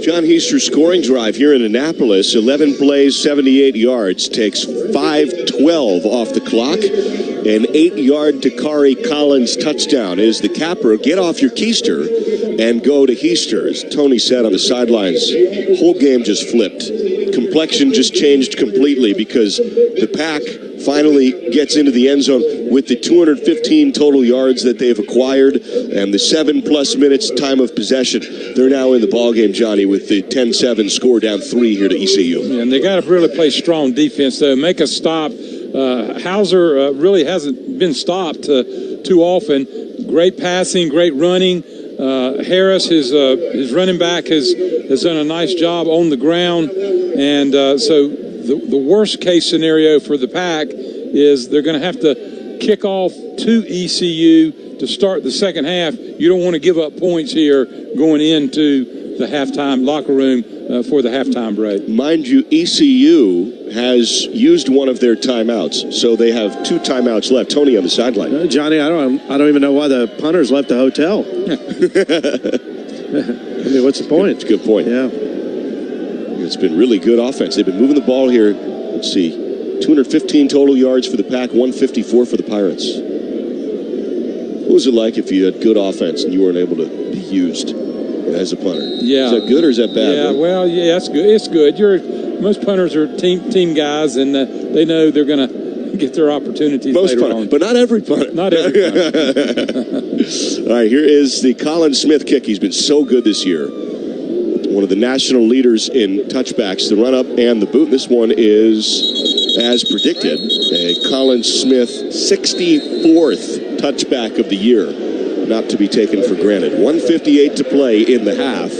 John Heister's scoring drive here in Annapolis, 11 plays, 78 yards, takes 5:12 off the clock. An 8-yard Dakari Collins touchdown is the capper. Get off your keister and go to Heister. As Tony said on the sidelines, whole game just flipped. Complexion just changed completely because the Pack finally gets into the end zone with the 215 total yards that they've acquired and the 7+ minutes time of possession. They're now in the ballgame, Johnny, with the 10-7 score down 3 here to ECU. Yeah, and they got to really play strong defense, though. Make a stop. Hauser really hasn't been stopped too often. Great passing, great running. Harris, his running back, has done a nice job on the ground. And so the worst case scenario for the Pack is they're going to have to kick off to ECU to start the second half. You don't want to give up points here going into the halftime locker room for the halftime break. Mind you, ECU has used one of their timeouts, so they have 2 timeouts left. Tony on the sideline. Johnny, I don't even know why the punters left the hotel. I mean, what's the point? It's a good point. Yeah. It's been really good offense. They've been moving the ball here. Let's see. 215 total yards for the Pack, 154 for the Pirates. What was it like if you had good offense and you weren't able to be used as a punter? Yeah. Is that good or is that bad? Yeah, well, yeah, it's good. It's good. Most punters are team guys, and they know they're going to get their opportunities later on. But not every punter. Not every punter. All right, here is the Colin Smith kick. He's been so good this year. One of the national leaders in touchbacks, the run-up and the boot. This one is, as predicted, a Colin Smith 64th touchback of the year. Not to be taken for granted. 1:58 to play in the half.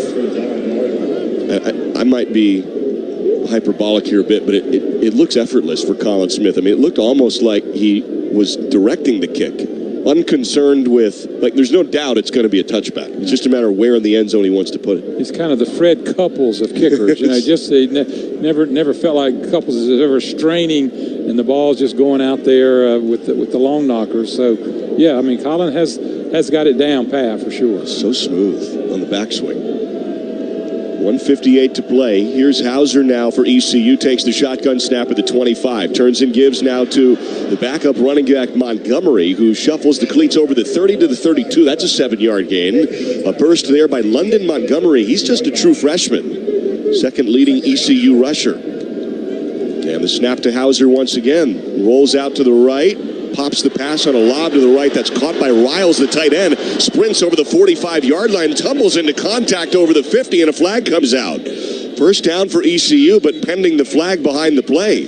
I might be hyperbolic here a bit, but it looks effortless for Colin Smith. I mean, it looked almost like he was directing the kick unconcerned with, like, there's no doubt it's going to be a touchback. It's just a matter of where in the end zone he wants to put it. He's kind of the Fred Couples of kickers. Just never felt like Couples is ever straining, and the ball's just going out there with the long knockers. So, yeah, I mean, Colin has got it down pat for sure. So smooth on the backswing. 1:58 to play. Here's Hauser now for ECU. Takes the shotgun snap at the 25. Turns and gives now to the backup running back Montgomery, who shuffles the cleats over the 30 to the 32. That's a 7-yard gain. A burst there by London Montgomery. He's just a true freshman. Second leading ECU rusher. And the snap to Hauser once again. Rolls out to the right. Pops the pass on a lob to the right. That's caught by Riles, the tight end. Sprints over the 45-yard line. Tumbles into contact over the 50, and a flag comes out. First down for ECU, but pending the flag behind the play.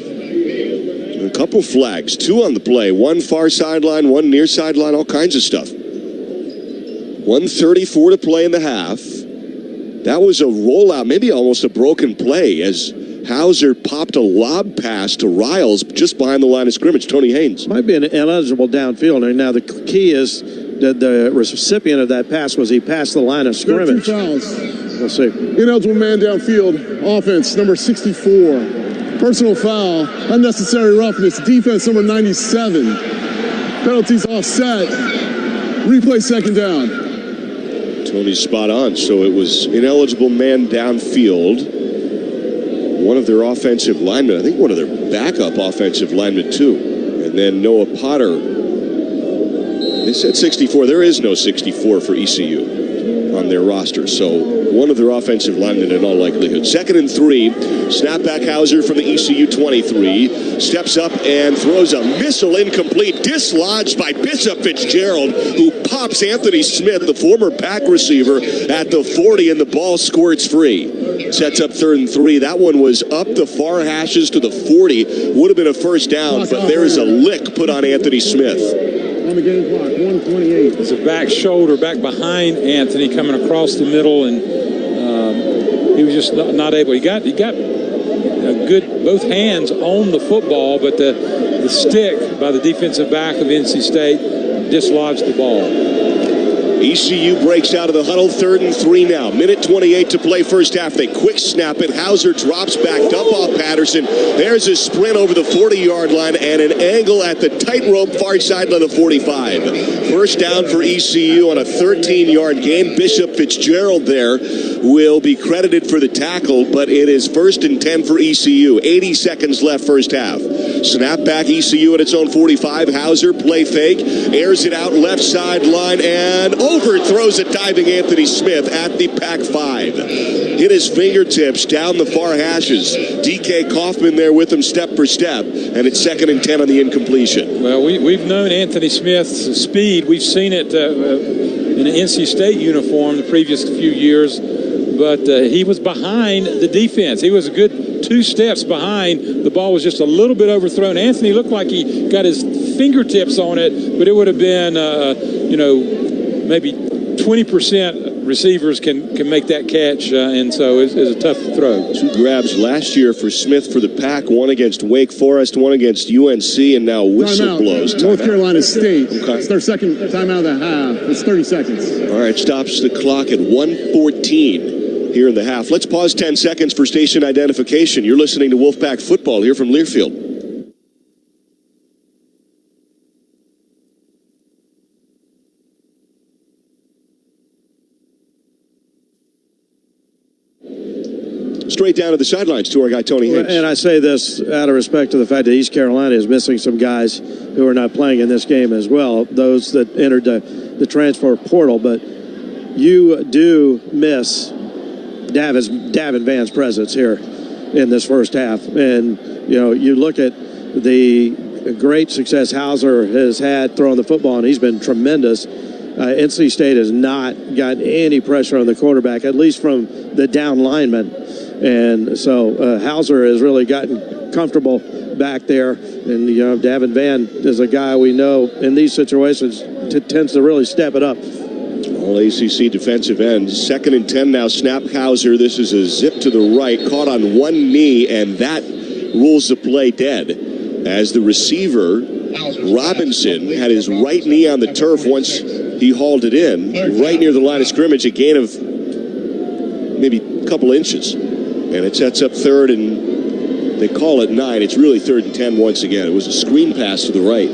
A couple flags. 2 on the play. 1 far sideline, 1 near sideline. All kinds of stuff. 1:34 to play in the half. That was a rollout, maybe almost a broken play, as Hauser popped a lob pass to Riles just behind the line of scrimmage. Tony Haynes. Might be an ineligible downfield. And now the key is that the recipient of that pass was he passed the line of scrimmage. 2 fouls. Let's see. Ineligible man downfield. Offense, number 64. Personal foul. Unnecessary roughness. Defense, number 97. Penalties offset. Replay second down. Tony's spot on. So it was ineligible man downfield. One of their offensive linemen, I think one of their backup offensive linemen too. And then Noah Potter. They said 64. There is no 64 for ECU on their roster. So one of their offensive linemen in all likelihood. 2nd and 3. Snap back Hauser from the ECU 23. Steps up and throws a missile incomplete. Dislodged by Bishop Fitzgerald, who pops Anthony Smith, the former Pack receiver, at the 40, and the ball squirts free. Sets up 3rd and 3. That one was up the far hashes to the 40. Would have been a first down, but there is a lick put on Anthony Smith. On the game clock, 1:28. It's a back shoulder, back behind Anthony, coming across the middle, and he was just not able. He got a good both hands on the football, but the stick by the defensive back of NC State dislodged the ball. ECU breaks out of the huddle. 3rd and 3 now. Minute 28 to play first half. They quick snap it. Hauser drops back. Dump off Patterson. There's a sprint over the 40-yard line and an angle at the tightrope far sideline of 45. First down for ECU on a 13-yard gain. Bishop Fitzgerald there will be credited for the tackle, but it is 1st and 10 for ECU. 80 seconds left first half. Snap back ECU at its own 45. Hauser play fake. Airs it out left sideline and overthrows a diving Anthony Smith at the Pac 5. Hit his fingertips down the far hashes. DK Kaufman there with him step for step, and it's 2nd and 10 on the incompletion. Well, we've known Anthony Smith's speed. We've seen it in an NC State uniform the previous few years, but he was behind the defense. He was a good 2 steps behind. The ball was just a little bit overthrown. Anthony looked like he got his fingertips on it, but it would have been, maybe 20% receivers can make that catch, and so it's a tough throw. 2 grabs last year for Smith for the Pack, one against Wake Forest, one against UNC, and now whistle blows. North Carolina State. Okay. It's their second timeout of the half. It's 30 seconds. All right, stops the clock at 1:14 here in the half. Let's pause 10 seconds for station identification. You're listening to Wolfpack Football here from Learfield. Straight down to the sidelines to our guy Tony Haynes. And I say this out of respect to the fact that East Carolina is missing some guys who are not playing in this game as well, those that entered the transfer portal. But you do miss Davin Van's presence here in this first half. And, you look at the great success Hauser has had throwing the football, and he's been tremendous. NC State has not gotten any pressure on the quarterback, at least from the down lineman. And so Hauser has really gotten comfortable back there. And, Davin Van is a guy we know in these situations tends to really step it up. All ACC defensive ends. 2nd and 10 now. Snap Hauser. This is a zip to the right. Caught on one knee, and that rules the play dead. As the receiver Robinson had his right knee on the turf once he hauled it in, right near the line of scrimmage, a gain of maybe a couple inches. And it sets up third, and they call it 9. It's really 3rd and 10 once again. It was a screen pass to the right.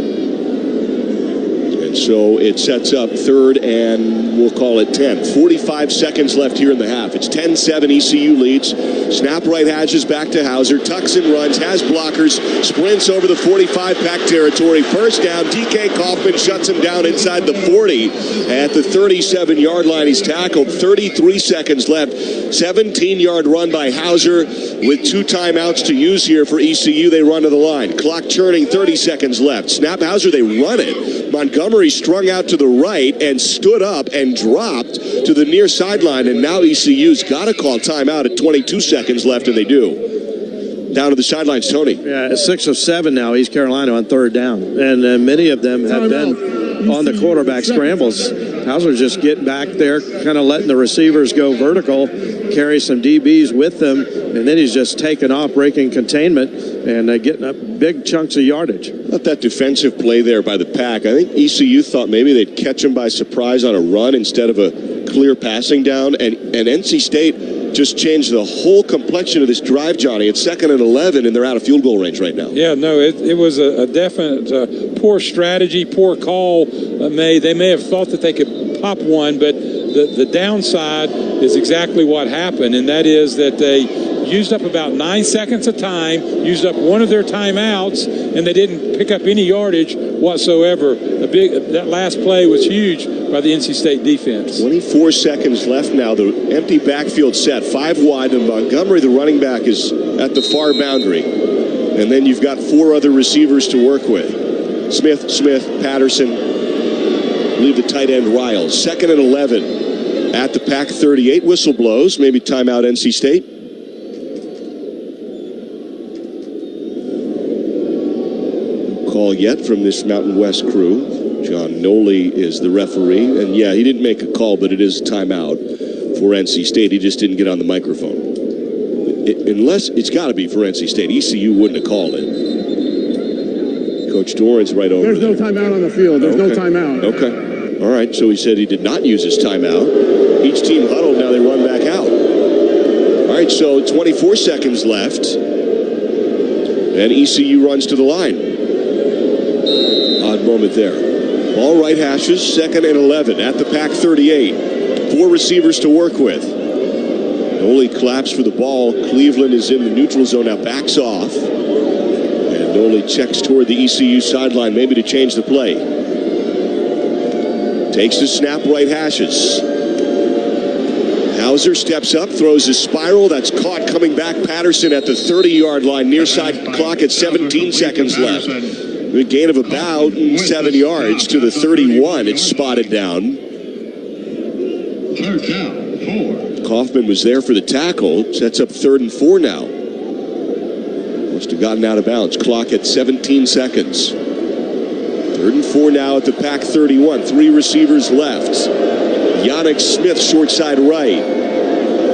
And so it sets up 3rd, and we'll call it 10. 45 seconds left here in the half. It's 10-7, ECU leads. Snap right hashes back to Hauser. Tucks and runs, has blockers, sprints over the 45-pack territory. First down, DK Kaufman shuts him down inside the 40. At the 37-yard line, he's tackled. 33 seconds left. 17-yard run by Hauser with 2 timeouts to use here for ECU. They run to the line. Clock churning, 30 seconds left. Snap Hauser, they run it. Montgomery strung out to the right and stood up and dropped to the near sideline, and now ECU's got to call timeout at 22 seconds left, and they do. Down to the sidelines, Tony. Yeah, 6 of 7 now, East Carolina on 3rd down, and many of them have been on the quarterback scrambles. Hauser's just getting back there, kind of letting the receivers go vertical, carry some DBs with them, and then he's just taking off, breaking containment, and getting up big chunks of yardage. Not that defensive play there by the Pack. I think ECU thought maybe they'd catch him by surprise on a run instead of a clear passing down, and NC State just changed the whole complexion of this drive, Johnny. It's 2nd and 11, and they're out of field goal range right now. Yeah, no, it was a definite poor strategy, poor call made. They may have thought that they could pop one, but the downside is exactly what happened, and that is that they used up about 9 seconds of time, used up one of their timeouts, and they didn't pick up any yardage whatsoever. That last play was huge by the NC State defense. 24 seconds left now. The empty backfield set, 5 wide, and Montgomery, the running back, is at the far boundary. And then you've got 4 other receivers to work with. Smith, Patterson, I believe the tight end Riles. 2nd and 11 at the Pack 38. Whistle blows, maybe timeout NC State. Call yet from this Mountain West crew. John Noli is the referee, and yeah, he didn't make a call, but it is a timeout for NC State. He just didn't get on the microphone. Unless it's got to be for NC State. ECU wouldn't have called it. Coach Doran's right over there. There's no timeout on the field. There's no timeout. Okay. All right, so he said he did not use his timeout. Each team huddled, now they run back out. All right, so 24 seconds left, and ECU runs to the line. Odd moment there. Ball right hashes, 2nd and 11 at the Pack 38. 4 receivers to work with. Noli claps for the ball. Cleveland is in the neutral zone, now backs off. And Noli checks toward the ECU sideline, maybe to change the play. Takes the snap, right hashes. Hauser steps up, throws a spiral. That's caught coming back. Patterson at the 30-yard line, near side clock at 17 seconds left. A gain of about 7 yards to the 31. It's spotted down. 3rd down, 4. Kaufman was there for the tackle. Sets up 3rd and 4 now. Must have gotten out of bounds. Clock at 17 seconds. 3rd and 4 now at the Pack 31. 3 receivers left. Yannick Smith, short side right.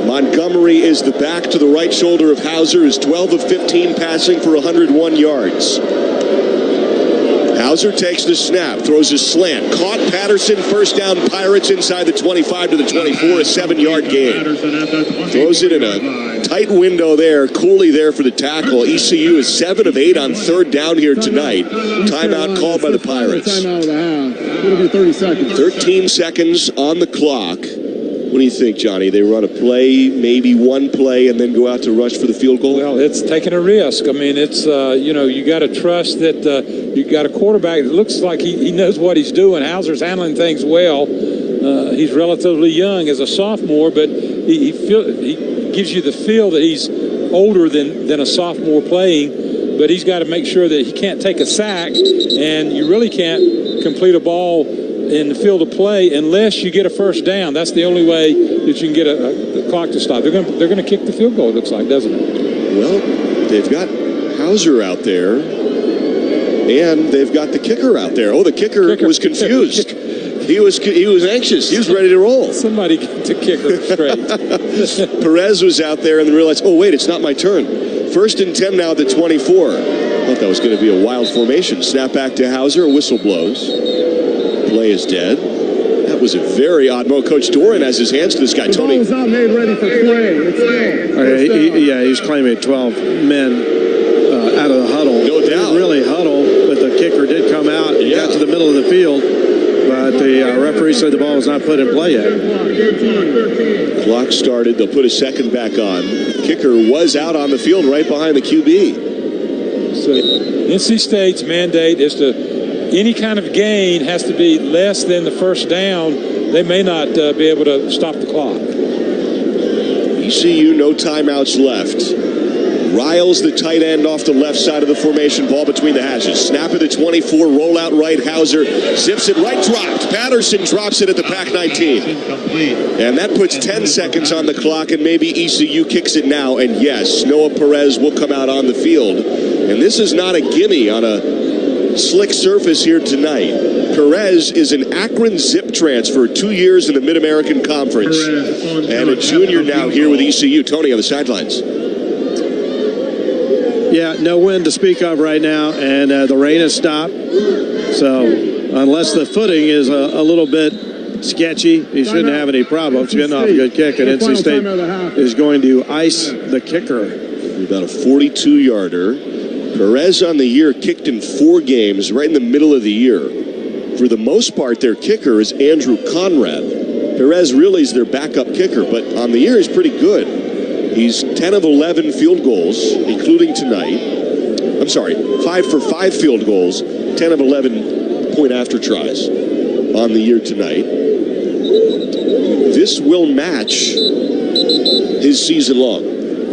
Montgomery is the back to the right shoulder of Hauser. Is 12 of 15 passing for 101 yards. Hauser takes the snap, throws a slant. Caught Patterson, first down Pirates inside the 25 to the 24, a 7-yard gain. Throws it in a tight window there. Cooley there for the tackle. ECU is 7 of 8 on 3rd down here tonight. Timeout called by the Pirates. Timeout of the half. It'll be 30 seconds. 13 seconds on the clock. What do you think, Johnny? They run a play, maybe one play, and then go out to rush for the field goal? Well, it's taking a risk. I mean, it's, you got to trust that you got a quarterback that looks like he knows what he's doing. Hauser's handling things well. He's relatively young as a sophomore, but he gives you the feel that he's older than a sophomore playing, but he's got to make sure that he can't take a sack, and you really can't complete a ball in the field of play unless you get a first down. That's the only way that you can get the clock to stop. They're going to kick the field goal, it looks like, doesn't it? Well, they've got Hauser out there, and they've got the kicker out there. Oh, the kicker was confused. He was anxious. He was ready to roll. Somebody get the kicker straight. Perez was out there and then realized, oh, wait, it's not my turn. 1st and 10 now at the 24. I thought that was going to be a wild formation. Snap back to Hauser. A whistle blows. Play is dead. That was a very odd move. Coach Doran has his hands to this guy. Tony. The ball is not made ready for play. He's claiming 12 men out of the huddle. No doubt. Didn't really huddle, but the kicker did come out and got to the middle of the field. But the referee said the ball was not put in play yet. Clock started. They'll put a second back on. Kicker was out on the field right behind the QB. So NC State's mandate is to any kind of gain has to be less than the first down. They may not be able to stop the clock. ECU, no timeouts left. Riles, the tight end, off the left side of the formation. Ball between the hashes. Snap at the 24. Roll out right. Hauser zips it right. Dropped. Patterson drops it at the Pac 19. And that puts 10 seconds on the clock, and maybe ECU kicks it now. And yes, Noah Perez will come out on the field. And this is not a gimme on a slick surface here tonight. Perez is an Akron Zip transfer, 2 years in the Mid-American Conference. And a junior now here with ECU. Tony on the sidelines. Yeah, no wind to speak of right now, and the rain has stopped. So unless the footing is a little bit sketchy, he shouldn't have any problems getting off a good kick. And NC State is going to ice the kicker. About a 42-yarder. Perez on the year kicked in 4 games right in the middle of the year. For the most part, their kicker is Andrew Conrad. Perez really is their backup kicker, but on the year he's pretty good. He's 10 of 11 field goals, including tonight. I'm sorry, 5 for 5 field goals, 10 of 11 point-after tries on the year tonight. This will match his season long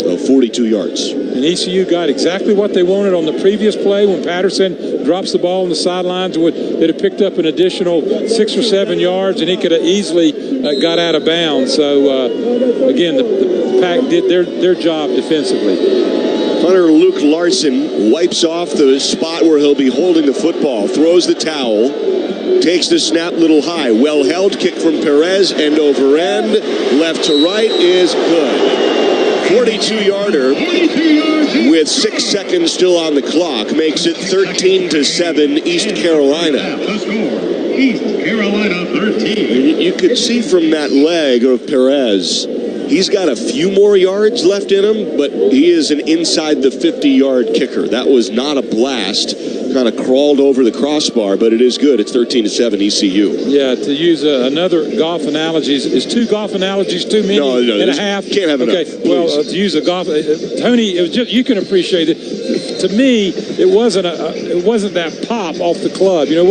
of 42 yards. And ECU got exactly what they wanted on the previous play when Patterson drops the ball on the sidelines. They'd have picked up an additional 6 or 7 yards, and he could have easily got out of bounds. So, again, the Pack did their job defensively. Punter Luke Larson wipes off the spot where he'll be holding the football, throws the towel, takes the snap little high. Well held, kick from Perez, end over end, left to right is good. 42-yarder with 6 seconds still on the clock makes it 13-7 East Carolina. East Carolina 13. You could see from that leg of Perez, he's got a few more yards left in him, but he is an inside the 50-yard kicker. That was not a blast. Kind of crawled over the crossbar, but it is good. It's 13-7 ECU. Yeah, to use another golf analogy, is 2 golf analogies too many and a half? Can't have enough. Okay, well, to use a golf, Tony, it was just, you can appreciate it. To me, it wasn't that pop off the club. You know, it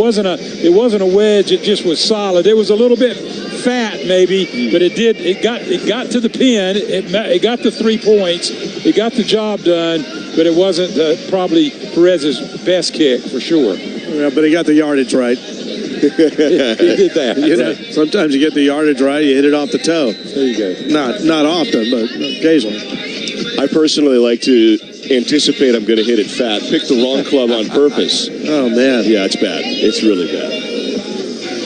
wasn't a wedge. It just was solid. It was a little bit fat maybe, but it got to the pin. It got the 3 points. It got the job done, but it wasn't probably Perez's best kick for sure. Yeah, but he got the yardage right. He did that. You know, sometimes you get the yardage right, you hit it off the toe. There you go. Not often, but occasionally. I personally like to anticipate I'm going to hit it fat. Pick the wrong club on purpose. Oh, man. Yeah, it's bad. It's really bad.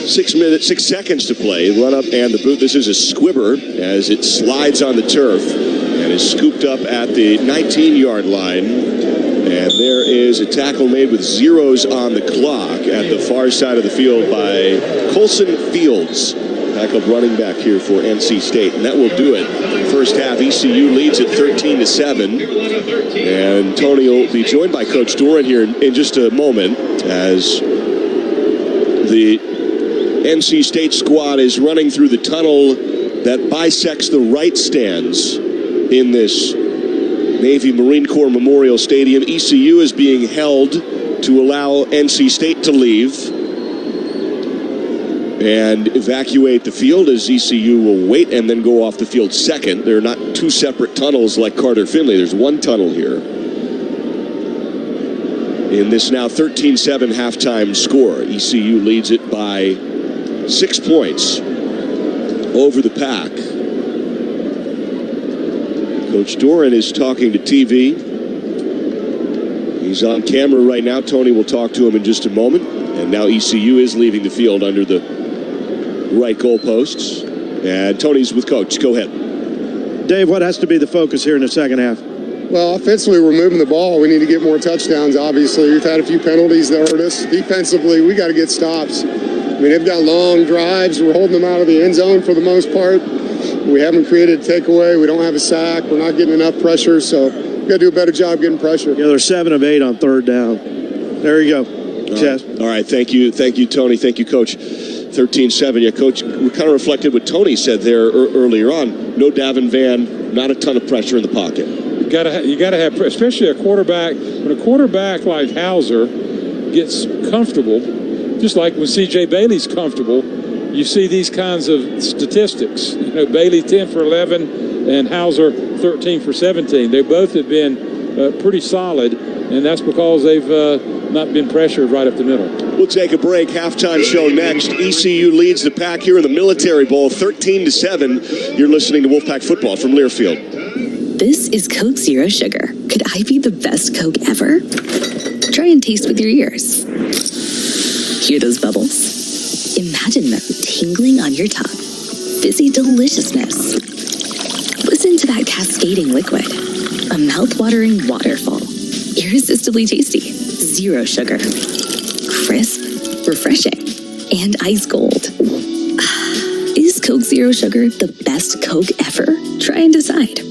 6 seconds to play. Run up and the boot. This is a squibber as it slides on the turf and is scooped up at the 19-yard line. And there is a tackle made with zeros on the clock at the far side of the field by Colson Fields. Backup running back here for NC State. And that will do it. First half, ECU leads at 13-7. And Tony will be joined by Coach Doran here in just a moment as the NC State squad is running through the tunnel that bisects the right stands in this Navy Marine Corps Memorial Stadium. ECU is being held to allow NC State to leave and evacuate the field, as ECU will wait and then go off the field second. There are not 2 separate tunnels like Carter Finley. There's 1 tunnel here. In this now 13-7 halftime score, ECU leads it by 6 points over the Pack. Coach Doran is talking to TV. He's on camera right now. Tony will talk to him in just a moment. And now ECU is leaving the field under the right goalposts. And Tony's with Coach. Go ahead. Dave, what has to be the focus here in the second half? Well, offensively, we're moving the ball. We need to get more touchdowns, obviously. We've had a few penalties that hurt us. Defensively, we got to get stops. I mean, they've got long drives. We're holding them out of the end zone for the most part. We haven't created a takeaway. We don't have a sack. We're not getting enough pressure, so we've got to do a better job getting pressure. Yeah, they're 7 of 8 on third down. There you go. Chess. All right. Thank you, Tony. Thank you, Coach. 13-7. Yeah, Coach, we kind of reflected what Tony said there earlier on. No Davin Van, not a ton of pressure in the pocket. You got to have, especially a quarterback. When a quarterback like Hauser gets comfortable, just like when C.J. Bailey's comfortable, you see these kinds of statistics. You know, Bailey 10 for 11 and Hauser 13 for 17. They both have been pretty solid, and that's because they've not been pressured right up the middle. We'll take a break. Halftime show next. ECU leads the pack here in the Military Bowl, 13-7. You're listening to Wolfpack football from Learfield. This is Coke Zero Sugar. Could I be the best Coke ever? Try and taste with your ears. Hear those bubbles? Imagine them tingling on your tongue. Fizzy deliciousness. Listen to that cascading liquid. A mouth-watering waterfall. Irresistibly tasty. Zero sugar. Crisp, refreshing, and ice cold. Is Coke Zero Sugar the best Coke ever? Try and decide.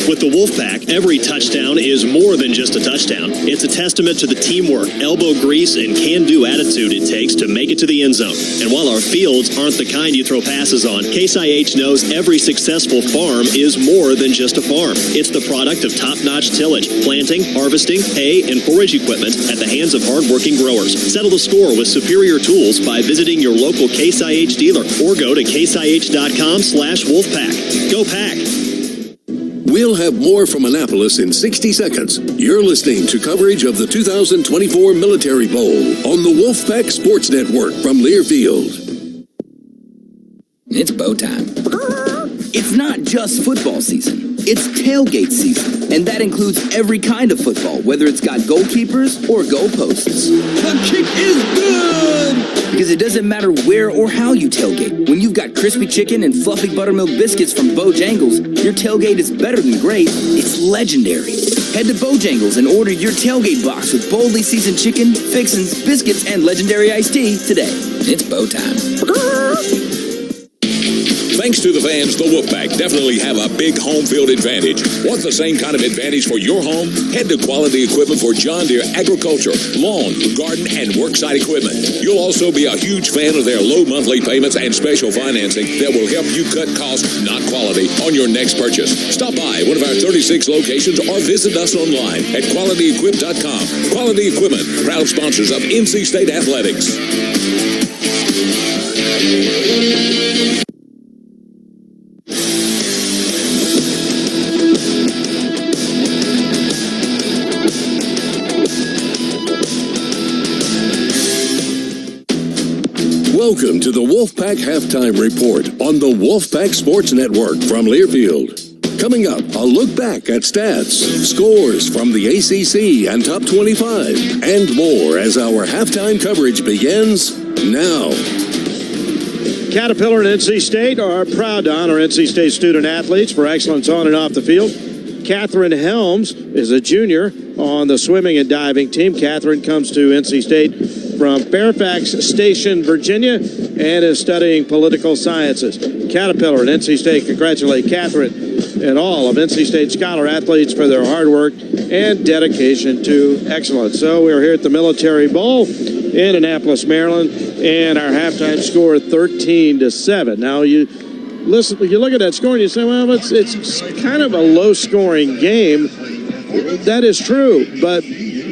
With the Wolfpack, every touchdown is more than just a touchdown. It's a testament to the teamwork, elbow grease, and can-do attitude it takes to make it to the end zone. And while our fields aren't the kind you throw passes on, Case IH knows every successful farm is more than just a farm. It's the product of top-notch tillage, planting, harvesting, hay, and forage equipment at the hands of hard-working growers. Settle the score with superior tools by visiting your local Case IH dealer or go to caseih.com/Wolfpack. Go Pack! We'll have more from Annapolis in 60 seconds. You're listening to coverage of the 2024 Military Bowl on the Wolfpack Sports Network from Learfield. It's bow time. It's not just football season. It's tailgate season, and that includes every kind of football, whether it's got goalkeepers or goalposts. The kick is good! Because it doesn't matter where or how you tailgate. When you've got crispy chicken and fluffy buttermilk biscuits from Bojangles, your tailgate is better than great. It's legendary. Head to Bojangles and order your tailgate box with boldly seasoned chicken, fixins, biscuits, and legendary iced tea today. It's bow time. Thanks to the fans, the Wolfpack definitely have a big home field advantage. Want the same kind of advantage for your home? Head to Quality Equipment for John Deere agriculture, lawn, garden, and worksite equipment. You'll also be a huge fan of their low monthly payments and special financing that will help you cut costs, not quality, on your next purchase. Stop by one of our 36 locations or visit us online at QualityEquip.com. Quality Equipment, proud sponsors of NC State Athletics. Welcome to the Wolfpack Halftime Report on the Wolfpack Sports Network from Learfield. Coming up, a look back at stats, scores from the ACC and Top 25, and more as our halftime coverage begins now. Caterpillar and NC State are proud to honor NC State student athletes for excellence on and off the field. Catherine Helms is a junior on the swimming and diving team. Catherine comes to NC State from Fairfax Station, Virginia, and is studying political sciences. Caterpillar and NC State congratulate Catherine and all of NC State scholar athletes for their hard work and dedication to excellence. So we're here at the Military Bowl in Annapolis, Maryland, and our halftime score 13-7. Now you look at that score and you say, well, it's kind of a low-scoring game. That is true, but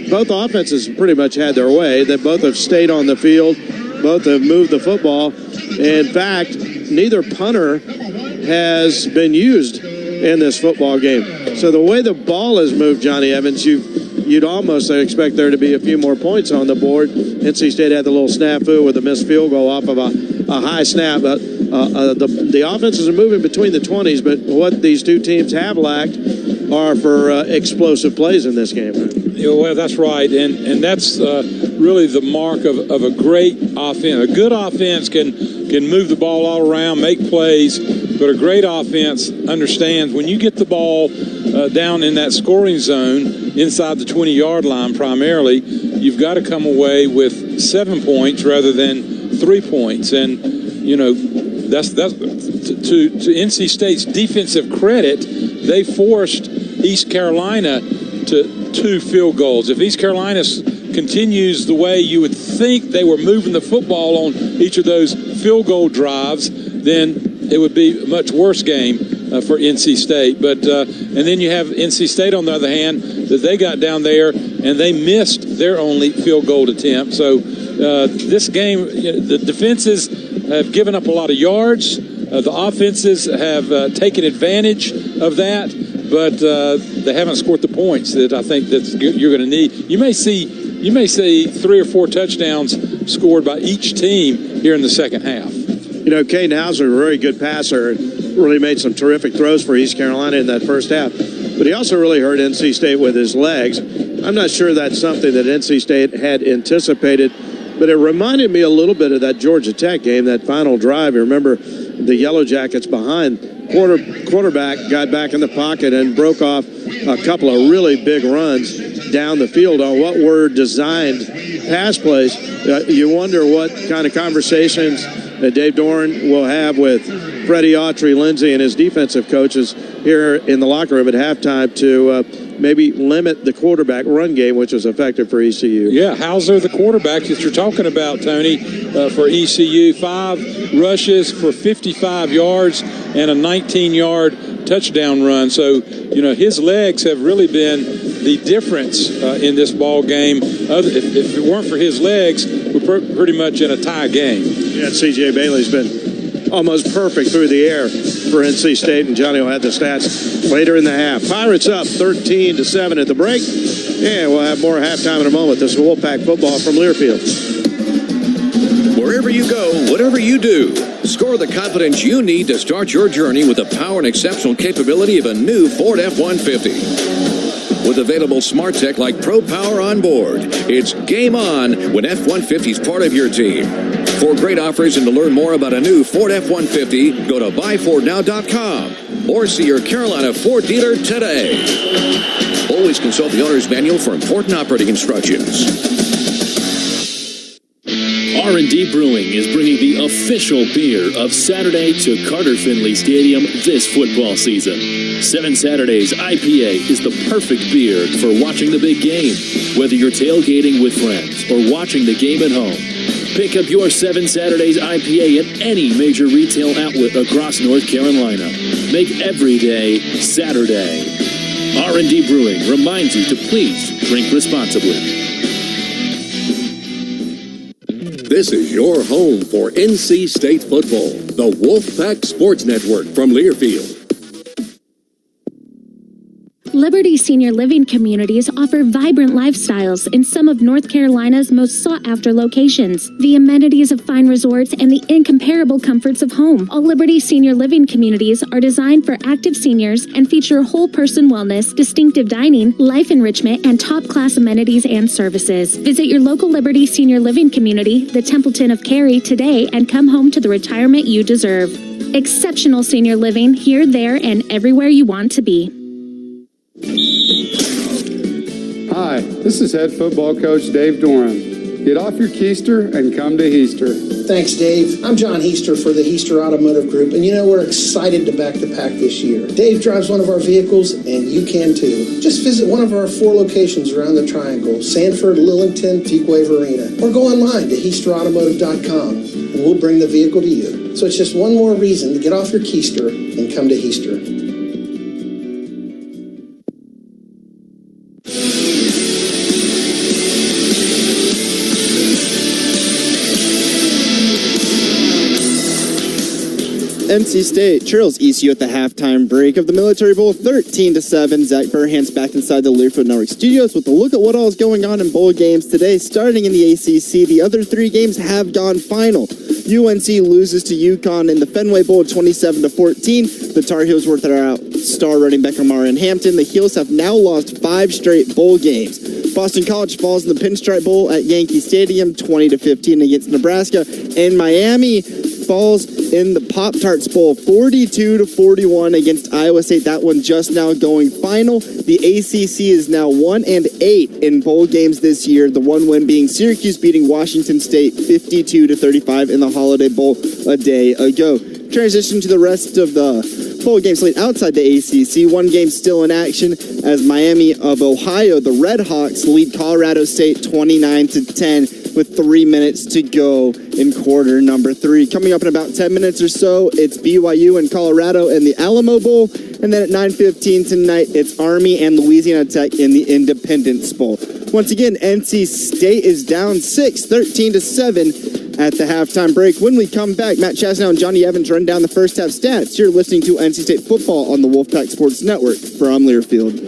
both offenses pretty much had their way. They both have stayed on the field. Both have moved the football. In fact, neither punter has been used in this football game. So the way the ball has moved, Johnny Evans, you'd almost expect there to be a few more points on the board. NC State had the little snafu with a missed field goal off of a high snap. But the offenses are moving between the 20s, but what these two teams have lacked are for explosive plays in this game. Yeah, well, that's right, and that's really the mark of a great offense. A good offense can move the ball all around, make plays, but a great offense understands when you get the ball down in that scoring zone inside the 20-yard line primarily, you've got to come away with 7 points rather than 3 points. And, you know, that's to NC State's defensive credit, they forced East Carolina to 2 field goals. If East Carolina continues the way you would think they were moving the football on each of those field goal drives, then it would be a much worse game for NC State. But and then you have NC State on the other hand, that they got down there and they missed their only field goal attempt. So this game, the defenses have given up a lot of yards. The offenses have taken advantage of that, but they haven't scored the points that I think that you're going to need. You may see 3 or 4 touchdowns scored by each team here in the second half. You know, Caden Hauser, a very good passer, really made some terrific throws for East Carolina in that first half. But he also really hurt NC State with his legs. I'm not sure that's something that NC State had anticipated, but it reminded me a little bit of that Georgia Tech game, that final drive. You remember the Yellow Jackets behind. Quarterback got back in the pocket and broke off a couple of really big runs down the field on what were designed pass plays. You wonder what kind of conversations that Dave Doran will have with Freddie Autry, Lindsey, and his defensive coaches here in the locker room at halftime to maybe limit the quarterback run game, which was effective for ECU. Yeah, Hauser, the quarterback that you're talking about, Tony, for ECU, 5 rushes for 55 yards and a 19-yard touchdown run. So, you know, his legs have really been the difference in this ball game. If it weren't for his legs, we're pretty much in a tie game. Yeah, C.J. Bailey's been almost perfect through the air for NC State, and Johnny will have the stats later in the half. Pirates up 13-7 at the break, and we'll have more halftime in a moment. This is Wolfpack football from Learfield. Wherever you go, whatever you do, score the confidence you need to start your journey with the power and exceptional capability of a new Ford F-150. With available smart tech like Pro Power on board, it's game on when F-150 is part of your team. For great offers and to learn more about a new Ford F-150, go to buyfordnow.com or see your Carolina Ford dealer today. Always consult the owner's manual for important operating instructions. R&D Brewing is bringing the official beer of Saturday to Carter Finley Stadium this football season. 7 Saturdays IPA is the perfect beer for watching the big game, whether you're tailgating with friends or watching the game at home. Pick up your 7 Saturdays IPA at any major retail outlet across North Carolina. Make every day Saturday. R&D Brewing reminds you to please drink responsibly. This is your home for NC State football, the Wolfpack Sports Network from Learfield. Liberty Senior Living Communities offer vibrant lifestyles in some of North Carolina's most sought-after locations. The amenities of fine resorts and the incomparable comforts of home. All Liberty Senior Living Communities are designed for active seniors and feature whole-person wellness, distinctive dining, life enrichment, and top-class amenities and services. Visit your local Liberty Senior Living Community, the Templeton of Cary, today and come home to the retirement you deserve. Exceptional senior living here, there, and everywhere you want to be. Hi, this is head football coach Dave Doran. Get off your keister and come to Heaster. Thanks, Dave. I'm John Heaster for the Heaster Automotive Group, and you know we're excited to back the pack this year. Dave drives one of our vehicles, and you can too. Just visit one of our 4 locations around the Triangle, Sanford, Lillington, Peakwave Arena, or go online to HeasterAutomotive.com, and we'll bring the vehicle to you. So it's just one more reason to get off your keister and come to Heaster. NC State trails ECU at the halftime break of the Military Bowl 13-7. Zach Burhan's back inside the Learfield Network studios with a look at what all is going on in bowl games today. Starting in the ACC, the other 3 games have gone final. UNC loses to UConn in the Fenway Bowl 27-14. The Tar Heels were without star running back Amar in Hampton. The Heels have now lost 5 straight bowl games. Boston College falls in the Pinstripe Bowl at Yankee Stadium 20-15 against Nebraska. And Miami falls in the Pop-Tarts Bowl 42-41 against Iowa State. That one just now going final. The ACC is now 1-8 in bowl games this year. The one win being Syracuse beating Washington State 52-35 in the Holiday Bowl a day ago. Transition to the rest of the bowl game slate outside the ACC. One game still in action as Miami of Ohio, the Red Hawks, lead Colorado State 29-10 with 3 minutes to go in quarter number 3. Coming up in about 10 minutes or so, it's BYU and Colorado in the Alamo Bowl. And then at 9:15 tonight, it's Army and Louisiana Tech in the Independence Bowl. Once again, NC State is down 6, 13-7 at the halftime break. When we come back, Matt Chasnow and Johnny Evans run down the first half stats. You're listening to NC State football on the Wolfpack Sports Network from Learfield.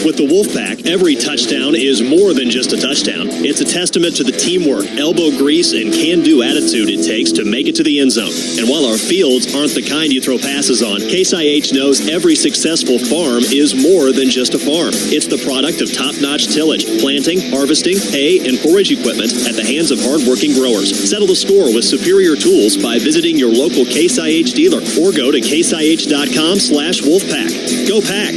With the Wolfpack, every touchdown is more than just a touchdown. It's a testament to the teamwork, elbow grease, and can-do attitude it takes to make it to the end zone. And while our fields aren't the kind you throw passes on, Case IH knows every successful farm is more than just a farm. It's the product of top-notch tillage, planting, harvesting, hay, and forage equipment at the hands of hard-working growers. Settle the score with superior tools by visiting your local Case IH dealer or go to caseih.com/Wolfpack. Go Pack!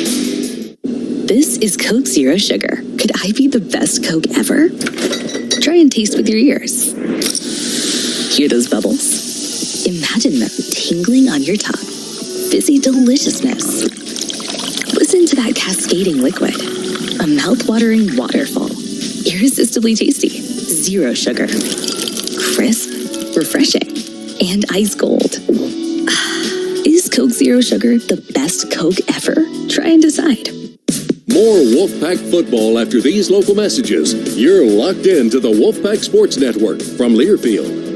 This is Coke Zero Sugar. Could I be the best Coke ever? Try and taste with your ears. Hear those bubbles? Imagine them tingling on your tongue. Fizzy deliciousness. Listen to that cascading liquid. A mouth-watering waterfall. Irresistibly tasty. Zero sugar. Crisp, refreshing, and ice cold. Is Coke Zero Sugar the best Coke ever? Try and decide. More Wolfpack football after these local messages. You're locked into the Wolfpack Sports Network from Learfield.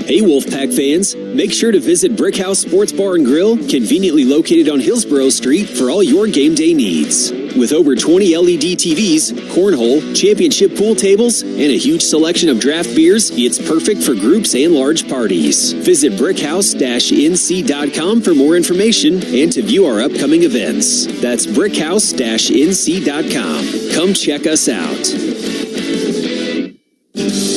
Hey Wolfpack fans, make sure to visit Brickhouse Sports Bar and Grill, conveniently located on Hillsborough Street for all your game day needs. With over 20 LED TVs, cornhole, championship pool tables, and a huge selection of draft beers, it's perfect for groups and large parties. Visit brickhouse-nc.com for more information and to view our upcoming events. That's brickhouse-nc.com. Come check us out.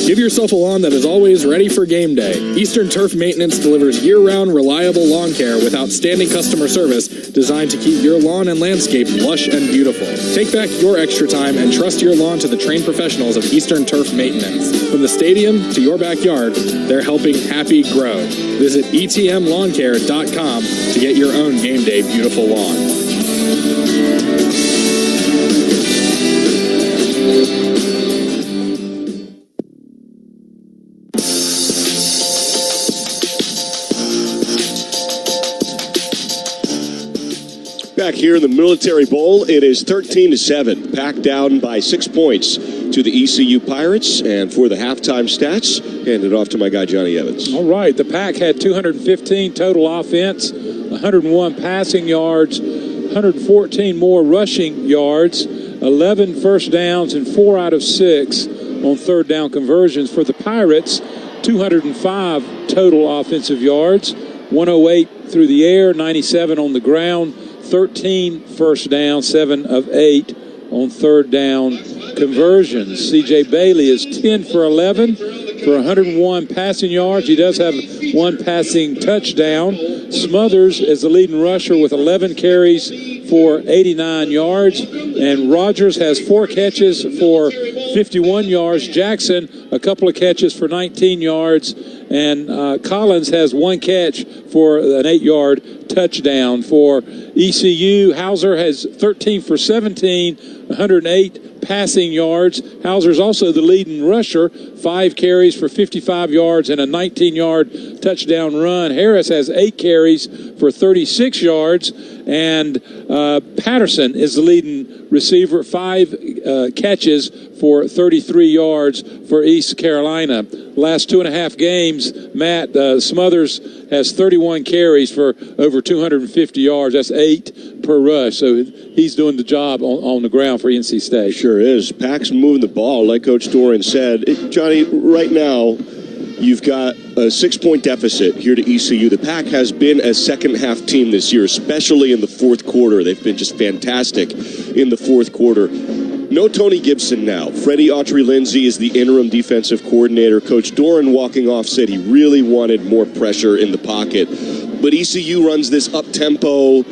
Give yourself a lawn that is always ready for game day. Eastern Turf Maintenance delivers year-round, reliable lawn care with outstanding customer service designed to keep your lawn and landscape lush and beautiful. Take back your extra time and trust your lawn to the trained professionals of Eastern Turf Maintenance. From the stadium to your backyard, they're helping happy grow. Visit etmlawncare.com to get your own game day beautiful lawn. Back here in the Military Bowl, it is 13-7, packed down by 6 points to the ECU Pirates. And for the halftime stats, hand it off to my guy Johnny Evans. All right, the Pack had 215 total offense, 101 passing yards, 114 more rushing yards, 11 first downs, and 4 out of 6 on third down conversions. For the Pirates, 205 total offensive yards, 108 through the air, 97 on the ground, 13 first down, 7 of 8 on third down conversions. C.J. Bailey is 10 for 11 for 101 passing yards. He does have 1 passing touchdown. Smothers is the leading rusher with 11 carries for 89 yards. And Rogers has 4 catches for 51 yards. Jackson, a couple of catches for 19 yards. And Collins has 1 catch for an 8-yard touchdown. For ECU, Hauser has 13 for 17, 108 passing yards. Hauser's also the leading rusher, 5 carries for 55 yards and a 19-yard touchdown run. Harris has 8 carries for 36 yards. And Patterson is the leading receiver, 5 catches for 33 yards for East Carolina. Last 2.5 games, Matt, Smothers has 31 carries for over 250 yards. That's 8 per rush. So he's doing the job on the ground for NC State. Sure is. Pack's moving the ball, like Coach Doran said. Johnny, right now, you've got a 6-point deficit here to ECU. The Pack has been a second-half team this year, especially in the fourth quarter. They've been just fantastic in the fourth quarter. No Tony Gibson now. Freddie Autry-Lindsay is the interim defensive coordinator. Coach Doran walking off said he really wanted more pressure in the pocket. But ECU runs this up-tempo,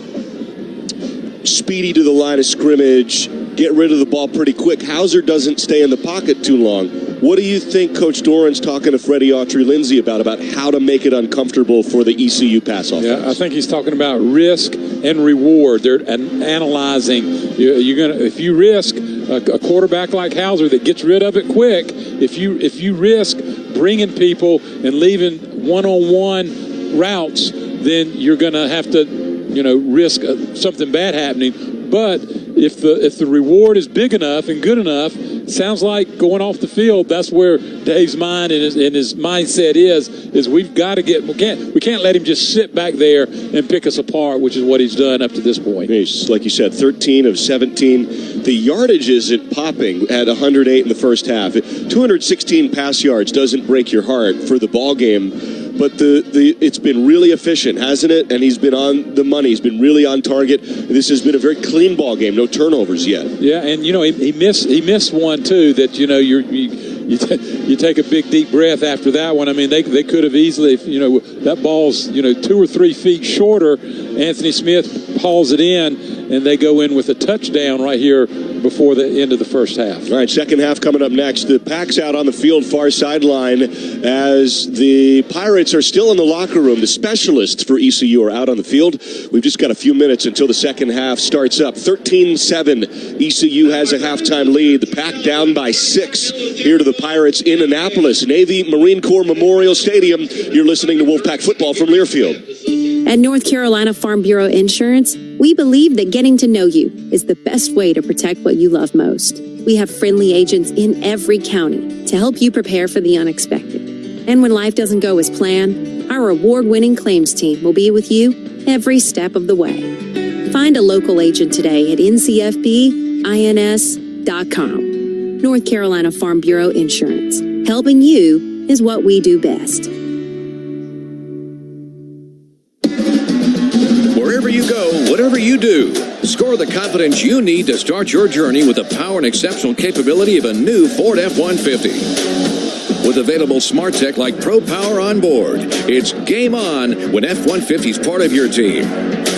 speedy to the line of scrimmage, get rid of the ball pretty quick. Hauser doesn't stay in the pocket too long. What do you think Coach Doran's talking to Freddie Autry-Lindsay about how to make it uncomfortable for the ECU pass offense? Yeah, I think he's talking about risk and reward. They're analyzing. If you risk a quarterback like Hauser that gets rid of it quick, if you risk bringing people and leaving one-on-one routes, then you're going to have to risk something bad happening. But if the reward is big enough and good enough, sounds like going off the field. That's where Dave's mind and his mindset is we've got to get. We can't let him just sit back there and pick us apart, which is what he's done up to this point. He's, like you said, 13 of 17. The yardage isn't popping at 108 in the first half. 216 pass yards doesn't break your heart for the ball game. But it's been really efficient, hasn't it? And he's been on the money. He's been really on target. This has been a very clean ball game. No turnovers yet. Yeah, and he missed one too. That you take a big deep breath after that one. I mean, they could have easily, that ball's 2 or 3 feet shorter. Anthony Smith hauls it in, and they go in with a touchdown right here before the end of the first half. All right, second half coming up next. The Pack's out on the field, far sideline, as the Pirates are still in the locker room. The specialists for ECU are out on the field. We've just got a few minutes until the second half starts up. 13-7. ECU has a halftime lead. The Pack down by 6 here to the Pirates in Annapolis, Navy Marine Corps Memorial Stadium. You're listening to Wolfpack football from Learfield. At North Carolina Farm Bureau Insurance, we believe that getting to know you is the best way to protect what you love most. We have friendly agents in every county to help you prepare for the unexpected. And when life doesn't go as planned, our award-winning claims team will be with you every step of the way. Find a local agent today at ncfbins.com. North Carolina Farm Bureau Insurance. Helping you is what we do best. Wherever you go, whatever you do, score the confidence you need to start your journey with the power and exceptional capability of a new Ford F-150. With available smart tech like Pro Power on board, it's game on when F-150 is part of your team.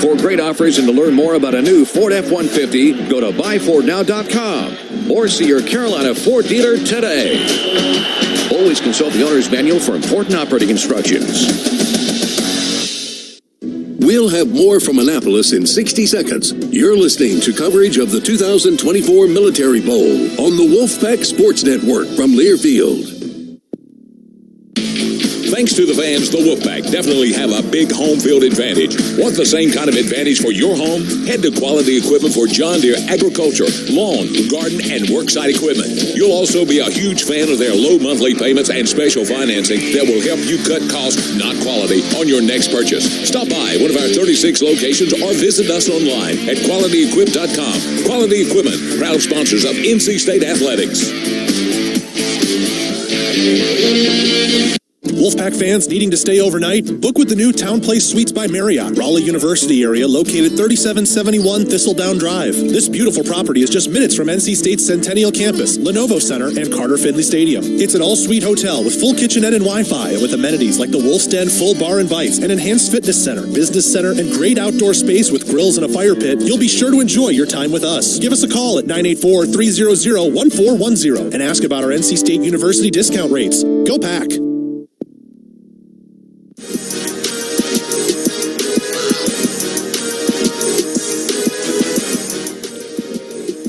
For great offers and to learn more about a new Ford F-150, go to buyfordnow.com or see your Carolina Ford dealer today. Always consult the owner's manual for important operating instructions. We'll have more from Annapolis in 60 seconds. You're listening to coverage of the 2024 Military Bowl on the Wolfpack Sports Network from Learfield. Thanks to the fans, the Wolfpack definitely have a big home field advantage. Want the same kind of advantage for your home? Head to Quality Equipment for John Deere agriculture, lawn, garden, and worksite equipment. You'll also be a huge fan of their low monthly payments and special financing that will help you cut costs, not quality, on your next purchase. Stop by one of our 36 locations or visit us online at QualityEquip.com. Quality Equipment, proud sponsors of NC State Athletics. Wolfpack fans needing to stay overnight? Book with the new Town Place Suites by Marriott, Raleigh University area, located 3771 Thistledown Drive. This beautiful property is just minutes from NC State's Centennial Campus, Lenovo Center, and Carter Finley Stadium. It's an all-suite hotel with full kitchenette and Wi-Fi, and with amenities like the Wolf's Den full bar and bites, an enhanced fitness center, business center, and great outdoor space with grills and a fire pit. You'll be sure to enjoy your time with us. Give us a call at 984-300-1410 and ask about our NC State University discount rates. Go Pack!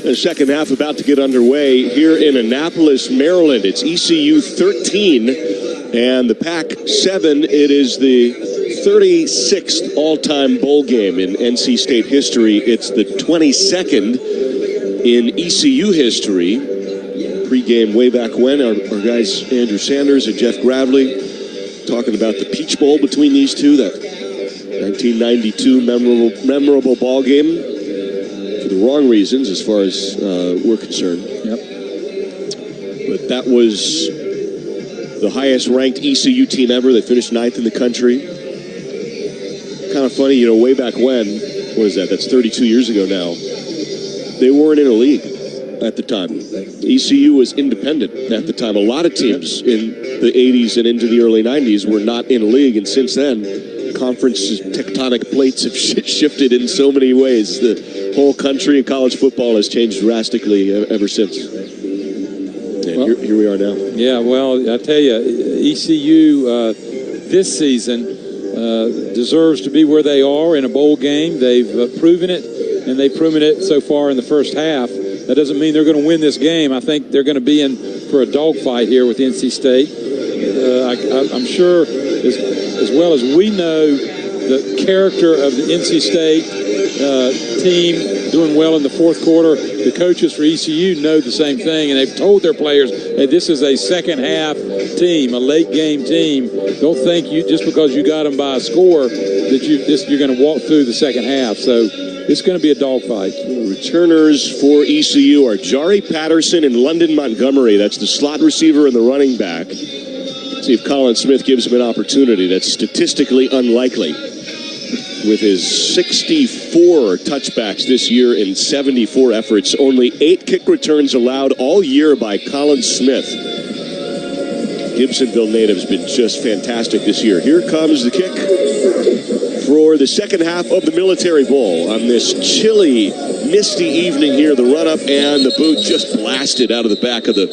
The second half about to get underway here in Annapolis, Maryland. It's ECU 13 and the Pack 7. It is the 36th all-time bowl game in NC State history. It's the 22nd in ECU history. Pre-game way back when, our guys Andrew Sanders and Jeff Gravely talking about the Peach Bowl between these two, that 1992 memorable ball game. For the wrong reasons, as far as we're concerned. Yep. But that was the highest-ranked ECU team ever. They finished 9th in the country. Kind of funny, way back when, what is that? That's 32 years ago now. They weren't in a league. at the time. ECU was independent at the time. A lot of teams in the 80s and into the early 90s were not in a league, and since then, conference tectonic plates have shifted in so many ways. The whole country of college football has changed drastically ever since. And here we are now. Yeah, well, I tell you, ECU this season deserves to be where they are in a bowl game. They've proven it, and they've proven it so far in the first half. That doesn't mean they're going to win this game. I think they're going to be in for a dogfight here with NC State. I'm sure, as well as we know, the character of the NC State team doing well in the fourth quarter, the coaches for ECU know the same thing, and they've told their players, hey, this is a second-half team, a late-game team. Don't think you just because you got them by a score that you're going to walk through the second half. So it's going to be a dogfight. Returners for ECU are Jari Patterson and London Montgomery. That's the slot receiver and the running back. See if Colin Smith gives him an opportunity. That's statistically unlikely. With his 64 touchbacks this year in 74 efforts, only 8 kick returns allowed all year by Colin Smith. Gibsonville native's been just fantastic this year. Here comes the kick for the second half of the Military Bowl on this chilly, misty evening here. The run-up and the boot just blasted out of the back of the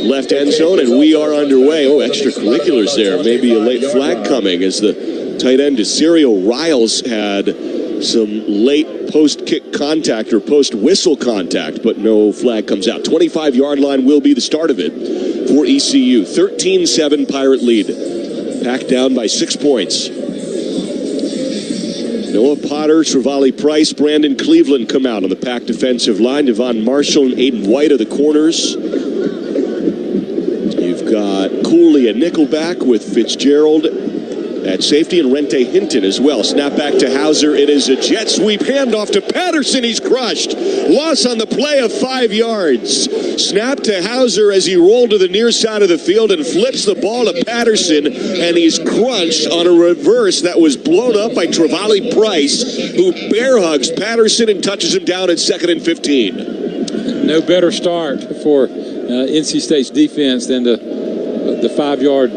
left end zone, and we are underway. Oh, extracurriculars there. Maybe a late flag coming as the tight end Cesario Riles had some late post-kick contact or post-whistle contact, but no flag comes out. 25-yard line will be the start of it for ECU. 13-7 Pirate lead. Packed down by 6 points. Noah Potter, Trevally Price, Brandon Cleveland come out on the Pack defensive line. Devon Marshall and Aiden White are the corners. You've got Cooley, a nickelback with Fitzgerald at safety, and Rente Hinton as well. Snap back to Hauser. It is a jet sweep handoff to Patterson. He's crushed. Loss on the play of 5 yards. Snap to Hauser as he rolled to the near side of the field and flips the ball to Patterson, and he's crunched on a reverse that was blown up by Trevally Price, who bear hugs Patterson and touches him down at 2nd and 15. No better start for NC State's defense than the 5-yard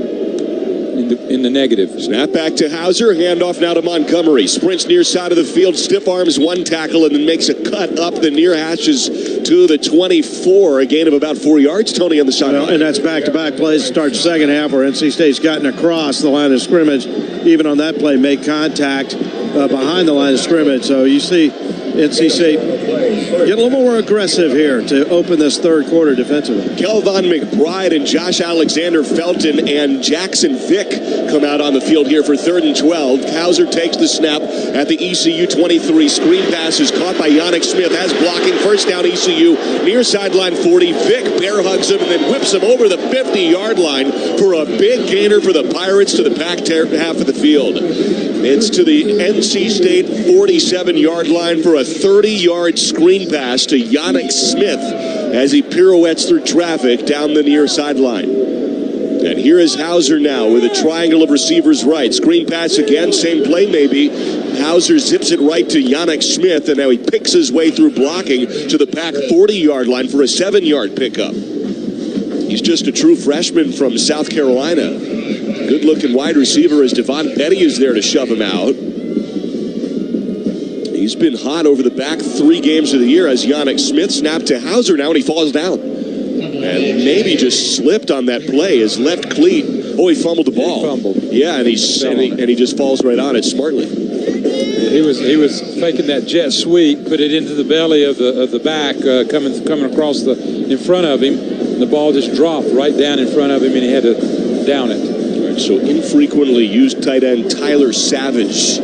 in the negative. Snap back to Hauser. Handoff now to Montgomery. Sprints near side of the field. Stiff arms one tackle and then makes a cut up the near hashes to the 24. A gain of about 4 yards. Tony on the sideline. And that's back-to-back plays to start the second half where NC State's gotten across the line of scrimmage. Even on that play, make contact behind the line of scrimmage. So you see NC State get a little more aggressive here to open this third quarter defensively. Kelvon McBride and Josh Alexander Felton and Jackson Vick come out on the field here for 3rd and 12. Hauser takes the snap at the ECU 23. Screen pass is caught by Yannick Smith. Has blocking. First down ECU near sideline 40. Vick bear hugs him and then whips him over the 50-yard line for a big gainer for the Pirates to the packed half of the field. It's to the NC State 47-yard line for a 30-yard screen pass to Yannick Smith as he pirouettes through traffic down the near sideline. And here is Hauser now with a triangle of receivers right. Screen pass again, same play maybe. Hauser zips it right to Yannick Smith, and now he picks his way through blocking to the Pack 40-yard line for a 7-yard pickup. He's just a true freshman from South Carolina. Good-looking wide receiver as Devon Petty is there to shove him out. He's been hot over the back 3 games of the year as Yannick Smith snapped to Hauser now, and he falls down. And maybe just slipped on that play. His left cleat. Oh, he fumbled the ball. He fumbled. Yeah, and he just falls right on it smartly. He was faking that jet sweep, put it into the belly of the back, coming across in front of him. The ball just dropped right down in front of him, and he had to down it. All right, so infrequently used tight end Tyler Savage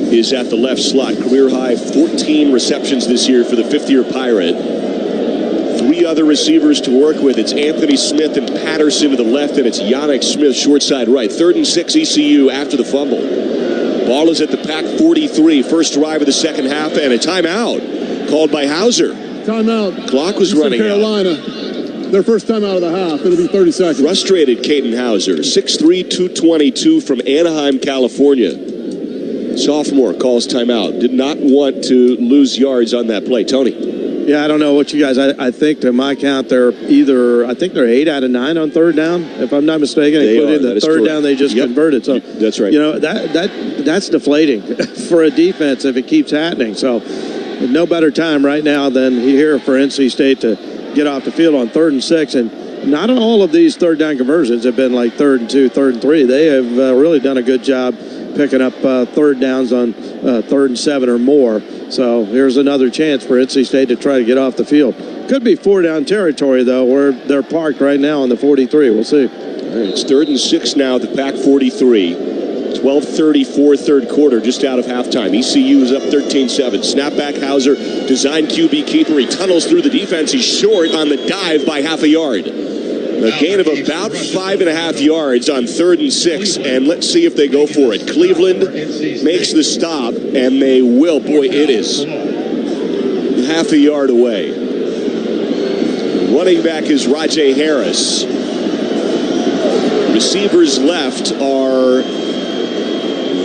is at the left slot. Career high 14 receptions this year for the 5th-year Pirate. 3 other receivers to work with. It's Anthony Smith and Patterson to the left, and it's Yannick Smith short side right. 3rd and 6 ECU after the fumble. Ball is at the Pack 43. First drive of the second half, and a timeout called by Hauser. Timeout. Clock was running Carolina. Their first time out of the half. It'll be 30 seconds. Frustrated Caden Hauser. 6'3", 222 from Anaheim, California. Sophomore calls timeout. Did not want to lose yards on that play. Tony. Yeah, I don't know what you guys. I think to my count, they're 8 out of 9 on third down, if I'm not mistaken, including the third down they just converted. So that's right. That's deflating for a defense if it keeps happening. So no better time right now than here for NC State to get off the field on 3rd and 6. And not all of these third down conversions have been like 3rd and 2, 3rd and 3. They have really done a good job picking up third downs on 3rd and 7 or more. So here's another chance for NC State to try to get off the field. Could be 4-down territory, though, where they're parked right now on the 43. We'll see. All right, it's 3rd and 6 now at the Pack 43. 12:34 third quarter, just out of halftime. ECU is up 13-7. Snapback Hauser, design QB keeper. He tunnels through the defense. He's short on the dive by half a yard. A gain of about 5.5 yards on 3rd and 6, and let's see if they go for it. Cleveland makes the stop, and they will. Boy, it is half a yard away. Running back is Rajay Harris. Receivers left are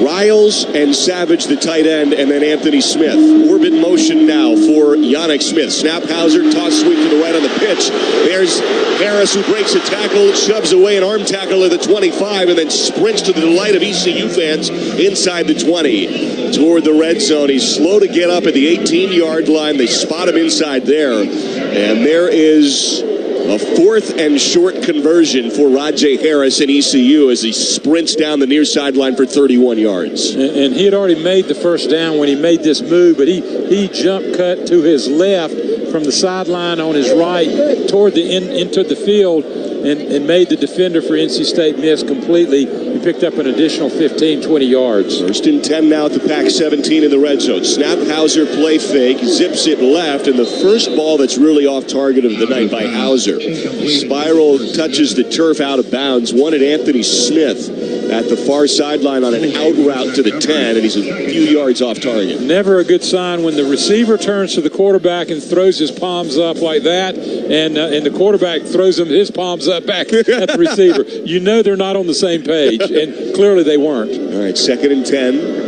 Riles and Savage, the tight end, and then Anthony Smith. Orbit motion now for Yannick Smith. Snap Hauser, toss sweep to the right on the pitch. There's Harris, who breaks a tackle, shoves away an arm tackle at the 25, and then sprints to the delight of ECU fans inside the 20 toward the red zone. He's slow to get up at the 18-yard line. They spot him inside there, and there is a 4th and short conversion for Rajay Harris in ECU as he sprints down the near sideline for 31 yards. And he had already made the first down when he made this move, but he jump cut to his left from the sideline on his right toward the into the field and made the defender for NC State miss completely. He picked up an additional 15, 20 yards. 1st and 10 now at the Pack 17 in the red zone. Snap Hauser, play fake, zips it left, and the first ball that's really off target of the night by Hauser. Spiral touches the turf out of bounds. One at Anthony Smith at the far sideline on an out route to the 10, and he's a few yards off target. Never a good sign when the receiver turns to the quarterback and throws his palms up like that, and the quarterback throws his palms up back at the receiver. You know they're not on the same page, and clearly they weren't. All right, 2nd and 10.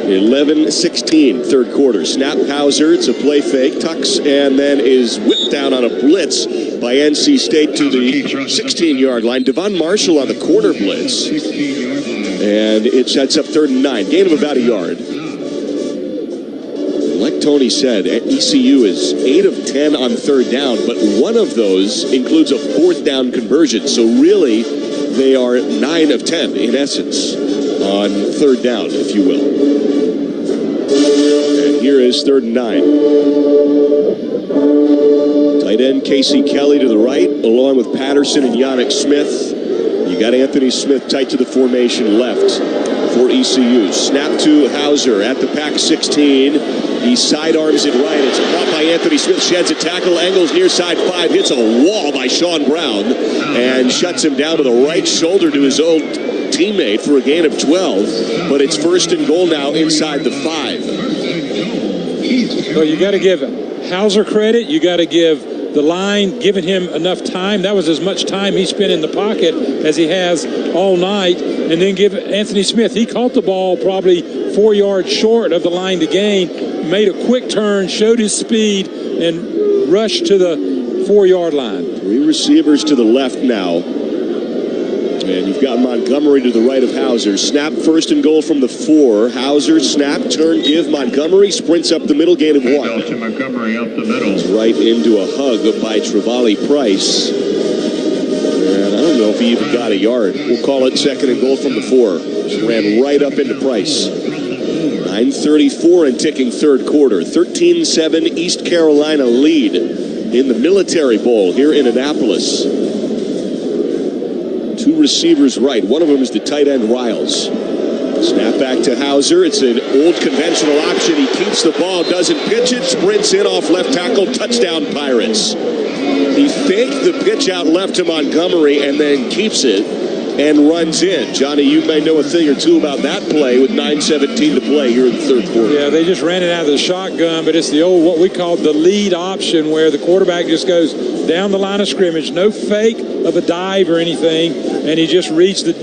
11-16 third quarter. Snap Hauser, it's a play fake, tucks, and then is whipped down on a blitz by NC State to the 16-yard line. Devon Marshall on the corner blitz. And it sets up 3rd and 9. Gain of about a yard. Like Tony said, ECU is 8 of 10 on 3rd down, but one of those includes a 4th down conversion. So really, they are 9 of 10 in essence on 3rd down, if you will. And here is 3rd and 9. Tight end Casey Kelly to the right, along with Patterson and Yannick Smith. You got Anthony Smith tight to the formation left for ECU. Snap to Hauser at the Pack 16. He sidearms it right. It's caught by Anthony Smith. Sheds a tackle. Angles near side 5. Hits a wall by Sean Brown and shuts him down to the right shoulder to his old teammate for a gain of 12. But it's 1st and goal now inside the 5. Well, you got to give Hauser credit. You got to give the line giving him enough time. That was as much time he spent in the pocket as he has all night. And then give Anthony Smith. He caught the ball probably 4 yards short of the line to gain, made a quick turn, showed his speed, and rushed to the 4-yard line. 3 receivers to the left now. And you've got Montgomery to the right of Hauser. Snap, 1st and goal from the 4. Hauser, snap, turn, give. Montgomery sprints up the middle, gain of 1. Montgomery up the middle. Right into a hug by Travali Price. And I don't know if he even got a yard. We'll call it 2nd and goal from the 4. Just ran right up into Price. 9:34 and ticking third quarter. 13-7 East Carolina lead in the Military Bowl here in Annapolis. 2 receivers right. One of them is the tight end Riles. Snap back to Hauser. It's an old conventional option. He keeps the ball, doesn't pitch it, sprints in off left tackle. Touchdown Pirates. He faked the pitch out left to Montgomery and then keeps it and runs in. Johnny, you may know a thing or two about that play with 9:17 to play here in the third quarter. Yeah, they just ran it out of the shotgun, but it's the old, what we call the lead option, where the quarterback just goes down the line of scrimmage, no fake of a dive or anything, and he just reads the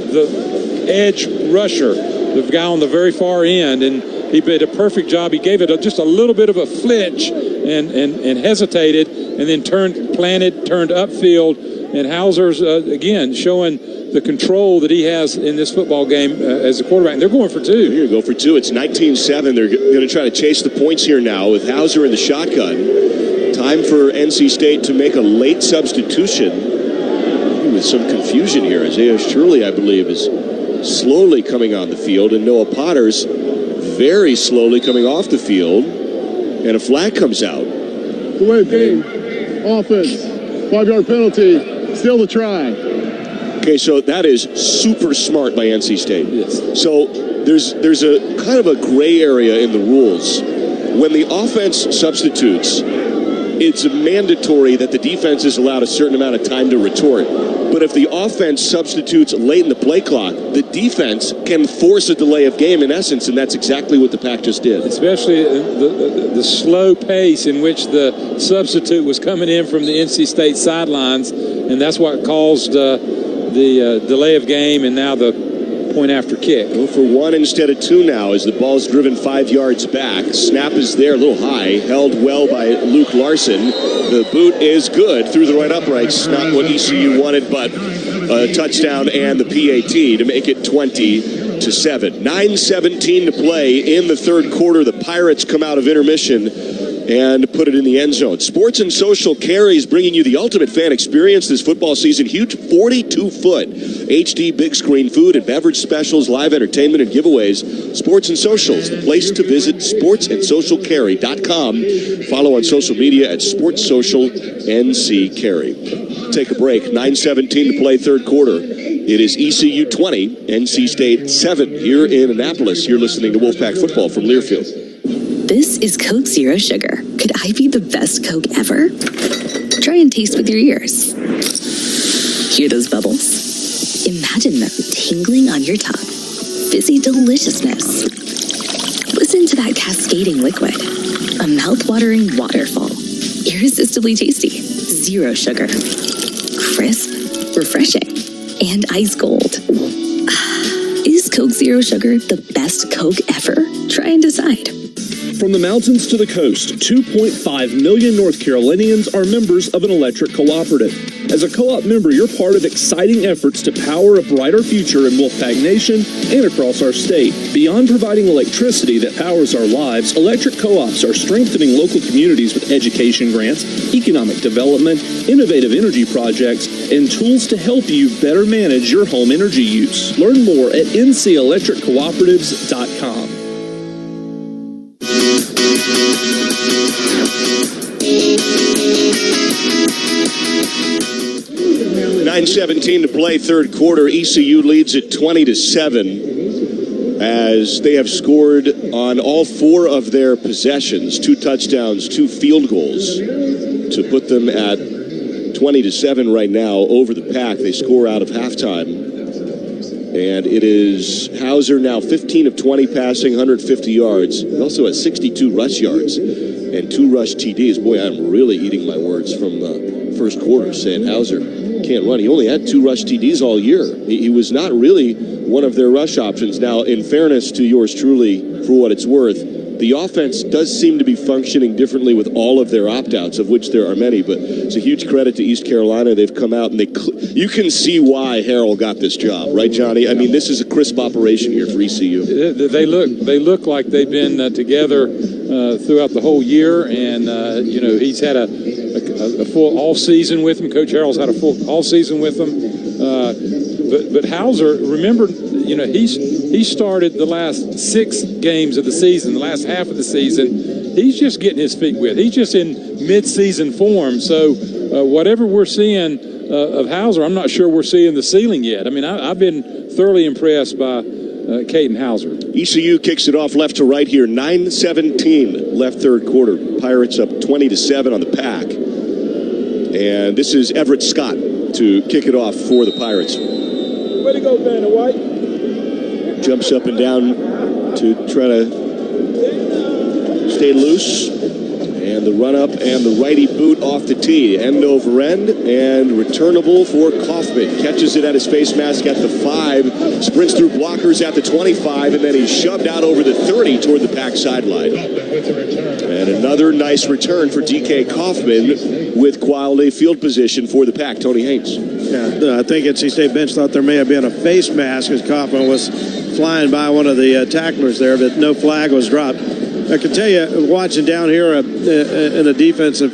edge rusher, the guy on the very far end, and he did a perfect job. He gave it just a little bit of a flinch, and hesitated, and then turned upfield. And Hauser's, again, showing the control that he has in this football game as a quarterback. And they're going for two. They're going to go for two. It's 19-7. They're going to try to chase the points here now with Hauser in the shotgun. Time for NC State to make a late substitution. With some confusion here. Isaiah Shirley, I believe, is slowly coming on the field, and Noah Potter's very slowly coming off the field, and a flag comes out. Away game. Offense. 5-yard penalty. Still the try. Okay, so that is super smart by NC State. Yes. So there's a kind of a gray area in the rules. When the offense substitutes, it's mandatory that the defense is allowed a certain amount of time to retort. But if the offense substitutes late in the play clock, the defense can force a delay of game in essence, and that's exactly what the Pack just did. Especially the slow pace in which the substitute was coming in from the NC State sidelines, and that's what caused the delay of game and now the point after kick. Go for one instead of two now as the ball's driven 5 yards back. Snap is there, a little high, held well by Luke Larson. The boot is good through the right uprights. Not what ECU wanted, but a touchdown and the PAT to make it 20-7. 9:17 to play in the third quarter. The Pirates come out of intermission and put it in the end zone. Sports and Social Carries bringing you the ultimate fan experience this football season. Huge 42-foot HD big screen food and beverage specials, live entertainment, and giveaways. Sports and Socials, the place to visit, sportsandsocialcarry.com. Follow on social media at Sports Social NC Carry. Take a break. 9:17 to play third quarter. It is ECU 20, NC State 7 here in Annapolis. You're listening to Wolfpack Football from Learfield. This is Coke Zero Sugar. Could I be the best Coke ever? Try and taste with your ears. Hear those bubbles? Imagine them tingling on your tongue. Fizzy deliciousness. Listen to that cascading liquid. A mouth-watering waterfall. Irresistibly tasty. Zero sugar. Crisp. Refreshing. And ice cold. Is Coke Zero Sugar the best Coke ever? Try and decide. From the mountains to the coast, 2.5 million North Carolinians are members of an electric cooperative. As a co-op member, you're part of exciting efforts to power a brighter future in Wolfpack Nation and across our state. Beyond providing electricity that powers our lives, electric co-ops are strengthening local communities with education grants, economic development, innovative energy projects, and tools to help you better manage your home energy use. Learn more at ncelectriccooperatives.com. 9:17 to play third quarter. ECU leads at 20-7 as they have scored on all four of their possessions, 2 touchdowns, 2 field goals to put them at 20-7 right now over the Pack. They score out of halftime. And it is Hauser now 15 of 20 passing, 150 yards. He also has 62 rush yards and 2 rush TDs. Boy, I'm really eating my words from the first quarter saying Hauser can't run. He only had 2 rush TDs all year. He was not really one of their rush options. Now, in fairness to yours truly, for what it's worth, the offense does seem to be functioning differently with all of their opt-outs, of which there are many, but it's a huge credit to East Carolina. They've come out and you can see why Harrell got this job, right, Johnny? I mean, this is a crisp operation here for ECU. They look like they've been together throughout the whole year, and he's had a full all season with him. Coach Harrell's had a full all season with him. But Hauser, remember, he started the last 6 games of the season, the last half of the season. He's just getting his feet wet. He's just in mid-season form. So whatever we're seeing of Hauser, I'm not sure we're seeing the ceiling yet. I mean, I've been thoroughly impressed by Caden Hauser. ECU kicks it off left to right here. 9:17 left third quarter. Pirates up 20-7 on the Pack. And this is Everett Scott to kick it off for the Pirates. Way to go, Vanna White. Jumps up and down to try to stay loose. And the run-up and the righty boot off the tee. End over end and returnable for Kaufman. Catches it at his face mask at the 5. Sprints through blockers at the 25. And then he's shoved out over the 30 toward the Pack sideline. And another nice return for DK Kaufman with quality field position for the Pack. Tony Haynes. Yeah, I think NC State bench thought there may have been a face mask as Kaufman was flying by one of the tacklers there, but no flag was dropped. I can tell you, watching down here in a defensive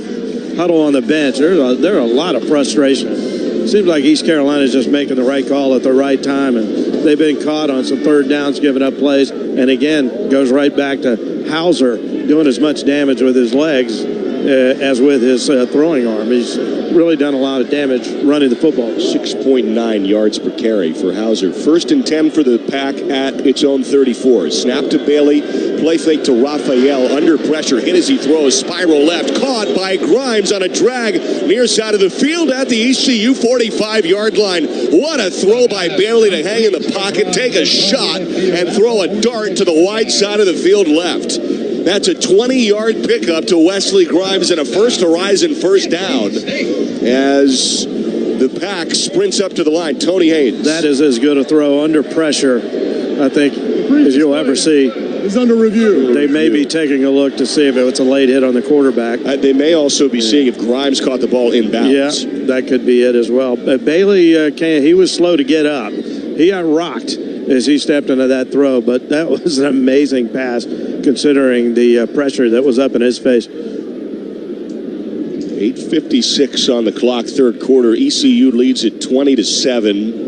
huddle on the bench, there's a lot of frustration. It seems like East Carolina is just making the right call at the right time, and they've been caught on some third downs, giving up plays, and again, goes right back to Hauser doing as much damage with his legs as with his throwing arm. He's really done a lot of damage running the football. 6.9 yards per carry for Hauser. 1st and 10 for the Pack at its own 34. Snap to Bailey, play fake to Raphael, under pressure, hit as he throws, spiral left, caught by Grimes on a drag near side of the field at the ECU 45-yard line. What a throw by Bailey to hang in the pocket, take a shot, and throw a dart to the wide side of the field left. That's a 20-yard pickup to Wesley Grimes and a First Horizon first down as the Pack sprints up to the line. Tony Haynes. That is as good a throw under pressure, I think, as you'll ever see. It's under review. They may be taking a look to see if it's a late hit on the quarterback. They may also be seeing if Grimes caught the ball inbounds. Yeah, that could be it as well. Bailey, he was slow to get up. He got rocked as he stepped into that throw, but that was an amazing pass considering the pressure that was up in his face. 8:56 on the clock, third quarter. ECU leads at 20-7.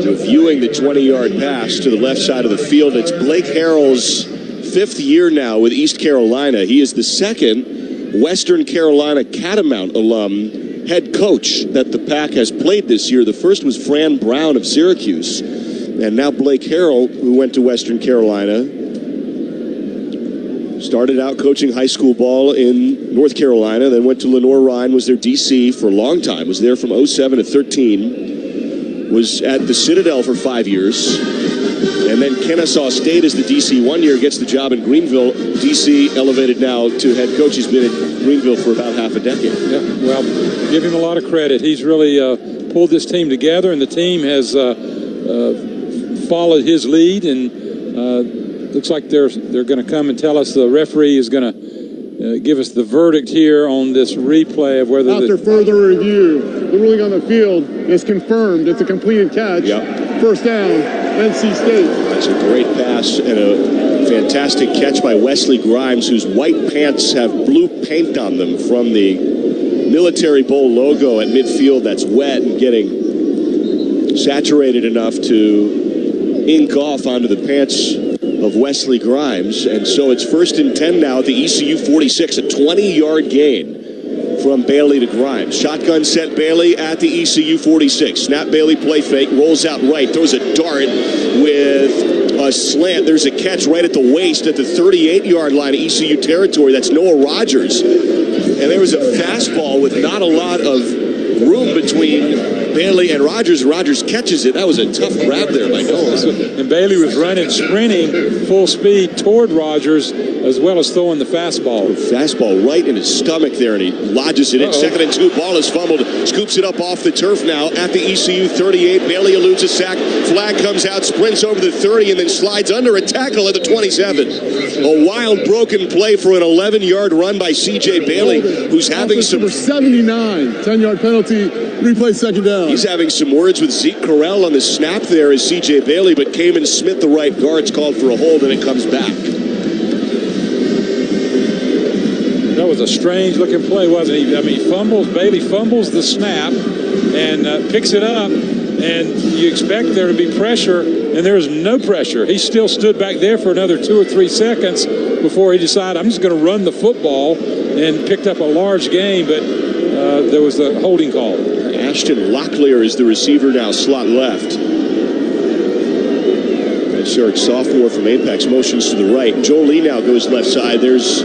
Reviewing the 20-yard pass to the left side of the field. It's Blake Harrell's 5th year now with East Carolina. He is the 2nd Western Carolina Catamount alum head coach that the Pack has played this year. The first was Fran Brown of Syracuse. And now Blake Harrell, who went to Western Carolina, started out coaching high school ball in North Carolina, then went to Lenore-Rhyne, was their DC for a long time, was there from 07 to 13, was at the Citadel for 5 years, and then Kennesaw State as the DC 1 year, gets the job in Greenville. DC elevated now to head coach. He's been at Greenville for about half a decade. Yeah, well, give him a lot of credit. He's really pulled this team together, and the team has followed his lead, and looks like they're going to come and tell us the referee is going to give us the verdict here on this replay of whether after further review, the ruling on the field is confirmed. It's a completed catch. Yep. First down, NC State. That's a great pass and a fantastic catch by Wesley Grimes, whose white pants have blue paint on them from the Military Bowl logo at midfield that's wet and getting saturated enough to ink off onto the pants of Wesley Grimes. And so it's 1st and 10 now at the ECU 46, a 20-yard gain from Bailey to Grimes. Shotgun set Bailey at the ECU 46. Snap Bailey, play fake, rolls out right, throws a dart with a slant. There's a catch right at the waist at the 38-yard line of ECU territory. That's Noah Rogers. And there was a fastball with not a lot of room between Bailey and Rogers. Rogers catches it. That was a tough grab there by Noah. And Bailey was running, sprinting full speed toward Rogers, as well as throwing the fastball. Fastball right in his stomach there, and he lodges it in. 2nd and 2. Ball is fumbled. Scoops it up off the turf now at the ECU 38. Bailey eludes a sack. Flag comes out, sprints over the 30, and then slides under a tackle at the 27. A wild broken play for an 11-yard run by C.J. Bailey, who's having some... Number 79, 10-yard penalty, replay second down. He's having some words with Zeke Correll on the snap there as C.J. Bailey, but Kamen Smith, the right guard's called for a hold, and it comes back. That was a strange-looking play, wasn't he? I mean, Bailey fumbles the snap and picks it up, and you expect there to be pressure, and there was no pressure. He still stood back there for another 2 or 3 seconds before he decided, I'm just going to run the football, and picked up a large gain, but there was the holding call. Ashton Locklear is the receiver now, slot left. That Shark sophomore from Apex motions to the right. Joe Lee now goes left side. There's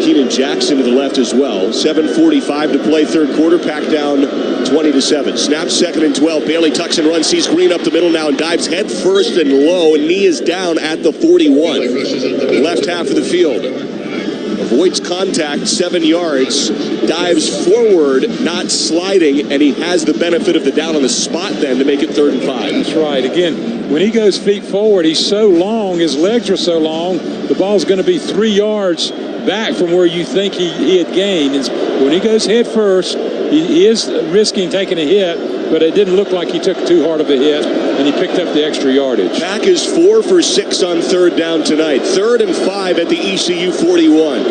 Keenan Jackson to the left as well. 7:45 to play, third quarter. Pack down 20-7. Snap 2nd and 12. Bailey tucks and runs, sees Green up the middle now and dives head first and low, and knee is down at the 41. Left half of the field. A avoids contact 7 yards, dives forward, not sliding, and he has the benefit of the down on the spot then to make it 3rd and 5. That's right. Again, when he goes feet forward, he's so long, his legs are so long, the ball's going to be 3 yards back from where you think he had gained. And when he goes head first, he is risking taking a hit, but it didn't look like he took too hard of a hit, and he picked up the extra yardage. Pack is 4 for 6 on 3rd down tonight. 3rd and 5 at the ECU 41.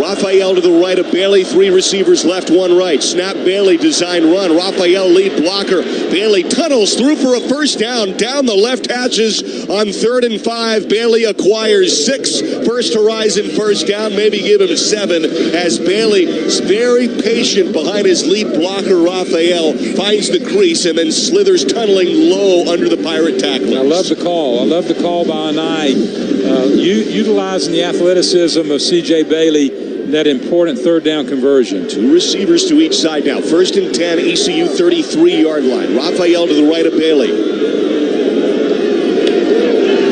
Raphael to the right of Bailey, 3 receivers left, 1 right. Snap, Bailey, design run. Raphael lead blocker. Bailey tunnels through for a first down the left hatches on 3rd and 5. Bailey acquires 6 First Horizon first down, maybe give him 7 as Bailey is very patient behind his lead blocker, Raphael, finds the crease and then slithers tunneling low under the Pirate tackle. I love the call. I love the call by Anai, utilizing the athleticism of C.J. Bailey, that important 3rd down conversion. 2 receivers to each side now. 1st and 10, ECU 33-yard line. Raphael to the right of Bailey.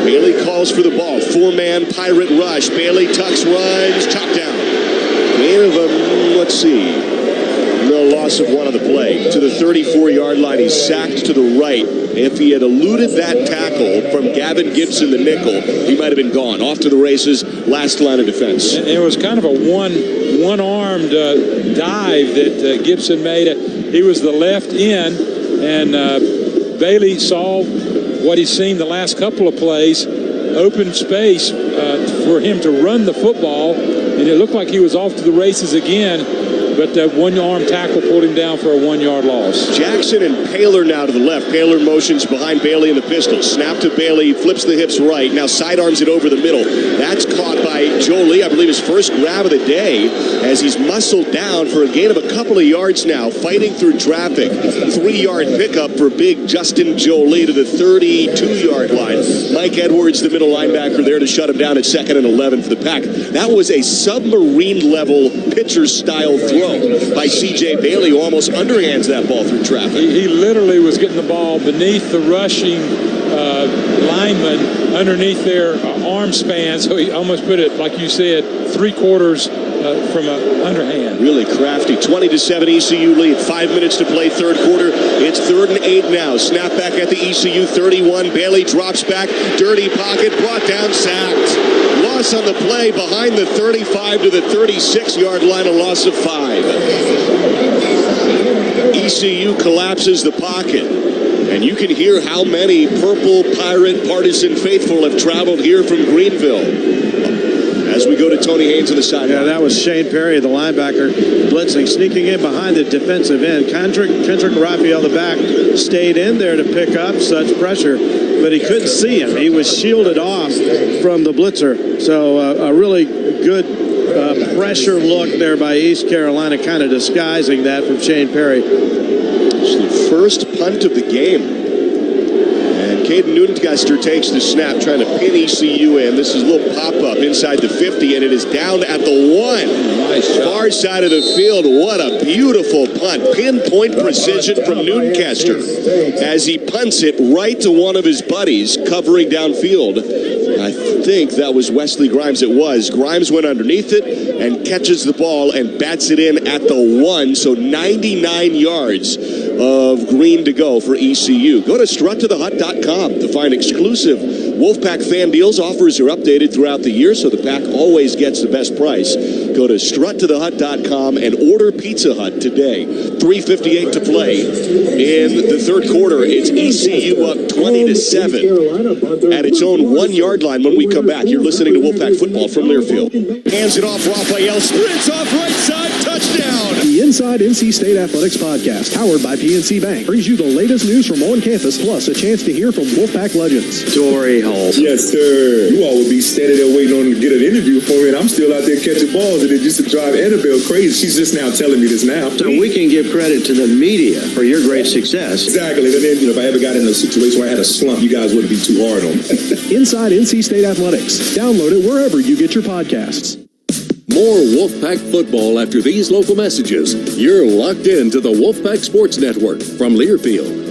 Bailey calls for the ball. 4-man Pirate rush. Bailey tucks, runs, chopped down. Gain of let's see. No loss of 1 on the play. To the 34-yard line, he's sacked to the right. If he had eluded that tackle from Gavin Gibson, the nickel, he might have been gone. Off to the races, last line of defense. It was kind of a one-armed dive that Gibson made. He was the left end, and Bailey saw what he's seen the last couple of plays, open space for him to run the football, and it looked like he was off to the races again. But that one-arm tackle pulled him down for a 1-yard loss. Jackson and Paler now to the left. Paler motions behind Bailey in the pistol. Snap to Bailey, flips the hips right. Now sidearms it over the middle. That's caught by Jolie, I believe his first grab of the day, as he's muscled down for a gain of a couple of yards now, fighting through traffic. 3-yard pickup for big Justin Jolie to the 32-yard line. Mike Edwards, the middle linebacker, there to shut him down at 2nd and 11 for the Pack. That was a submarine-level pitcher-style throw by C.J. Bailey, who almost underhands that ball through traffic. He literally was getting the ball beneath the rushing lineman, underneath their arm span, so he almost put it, like you said, 3/4 from an underhand. Really crafty. 20-7 ECU lead. 5 minutes to play, 3rd quarter. It's 3rd and 8 now. Snap back at the ECU 31. Bailey drops back. Dirty pocket. Brought down. Sacked. Loss on the play behind the 35 to the 36-yard line. A loss of 5. ECU collapses the pocket. And you can hear how many Purple Pirate partisan faithful have traveled here from Greenville. As we go to Tony Haynes on the sideline. Yeah, that was Shane Perry, the linebacker, blitzing, sneaking in behind the defensive end. Kendrick Raphael, the back, stayed in there to pick up such pressure, but he couldn't see him. He was shielded off from the blitzer. So a really good pressure look there by East Carolina, kind of disguising that from Shane Perry. It's the first punt of the game. And Caden Nuncaster takes the snap, trying to pin ECU in. This is a little pop-up inside the 50, and it is down at the 1. Nice far side of the field. What a beautiful punt. Pinpoint precision from Nuncaster as he punts it right to one of his buddies covering downfield. I think that was Wesley Grimes. It was. Grimes went underneath it and catches the ball and bats it in at the 1. So 99 yards of green to go for ECU. Go to struttothehut.com to find exclusive Wolfpack fan deals. Offers are updated throughout the year, so the Pack always gets the best price. Go to struttothehut.com and order Pizza Hut today. 3:58 to play in the 3rd quarter. It's ECU up 20-7 at its own 1-yard line. When we come back, you're listening to Wolfpack football from Learfield. Hands it off. Raphael sprints off right side. Touchdown. The Inside NC State Athletics podcast, powered by PNC Bank, brings you the latest news from on campus, plus a chance to hear from Wolfpack legends. Dory Hall. Yes, sir. You all would be standing there waiting on to get an interview for me, and I'm still out there catching balls, and it used to drive Annabelle crazy. She's just now telling me this now. So we can give credit to the media for your great success. Exactly. And then, if I ever got in a situation where I had a slump, you guys wouldn't be too hard on me. Inside NC State Athletics. Download it wherever you get your podcasts. More Wolfpack football after these local messages. You're locked into the Wolfpack Sports Network from Learfield.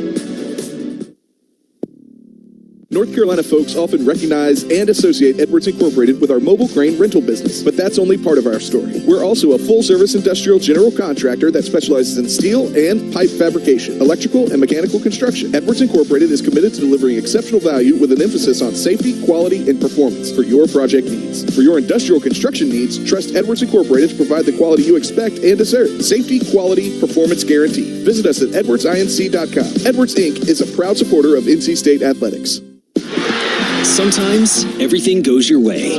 North Carolina folks often recognize and associate Edwards Incorporated with our mobile crane rental business, but that's only part of our story. We're also a full-service industrial general contractor that specializes in steel and pipe fabrication, electrical, and mechanical construction. Edwards Incorporated is committed to delivering exceptional value with an emphasis on safety, quality, and performance for your project needs. For your industrial construction needs, trust Edwards Incorporated to provide the quality you expect and deserve. Safety, quality, performance guarantee. Visit us at edwardsinc.com. Edwards Inc. is a proud supporter of NC State Athletics. Sometimes everything goes your way,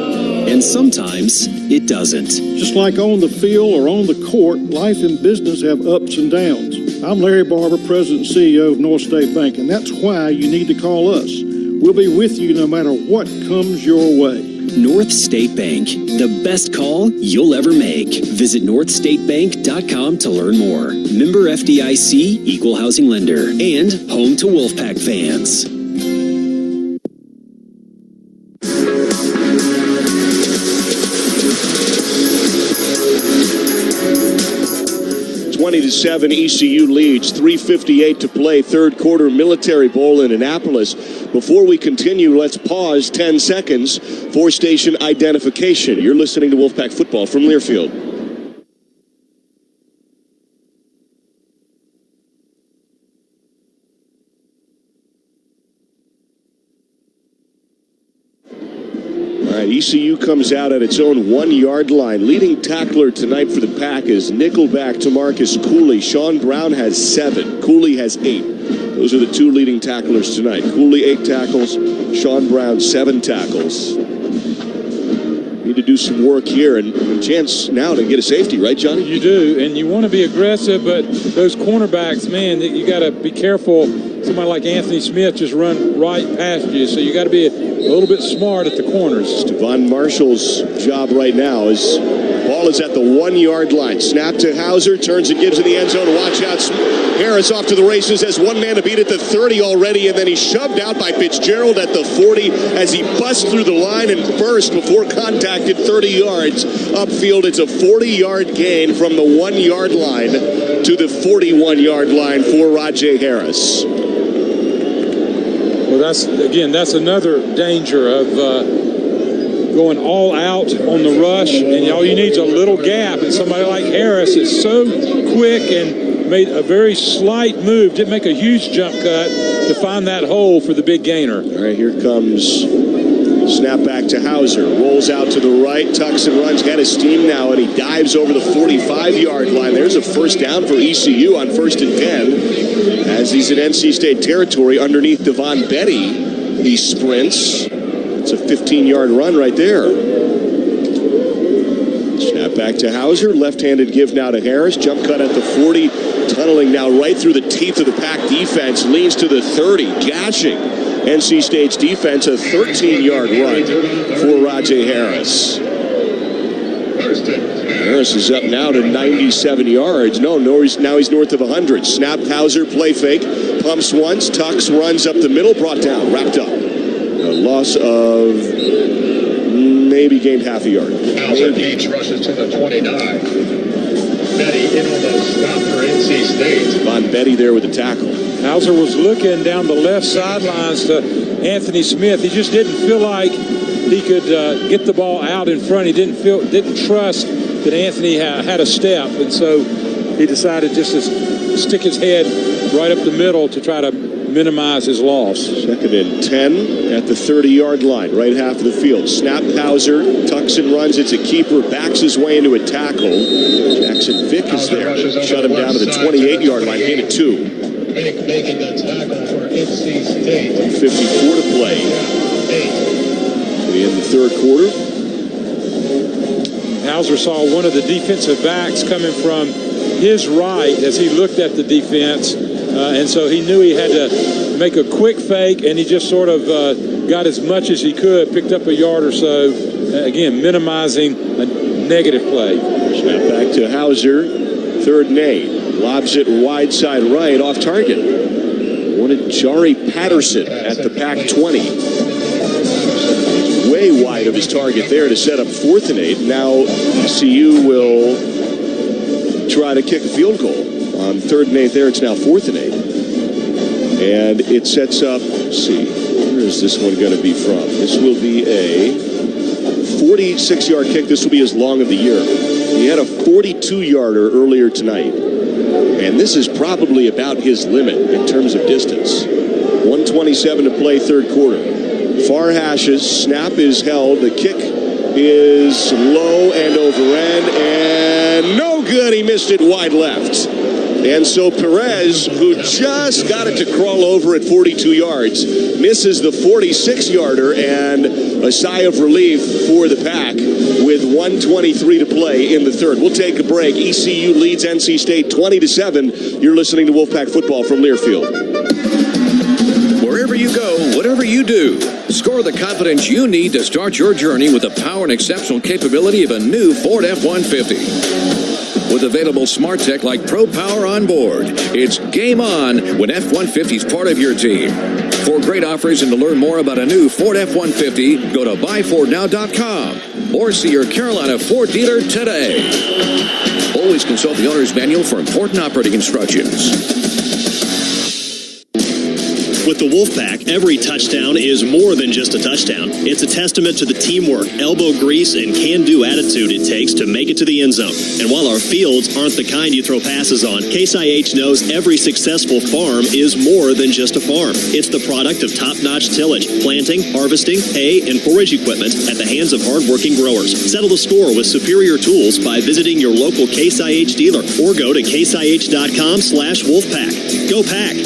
and sometimes it doesn't. Just like on the field or on the court, life and business have ups and downs. I'm Larry Barber, President and CEO of North State Bank, and that's why you need to call us. We'll be with you no matter what comes your way. North State Bank, the best call you'll ever make. Visit northstatebank.com to learn more. Member FDIC, Equal Housing Lender, and home to Wolfpack fans. 20-7, ECU leads. 3:58 to play. Third quarter, Military Bowl in Annapolis. Before we continue, let's pause 10 seconds for station identification. You're listening to Wolfpack Football from Learfield. ECU comes out at its own 1-yard line. Leading tackler tonight for the Pack is nickelback Tamarcus Cooley. Sean Brown has 7. Cooley has 8. Those are the 2 leading tacklers tonight. Cooley 8 tackles. Sean Brown 7 tackles. Need to do some work here and a chance now to get a safety, right, Johnny? You do, and you want to be aggressive, but those cornerbacks, man, you got to be careful. Somebody like Anthony Smith just run right past you, so you got to be a little bit smart at the corners. Devon Marshall's job right now is ball is at the 1-yard line. Snap to Hauser, turns and gives in the end zone. Watch out. Harris off to the races, has one man to beat at the 30 already, and then he's shoved out by Fitzgerald at the 40 as he busts through the line and burst before contact at 30 yards. Upfield, it's a 40-yard gain from the 1-yard line to the 41-yard line for Rajay Harris. Well, that's another danger of going all out on the rush, and all you need is a little gap. And somebody like Harris is so quick and made a very slight move, didn't make a huge jump cut to find that hole for the big gainer. All right, here comes snap back to Hauser. Rolls out to the right, tucks and runs, got his steam now, and he dives over the 45-yard line. There's a first down for ECU on 1st and 10. As he's in NC State territory underneath Devon Betty, he sprints. It's a 15-yard run right there. Snap back to Hauser. Left-handed give now to Harris. Jump cut at the 40. Tunneling now right through the teeth of the Pack defense. Leans to the 30. Gashing NC State's defense. A 13-yard run for Rajay Harris. Harris is up now to 97 yards. Now he's north of 100. Snap, Hauser, play fake. Pumps once, tucks, runs up the middle, brought down, wrapped up. A loss of maybe gained half a yard. Hauser Beach rushes to the 29. Betty in on the stop for NC State. Von Betty there with the tackle. Hauser was looking down the left sidelines to Anthony Smith. He just didn't feel like he could get the ball out in front. He didn't trust that Anthony had a step, and so he decided just to stick his head right up the middle to try to minimize his loss. 2nd and 10 at the 30-yard line, right half of the field. Snap, Hauser, tucks and runs. It's a keeper, backs his way into a tackle. Jackson Vick is there. Shut him down to the 28-yard line, gain of 2. Vick making the tackle for NC State. 1:54 to play in the third quarter. Hauser saw one of the defensive backs coming from his right as he looked at the defense, and so he knew he had to make a quick fake, and he just sort of got as much as he could, picked up a yard or so, again, minimizing a negative play. Snap back to Hauser, 3rd and 8. Lobs it wide side right, off target. Wanted Jari Patterson at the Pack 20. Way wide of his target there to set up 4th and 8. Now ECU will try to kick a field goal. On 3rd and 8 there, it's now 4th and 8. And it sets up, let's see, where is this one going to be from? This will be a 46-yard kick. This will be his long of the year. He had a 42-yarder earlier tonight. And this is probably about his limit in terms of distance. 1:27 to play, third quarter. Far hashes. Snap is held. The kick is low and over end. And no good. He missed it wide left. And so Perez, who just got it to crawl over at 42 yards, misses the 46-yarder, and a sigh of relief for the Pack with 1:23 to play in the third. We'll take a break. ECU leads NC State 20-7. You're listening to Wolfpack football from Learfield. Wherever you go, whatever you do, score the confidence you need to start your journey with the power and exceptional capability of a new Ford F-150. With available smart tech like Pro Power on board, it's game on when F-150 is part of your team. For great offers and to learn more about a new Ford F-150, go to buyfordnow.com or see your Carolina Ford dealer today. Always consult the owner's manual for important operating instructions. With the Wolfpack, every touchdown is more than just a touchdown. It's a testament to the teamwork, elbow grease, and can-do attitude it takes to make it to the end zone. And while our fields aren't the kind you throw passes on, Case IH knows every successful farm is more than just a farm. It's the product of top-notch tillage, planting, harvesting, hay, and forage equipment at the hands of hardworking growers. Settle the score with superior tools by visiting your local Case IH dealer or go to caseih.com/Wolfpack. Go Pack!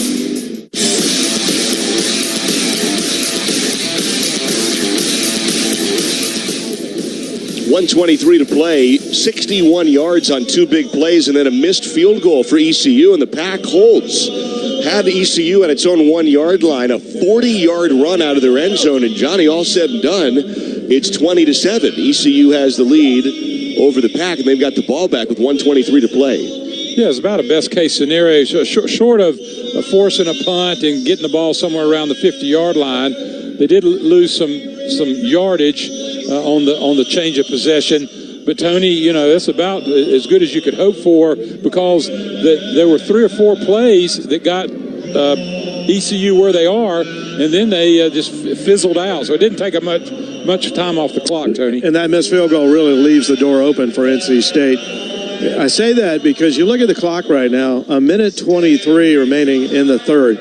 1:23 to play, 61 yards on two big plays, and then a missed field goal for ECU, and the Pack holds. Had ECU at its own 1 yard line, a 40-yard run out of their end zone, and Johnny, all said and done, it's 20-7. ECU has the lead over the Pack, and they've got the ball back with 1:23 to play. Yeah, it's about a best-case scenario. Short of forcing a punt and getting the ball somewhere around the 50-yard line, they did lose some yardage on the change of possession. But, Tony, that's about as good as you could hope for, because there were 3 or 4 plays that got ECU where they are, and then they just fizzled out. So it didn't take much time off the clock, Tony. And that missed field goal really leaves the door open for NC State. I say that because you look at the clock right now, 1:23 remaining in the third.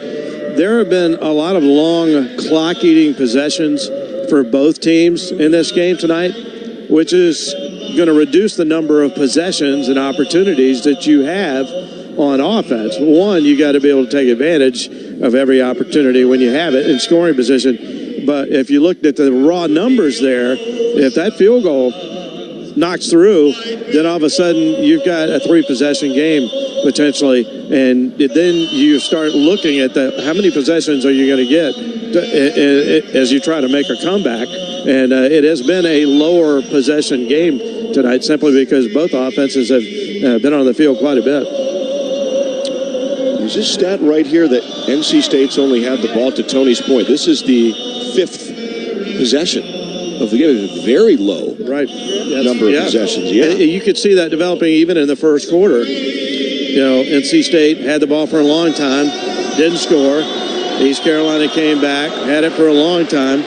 There have been a lot of long clock-eating possessions for both teams in this game tonight, which is going to reduce the number of possessions and opportunities that you have on offense. One, you got to be able to take advantage of every opportunity when you have it in scoring position. But if you looked at the raw numbers there, if that field goal knocks through, then all of a sudden you've got a 3-possession game potentially, and then you start looking at how many possessions are you going to get as you try to make a comeback. And it has been a lower possession game tonight, simply because both offenses have been on the field quite a bit. There's this stat right here that NC State's only had the ball, to Tony's point. This is the 5th possession of the game. It's very low number of possessions. Yeah, you could see that developing even in the first quarter. NC State had the ball for a long time, didn't score. East Carolina came back, had it for a long time.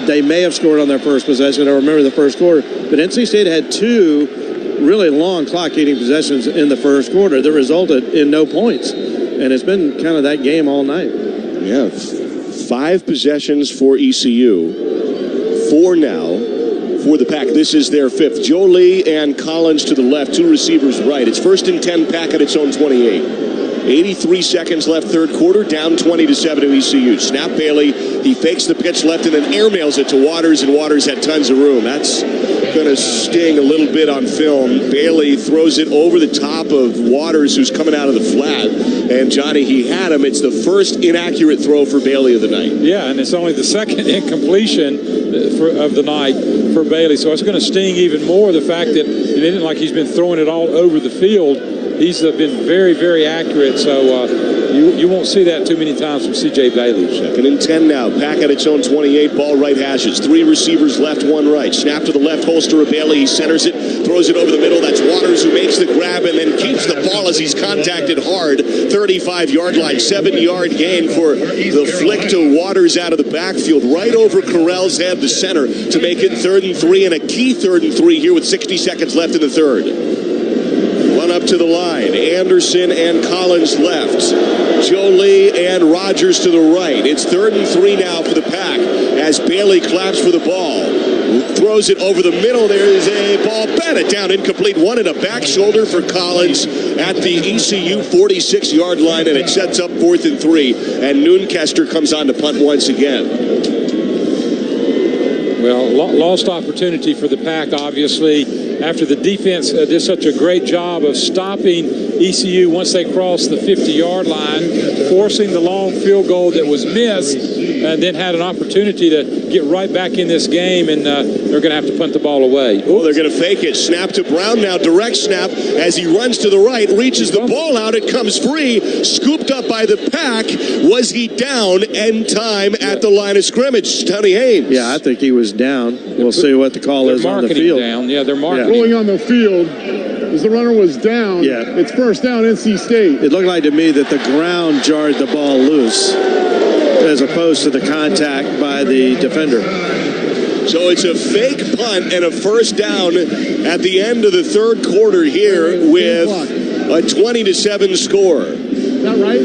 They may have scored on their first possession. I remember the first quarter. But NC State had 2 really long clock-eating possessions in the first quarter that resulted in no points. And it's been kind of that game all night. Yeah, 5 possessions for ECU. 4 now for the Pack. This is their 5th. Jolie and Collins to the left, 2 receivers right. It's 1st and 10, Pack at its own 28. 83 seconds left, third quarter, down 20-7 to ECU. Snap Bailey, he fakes the pitch left and then airmails it to Waters, and Waters had tons of room. That's going to sting a little bit on film. Bailey throws it over the top of Waters, who's coming out of the flat. And, Johnny, he had him. It's the first inaccurate throw for Bailey of the night. Yeah, and it's only the second incompletion of the night for Bailey. So it's going to sting even more, the fact that it isn't like he's been throwing it all over the field. He's been very, very accurate. So You won't see that too many times from C.J. Bailey. 2nd and 10 now. Pack at its own 28. Ball right hashes. 3 receivers left, 1 right. Snap to the left holster of Bailey. He centers it, throws it over the middle. That's Waters who makes the grab and then keeps the ball as he's contacted hard. 35-yard line, 7-yard gain for the flick to Waters out of the backfield, right over Carell's head, the center, to make it 3rd and 3, and a key 3rd and 3 here with 60 seconds left in the third. Run up to the line. Anderson and Collins left. Jolie and Rogers to the right. It's 3rd and 3 now for the Pack as Bailey claps for the ball. Throws it over the middle. There is a ball batted down, incomplete. One in a back shoulder for Collins at the ECU 46-yard line, and it sets up 4th and 3. And Noonkester comes on to punt once again. Well, lost opportunity for the Pack, obviously, after the defense did such a great job of stopping ECU once they crossed the 50-yard line, forcing the long field goal that was missed, and then had an opportunity to get right back in this game, and they're going to have to punt the ball away. Oh, they're going to fake it. Snap to Brown now. Direct snap as he runs to the right, reaches the ball out. It comes free, scooped up by the Pack. Was he down in time at the line of scrimmage? Tony Haynes. Yeah, I think he was down. We'll see what the call is on the field. Down. Yeah, they're marking. Going on the field, as the runner was down, it's first down, NC State. It looked like to me that the ground jarred the ball loose as opposed to the contact by the defender. So it's a fake punt and a first down at the end of the third quarter here with a 20-7 score. Is that right?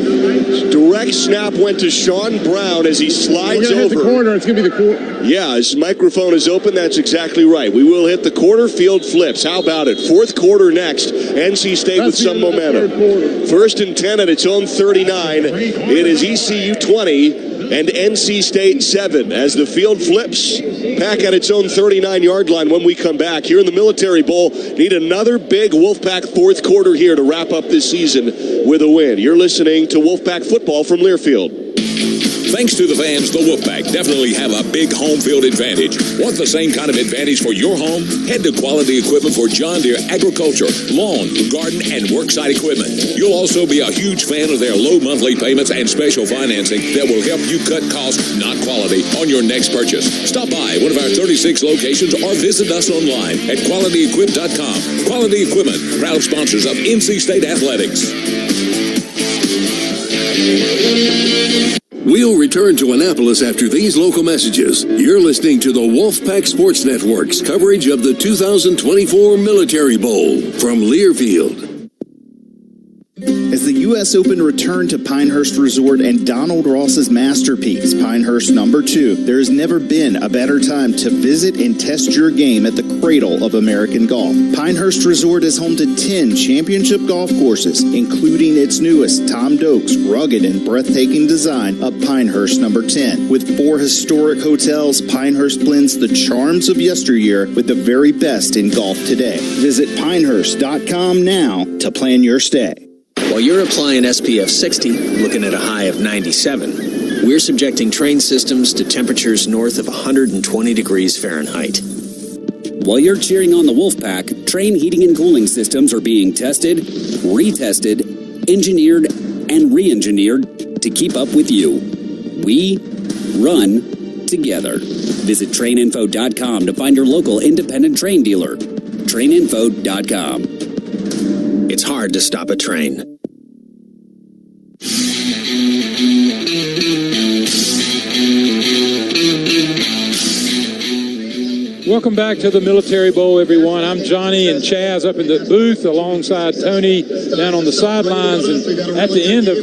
Direct snap went to Sean Brown as he slides over. Hit the corner. It's going to be the corner. Yeah, his microphone is open. That's exactly right. We will hit the quarter. Field flips. How about it? 4th quarter next. NC State with some momentum. 1st and 10 at its own 39. It is ECU 20 and NC State 7 as the field flips. Pack at its own 39-yard line when we come back. Here in the Military Bowl, need another big Wolfpack 4th quarter here to wrap up this season with a win. You're listening to Wolfpack football from Learfield. Thanks to the fans, the Wolfpack definitely have a big home field advantage. Want the same kind of advantage for your home? Head to Quality Equipment for John Deere agriculture, lawn, garden, and worksite equipment. You'll also be a huge fan of their low monthly payments and special financing that will help you cut costs, not quality, on your next purchase. Stop by one of our 36 locations or visit us online at QualityEquip.com. Quality Equipment, proud sponsors of NC State Athletics. We'll return to Annapolis after these local messages. You're listening to the Wolfpack Sports Network's coverage of the 2024 Military Bowl from Learfield. As the U.S. Open returned to Pinehurst Resort and Donald Ross's masterpiece, Pinehurst #2, there has never been a better time to visit and test your game at the cradle of American golf. Pinehurst Resort is home to 10 championship golf courses, including its newest, Tom Doak's rugged and breathtaking design of Pinehurst #10. With 4 historic hotels, Pinehurst blends the charms of yesteryear with the very best in golf today. Visit Pinehurst.com now to plan your stay. While you're applying SPF 60, looking at a high of 97, we're subjecting Train systems to temperatures north of 120 degrees Fahrenheit. While you're cheering on the Wolfpack, Train heating and cooling systems are being tested, retested, engineered, and re-engineered to keep up with you. We run together. Visit traininfo.com to find your local independent Train dealer. Traininfo.com. It's hard to stop a train. Welcome back to the Military Bowl, everyone. I'm Johnny and Chaz up in the booth alongside Tony down on the sidelines. And at the end of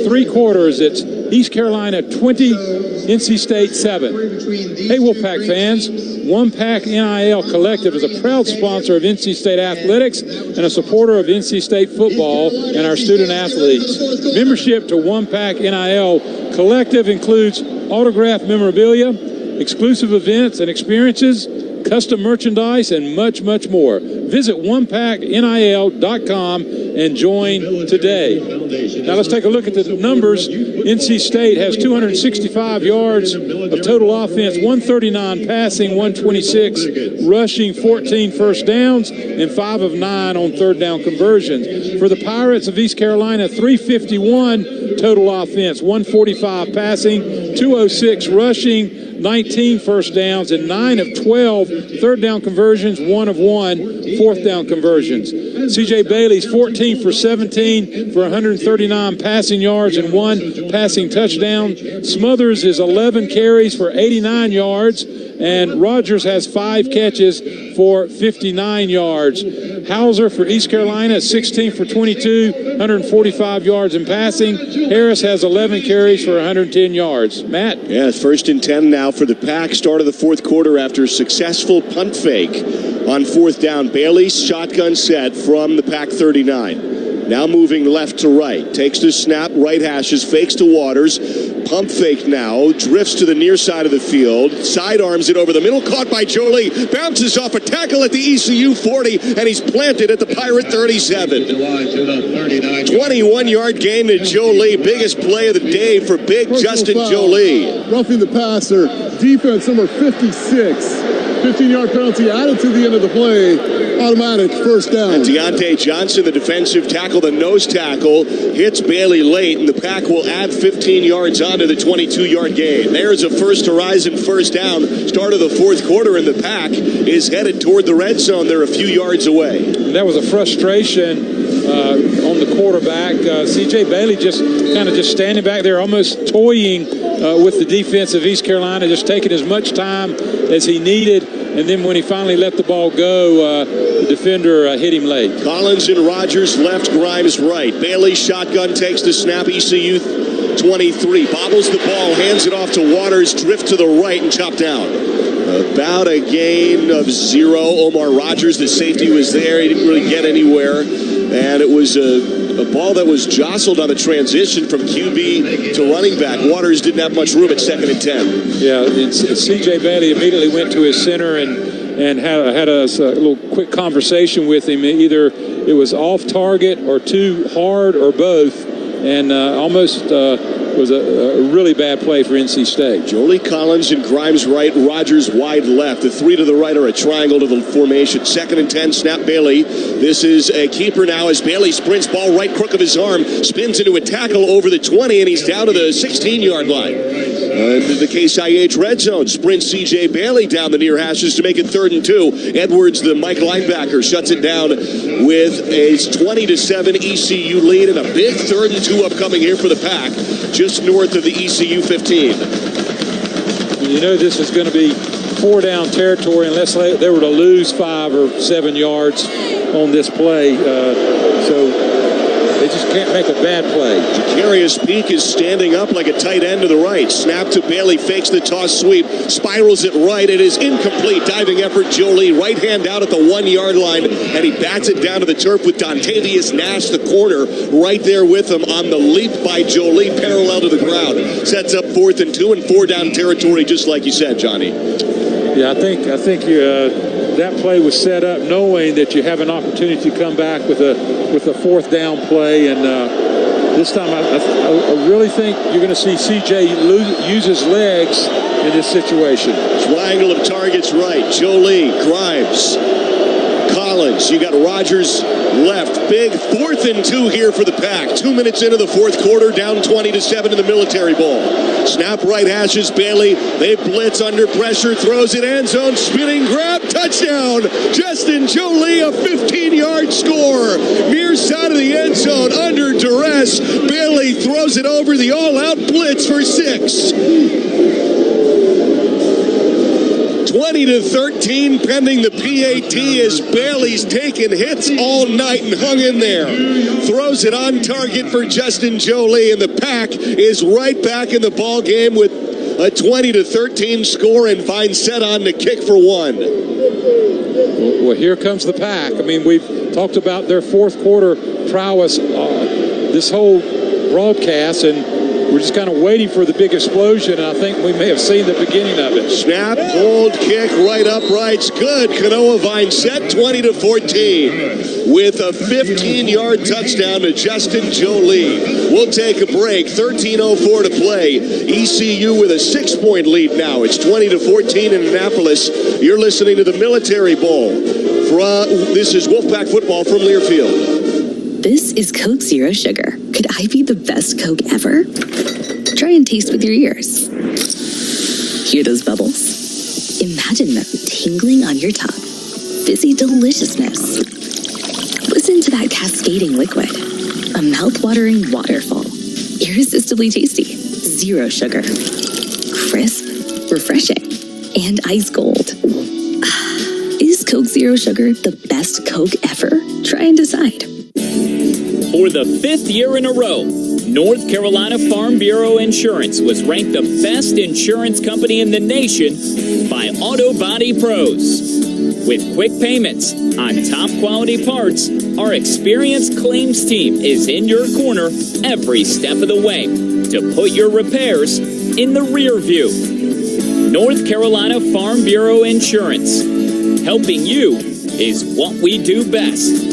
3 quarters, it's East Carolina 20, NC State 7. Hey, Wolfpack fans. One Pack NIL Collective is a proud sponsor of NC State Athletics and a supporter of NC State football and our student athletes. Membership to One Pack NIL Collective includes autographed memorabilia, exclusive events and experiences, custom merchandise, and much, much more. Visit onepacknil.com and join today. Now let's take a look at the numbers. NC State has 265 yards of total offense, 139 passing, 126 rushing, 14 first downs, and 5 of 9 on third down conversions. For the Pirates of East Carolina, 351 total offense, 145 passing, 206 rushing, 19 first downs, and 9 of 12 third down conversions, 1 of 1 fourth down conversions. C.J. Bailey's 14 for 17 for 139 passing yards and 1 passing touchdown. Smothers is 11 carries for 89 yards, and Rogers has 5 catches for 59 yards. Hauser for East Carolina is 16 for 22, 145 yards in passing. Harris has 11 carries for 110 yards. Matt? Yeah, it's 1st and 10 now for the Pack. Start of the fourth quarter after a successful punt fake on 4th down. Bailey's shotgun set from the Pack 39. Now moving left to right. Takes the snap, right hashes, fakes to Waters. Pump fake now. Drifts to the near side of the field. Sidearms it over the middle. Caught by Jolie. Bounces off a tackle at the ECU 40. And he's planted at the Pirate 37. 21-yard gain to Jolie. Biggest play of the day for big Justin Jolie. Roughing the passer. Defense number 56. 15-yard penalty added to the end of the play. Automatic first down. And Deontay Johnson, the defensive tackle, the nose tackle, hits Bailey late, and the Pack will add 15 yards onto the 22-yard gain. There's a First Horizon first down. Start of the fourth quarter, and the Pack is headed toward the red zone. They're a few yards away. And that was a frustration on the quarterback. C.J. Bailey just standing back there, almost toying with the defense of East Carolina, just taking as much time as he needed. And then when he finally let the ball go, the defender hit him late. Collins and Rogers left, Grimes right. Bailey shotgun takes the snap. ECU 23 bobbles the ball, hands it off to Waters, drift to the right and chopped down. About a gain of 0. Omar Rogers, the safety, was there. He didn't really get anywhere. And it was a ball that was jostled on the transition from QB to running back. Waters didn't have much room at 2nd and 10. Yeah, C.J. Bailey immediately went to his center and had a little quick conversation with him. Either it was off target or too hard or both, and almost was a really bad play for NC State. Jolie, Collins, and Grimes right, Rogers wide left. The 3 to the right are a triangle to the formation. 2nd and 10, snap Bailey. This is a keeper now as Bailey sprints, ball right crook of his arm, spins into a tackle over the 20, and he's down to the 16-yard line. The Case IH red zone sprints C.J. Bailey down the near hashes to make it 3rd and 2. Edwards, the Mike linebacker, shuts it down with a 20-7 ECU lead, and a big 3rd and 2 upcoming here for the Pack, just north of the ECU 15. You know this is going to be 4-down territory unless they were to lose 5 or 7 yards on this play. So they just can't make a bad play. Jacarius Peak is standing up like a tight end to the right. Snap to Bailey, fakes the toss sweep, spirals it right. It is incomplete. Diving effort, Jolie, right hand out at the 1-yard line, and he bats it down to the turf with Dontavius Nash, the corner, right there with him on the leap by Jolie, parallel to the ground. Sets up 4th and 2 and 4-down territory, just like you said, Johnny. Yeah, I think that play was set up knowing that you have an opportunity to come back with a 4th down play, and this time I really think you're going to see C.J. use his legs in this situation. Triangle of targets right. Jolie, Grimes, Collins. You got Rogers left. Big 4th and 2 here for the Pack. 2 minutes into the fourth quarter, down 20-7 in the Military Bowl. Snap right hashes Bailey. They blitz under pressure, throws it end zone, spinning grab, touchdown. Justin Jolie, a 15-yard score. Near side of the end zone, under duress. Bailey throws it over the all-out blitz for 6. 20-13 pending the PAT as Bailey's taken hits all night and hung in there. Throws it on target for Justin Jolie, and the Pack is right back in the ball game with a 20-13 score, and Vine set on to kick for 1. Well, here comes the Pack. I mean, we've talked about their fourth quarter prowess this whole broadcast, and we're just kind of waiting for the big explosion, and I think we may have seen the beginning of it. Snap, hold, kick, right uprights, good. Kanoa Vine set 20-14 with a 15-yard touchdown to Justin Jolie. We'll take a break. 13:04 to play. ECU with a 6-point lead now. It's 20-14 in Annapolis. You're listening to the Military Bowl. This is Wolfpack football from Learfield. This is Coke Zero Sugar. Could I be the best Coke ever? Try and taste with your ears. Hear those bubbles? Imagine them tingling on your tongue. Fizzy deliciousness. Listen to that cascading liquid. A mouth-watering waterfall. Irresistibly tasty. Zero sugar. Crisp, refreshing, and ice cold. Is Coke Zero Sugar the best Coke ever? Try and decide. For the 5th year in a row, North Carolina Farm Bureau Insurance was ranked the best insurance company in the nation by Auto Body Pros. With quick payments on top quality parts, our experienced claims team is in your corner every step of the way to put your repairs in the rear view. North Carolina Farm Bureau Insurance. Helping you is what we do best.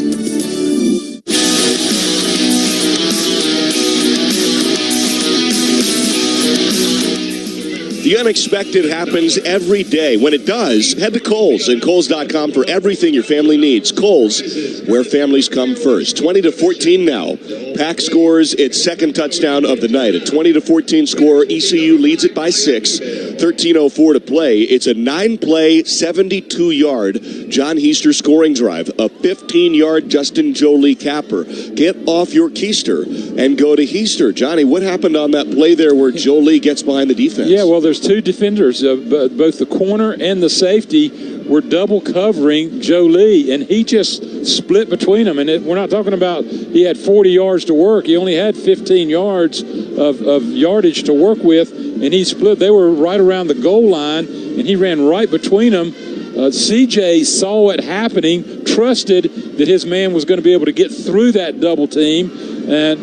The unexpected happens every day. When it does, head to Kohl's and Kohl's.com for everything your family needs. Kohl's, where families come first. 20-14 now. Pack scores its second touchdown of the night. A 20-14 score. ECU leads it by 6. 13:04 to play. It's a 9-play, 72-yard John Heister scoring drive. A 15-yard Justin Jolie capper. Get off your keister and go to Heister. Johnny, what happened on that play there where Jolie gets behind the defense? Yeah, well, there's two defenders, both the corner and the safety were double covering Jolie, and he just split between them. And we're not talking about he had 40 yards to work. He only had 15 yards of yardage to work with, and he split. They were right around the goal line, and he ran right between them. CJ saw it happening, trusted that his man was going to be able to get through that double team, and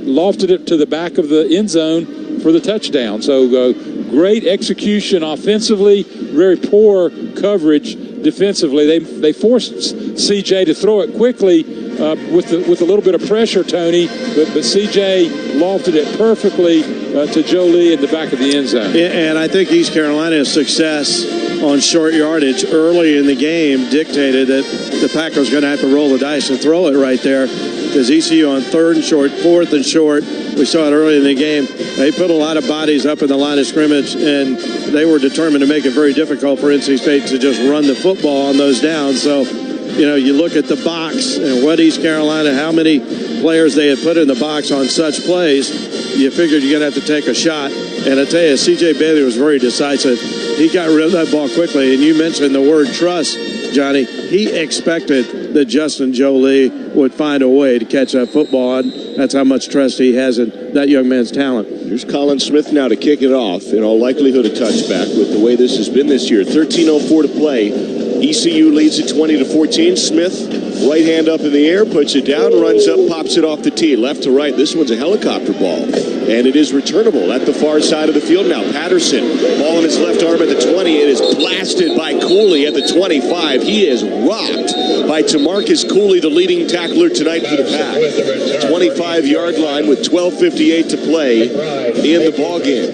lofted it to the back of the end zone for the touchdown. So great execution offensively, very poor coverage defensively. They forced CJ to throw it quickly with a little bit of pressure, Tony, but CJ lofted it perfectly to Jolie in the back of the end zone. And I think East Carolina's success on short yardage early in the game dictated that the Pack was going to have to roll the dice and throw it right there, because ECU on 3rd and short, 4th and short, we saw it early in the game, they put a lot of bodies up in the line of scrimmage, and they were determined to make it very difficult for NC State to just run the football on those downs. So, you look at the box and what East Carolina, how many players they had put in the box on such plays, you figured you're going to have to take a shot. And I tell you, C.J. Bailey was very decisive. He got rid of that ball quickly. And you mentioned the word trust, Johnny. He expected that Justin Jolie would find a way to catch that football. And that's how much trust he has in that young man's talent. Here's Colin Smith now to kick it off. In all likelihood, a touchback with the way this has been this year. 13:04 to play. ECU leads at 20-14. Smith, right hand up in the air, puts it down, runs up, pops it off the tee. Left to right. This one's a helicopter ball. And it is returnable at the far side of the field now. Patterson, ball in his left arm at the 20. It is blasted by Cooley at the 25. He is rocked by Tamarcus Cooley, the leading tackler tonight for the Pack. 25-yard line with 12:58 to play in the ballgame.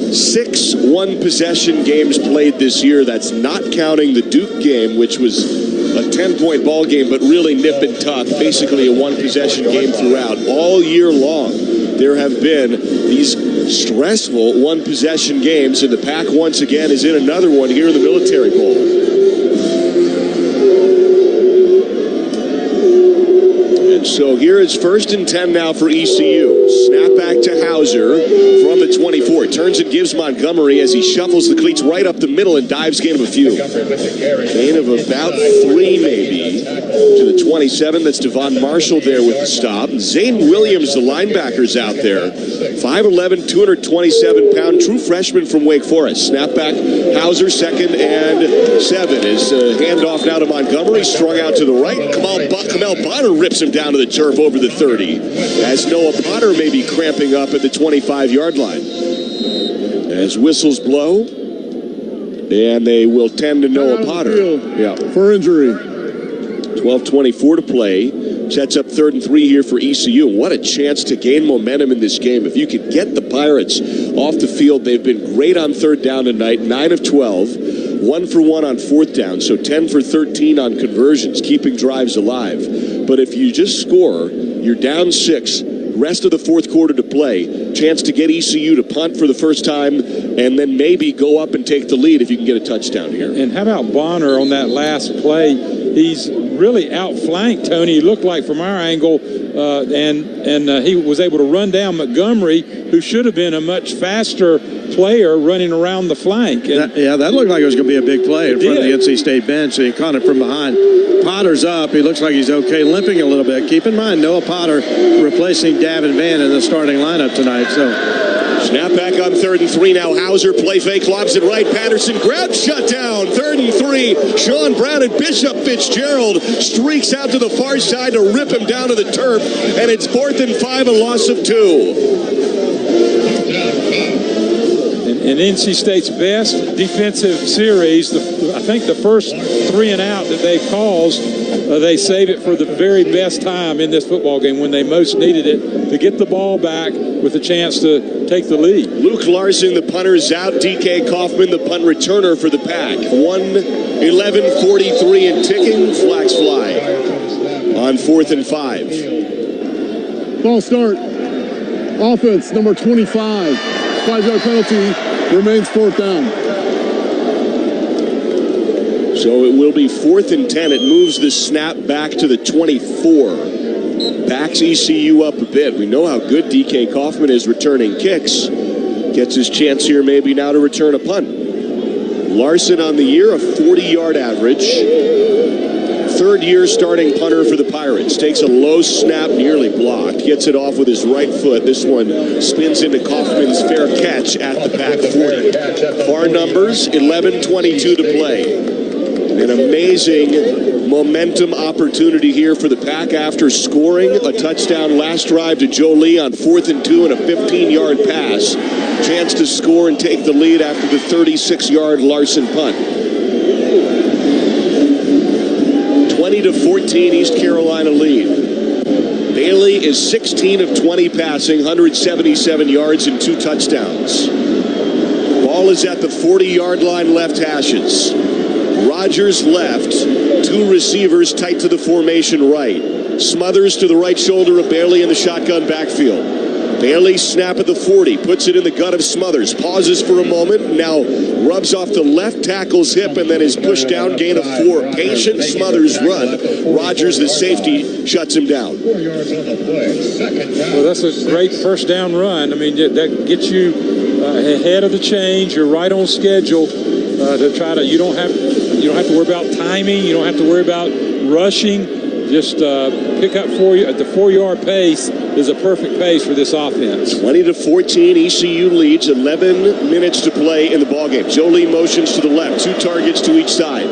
6 one-possession games played this year. That's not counting the Duke game, which was a 10-point ball game, but really nip and tuck, basically a one-possession game throughout. All year long, there have been these stressful one-possession games, and the Pack once again is in another one here in the Military Bowl. And so here is 1st and 10 now for ECU. Snap back to Hauser from the 24. Turns and gives Montgomery as he shuffles the cleats right up the middle and dives, gain of a few. Gain of about 3 maybe. to the 27. That's Devon Marshall there with the stop. Zane Williams, the linebacker's out there. 5'11", 227-pound, true freshman from Wake Forest. Snapback, Hauser, 2nd and 7. Is handoff now to Montgomery, strung out to the right. Kamel Bonner rips him down to the turf over the 30. As Noah Potter may be cramping up at the 25-yard line. As whistles blow, and they will tend to Noah Potter. For injury. 12:24 to play. Sets up 3rd and 3 here for ECU. What a chance to gain momentum in this game. If you could get the Pirates off the field, they've been great on 3rd down tonight. 9 of 12. 1 for 1 on 4th down. So 10 for 13 on conversions, keeping drives alive. But if you just score, you're down 6. Rest of the 4th quarter to play. Chance to get ECU to punt for the first time and then maybe go up and take the lead if you can get a touchdown here. And how about Bonner on that last play? He's really outflanked, Tony. He looked like from our angle, and he was able to run down Montgomery, who should have been a much faster player running around the flank. And that looked like it was going to be a big play in front of the NC State bench, so he caught it from behind. Potter's up. He looks like he's okay, limping a little bit. Keep in mind, Noah Potter replacing Davin Vann in the starting lineup tonight. So snap back on 3rd and 3 now. Hauser, play fake, lobs it right. Patterson grabs, shut down. 3rd and 3. Sean Brown and Bishop Fitzgerald streaks out to the far side to rip him down to the turf. And it's 4th and 5, a loss of 2. And NC State's best defensive series, I think the first 3 and out that they've caused, they save it for the very best time in this football game when they most needed it to get the ball back with a chance to take the lead. Luke Larson, the punter, is out. DK Kaufman, the punt returner for the Pack. 1:11:43 and ticking. Flags fly on 4th and 5. Ball start. Offense, number 25. 5-yard penalty. Remains 4th down. So it will be 4th and 10. It moves the snap back to the 24. Backs ECU up a bit. We know how good DK Kaufman is returning kicks. Gets his chance here maybe now to return a punt. Larson on the year, a 40-yard average. 3rd year starting punter for the Pirates. Takes a low snap, nearly blocked. Gets it off with his right foot. This one spins into Kaufman's fair catch at the Pack 40. Far numbers, 11:22 to play. An amazing momentum opportunity here for the Pack after scoring a touchdown last drive to Joe Lee on 4th and 2 and a 15-yard pass. Chance to score and take the lead after the 36-yard Larson punt. 20-14 East Carolina lead. Bailey is 16 of 20 passing, 177 yards and 2 touchdowns. Ball is at the 40-yard line, left hashes. Rogers left, 2 receivers tight to the formation right. Smothers to the right shoulder of Bailey in the shotgun backfield. Bailey snap at the 40, puts it in the gut of Smothers, pauses for a moment, now rubs off the left tackle's hip and then is pushed down, gain of 4. Patient Smothers run. Rogers, the safety, shuts him down. Well, that's a great first down run. I mean, that gets you ahead of the change. You're right on schedule to try to, you don't have to worry about timing. You don't have to worry about rushing. Just pick up at the 4-yard pace is a perfect pace for this offense. 20-14, ECU leads. 11 minutes to play in the ballgame. Jolie motions to the left. 2 targets to each side.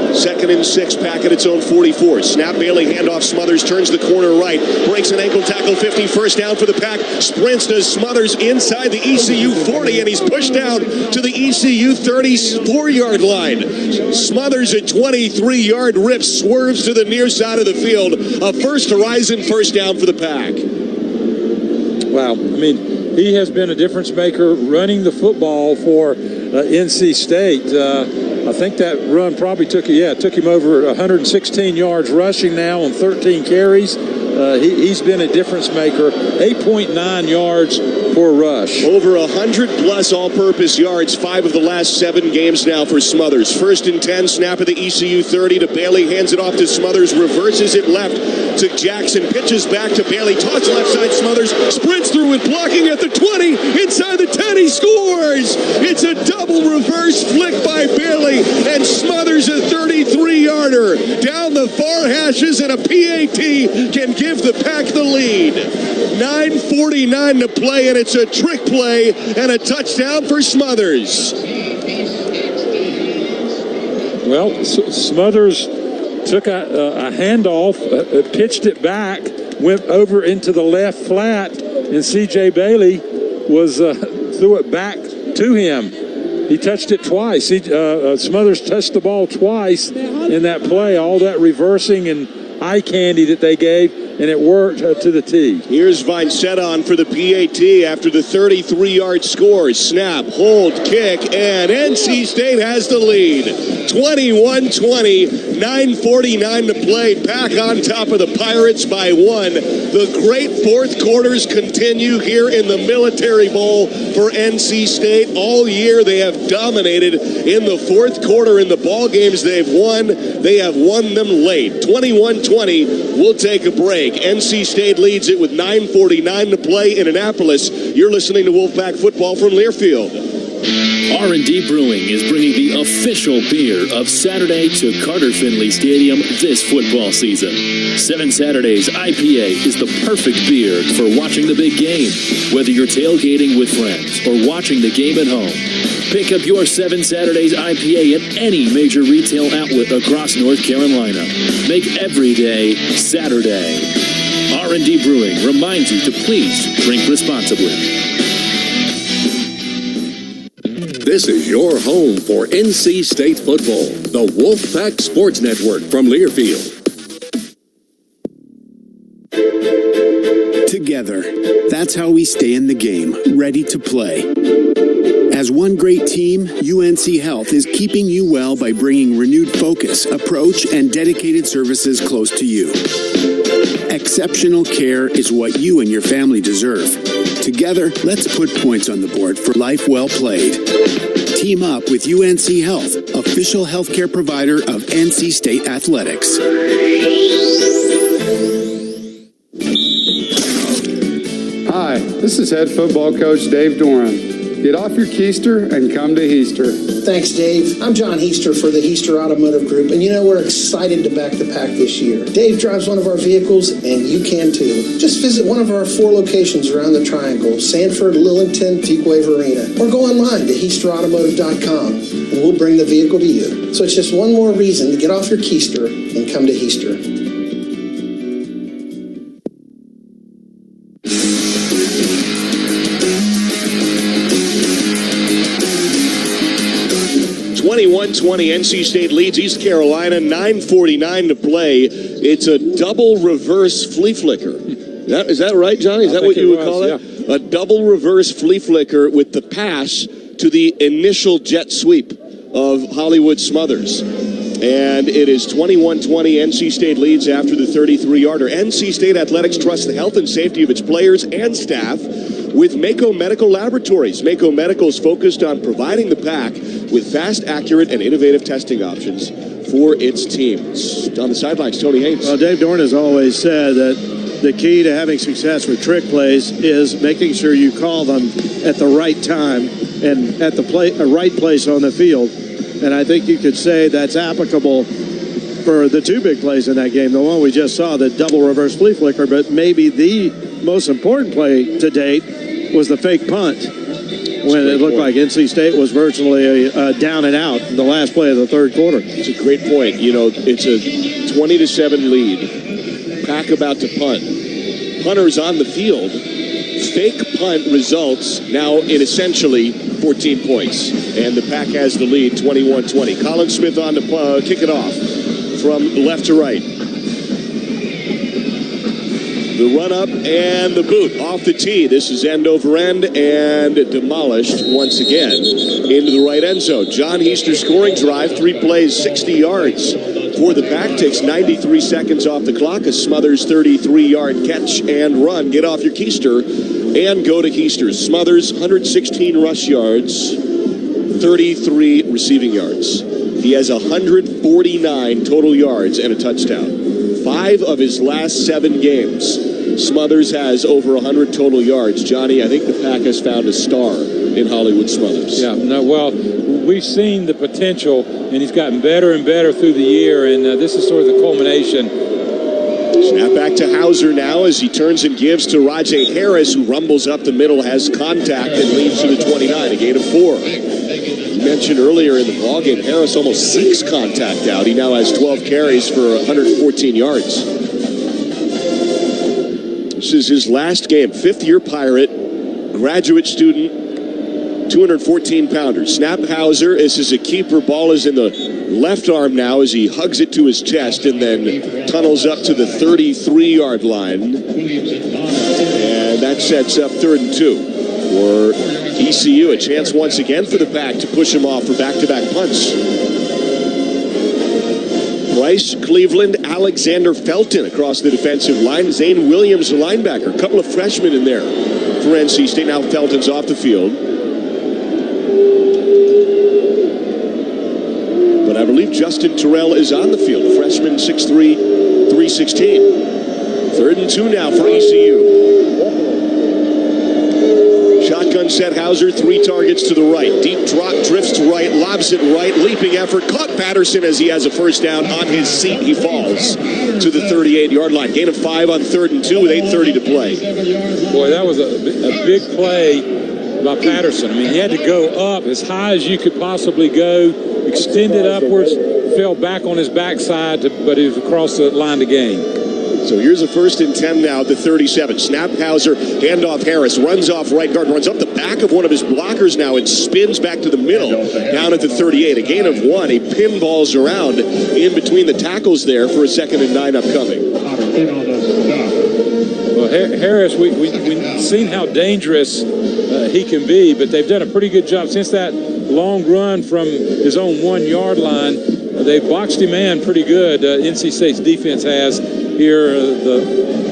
2nd and 6, Pack at its own 44. Snap, Bailey, handoff, Smothers, turns the corner right, breaks an ankle tackle, 50, first down for the Pack, sprints to Smothers inside the ECU 40, and he's pushed down to the ECU 34-yard line. Smothers, a 23-yard rip, swerves to the near side of the field. A first horizon first down for the Pack. Wow, I mean, he has been a difference maker running the football for NC State. I think that run probably took him over 116 yards rushing now on 13 carries. He's been a difference maker. 8.9 yards for a rush. Over 100-plus all-purpose yards, 5 of the last 7 games now for Smothers. 1st and 10, snap at the ECU 30 to Bailey, hands it off to Smothers, reverses it left to Jackson, pitches back to Bailey, toss left side, Smothers, sprints through and blocking at the 20, inside the 10, he scores! It's a double reverse flick by Bailey, and Smothers a 33-yarder. Down the far hashes, and a PAT can give the Pack the lead. 9:49 to play, and it's a trick play and a touchdown for Smothers. Well, Smothers took a handoff, pitched it back, went over into the left flat, and C.J. Bailey was threw it back to him. He touched it twice. Smothers touched the ball twice in that play. All that reversing and eye candy that they gave, and it worked to the T. Here's Vincent for the PAT after the 33-yard score. Snap, hold, kick, and NC State has the lead. 21-20, 9:49 to play. Pack on top of the Pirates by 1. The great fourth quarters continue here in the Military Bowl for NC State. All year they have dominated in the fourth quarter in the ball games they've won. They have won them late. 21-20. We'll take a break. NC State leads it with 9:49 to play in Annapolis. You're listening to Wolfpack Football from Learfield. R&D Brewing is bringing the official beer of Saturday to Carter Finley Stadium this football season. 7 Saturdays IPA is the perfect beer for watching the big game, whether you're tailgating with friends or watching the game at home. Pick up your 7 Saturdays IPA at any major retail outlet across North Carolina. Make every day Saturday. R&D Brewing reminds you to please drink responsibly. This is your home for NC State football, the Wolfpack Sports Network from Learfield. Together, that's how we stay in the game, ready to play. As one great team, UNC Health is keeping you well by bringing renewed focus, approach, and dedicated services close to you. Exceptional care is what you and your family deserve. Together, let's put points on the board for life well played. Team up with UNC Health, official healthcare provider of NC State Athletics. Hi, this is head football coach Dave Doran. Get off your keister and come to Heaster. Thanks, Dave. I'm John Heaster for the Heaster Automotive Group, and we're excited to back the Pack this year. Dave drives one of our vehicles, and you can too. Just visit one of our 4 locations around the Triangle, Sanford, Lillington, Peakwave Arena, or go online to HeasterAutomotive.com, and we'll bring the vehicle to you. So it's just one more reason to get off your keister and come to Heaster. 21-20, NC State leads East Carolina, 9:49 to play. It's a double reverse flea flicker. Is that right, Johnny? Is that what you would call that? Yeah. A double reverse flea flicker with the pass to the initial jet sweep of Hollywood Smothers. And it is 21-20. NC State leads after the 33-yarder. NC State Athletics trusts the health and safety of its players and staff with Mako Medical Laboratories. Mako Medical is focused on providing the Pack with fast, accurate, and innovative testing options for its teams. On the sidelines, Tony Haynes. Well, Dave Dorn has always said that the key to having success with trick plays is making sure you call them at the right time and at the right place on the field. And I think you could say that's applicable for the 2 big plays in that game. The one we just saw, the double reverse flea flicker, but maybe the most important play to date was the fake punt when it looked like NC State was virtually down and out in the last play of the third quarter. It's a great point. It's a 20-7 lead. Pack about to punt. Punter's on the field. Fake punt results now in essentially 14 points. And the Pack has the lead, 21-20. Colin Smith on to kick it off from left to right. The run-up and the boot off the tee. This is end over end and demolished once again into the right end zone. John Heaster scoring drive, 3 plays, 60 yards for the Pack. Takes 93 seconds off the clock. A Smothers 33-yard catch and run. Get off your keister And go to Heasters. Smothers, 116 rush yards, 33 receiving yards. He has 149 total yards and a touchdown. 5 of his last 7 games, Smothers has over 100 total yards. Johnny, I think the Pack has found a star in Hollywood Smothers. Yeah, no, well, we've seen the potential, and he's gotten better and better through the year, and this is sort of the culmination. Snap back to Hauser now as he turns and gives to Rajay Harris, who rumbles up the middle, has contact, and leads to the 29, a gain of 4. You mentioned earlier in the ballgame, Harris almost seeks contact out. He now has 12 carries for 114 yards. This is his last game. 5th-year Pirate, graduate student, 214-pounder. Snap Hauser. This is a keeper. Ball is in the left arm now as he hugs it to his chest and then tunnels up to the 33-yard line. And that sets up 3rd and 2 for ECU. A chance once again for the Pack to push him off for back-to-back punts. Bryce Cleveland, Alexander Felton across the defensive line. Zane Williams, the linebacker. A couple of freshmen in there for NC State. Now Felton's off the field. But I believe Justin Terrell is on the field. A freshman, 6'3", 316. 3rd and 2 now for ECU. Shotgun set Hauser, 3 targets to the right. Deep drop, drifts to right, lobs it right, leaping effort. Caught Patterson as he has a first down on his seat. He falls to the 38-yard line. Gain of 5 on 3rd and 2 with 8:30 to play. Boy, that was a big play by Patterson. I mean, he had to go up as high as you could possibly go, extended upwards, fell back on his backside, but he was across the line to gain. So here's a 1st and 10 now at the 37. Snap Hauser, handoff Harris, runs off right guard, runs up the back of one of his blockers now and spins back to the middle, down at the 38. A gain of 1. He pinballs around in between the tackles there for a 2nd and 9 upcoming. Well, Harris, we've seen how dangerous he can be, but they've done a pretty good job since that long run from his own 1-yard line. They've boxed him in pretty good. NC State's defense has here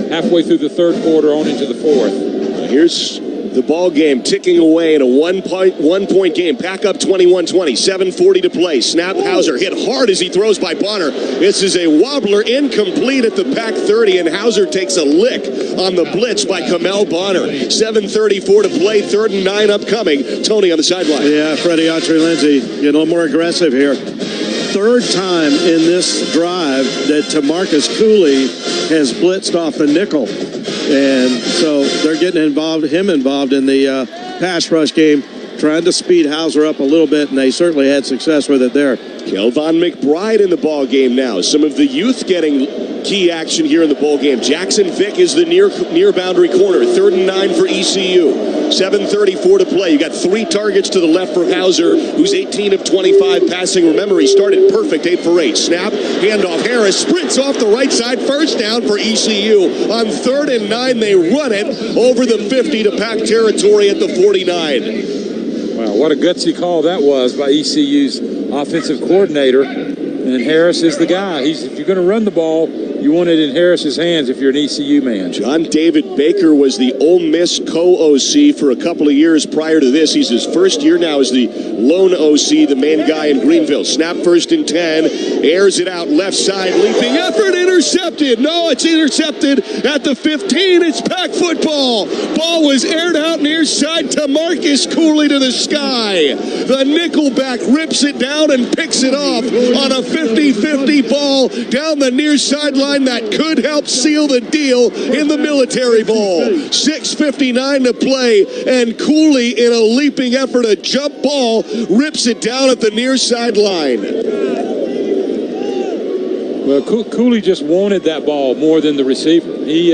halfway through the 3rd quarter on into the 4th. Here's the ball game ticking away in a one-point game. Pack up 21-20, 7:40 to play. Snap Hauser hit hard as he throws by Bonner. This is a wobbler, incomplete at the Pack 30, and Hauser takes a lick on the blitz by Kamel Bonner. 7:34 to play, 3rd and 9 upcoming. Tony on the sideline. Yeah, Freddie Autry-Lindsay getting a little more aggressive here. 3rd time in this drive that Tamarcus Cooley has blitzed off the nickel. And so they're getting him involved in the pass rush game, trying to speed Hauser up a little bit, and they certainly had success with it there. Kelvon McBride in the ball game now. Some of the youth getting key action here in the bowl game. Jackson Vick is the near boundary corner. 3rd and 9 for ECU. 7:34 to play. You got 3 targets to the left for Hauser, who's 18 of 25 passing. Remember, he started perfect, 8 for 8. Snap, handoff. Harris sprints off the right side. First down for ECU. On 3rd and 9, they run it over the 50 to Pack territory at the 49. Wow, what a gutsy call that was by ECU's offensive coordinator. And Harris is the guy. If you're going to run the ball, you want it in Harris's hands if you're an ECU man. John David Baker was the Ole Miss co-OC for a couple of years prior to this. He's his first year now as the lone OC, the main guy in Greenville. Snap 1st and 10, airs it out left side, leaping effort, intercepted. No, it's intercepted at the 15. It's Pack football. Ball was aired out near side to Marcus Cooley to the sky. The nickelback rips it down and picks it off on a 50-50 ball down the near sideline that could help seal the deal in the Military Bowl. 6:59 to play, and Cooley, in a leaping effort, a jump ball, rips it down at the near sideline. Well, Cooley just wanted that ball more than the receiver. He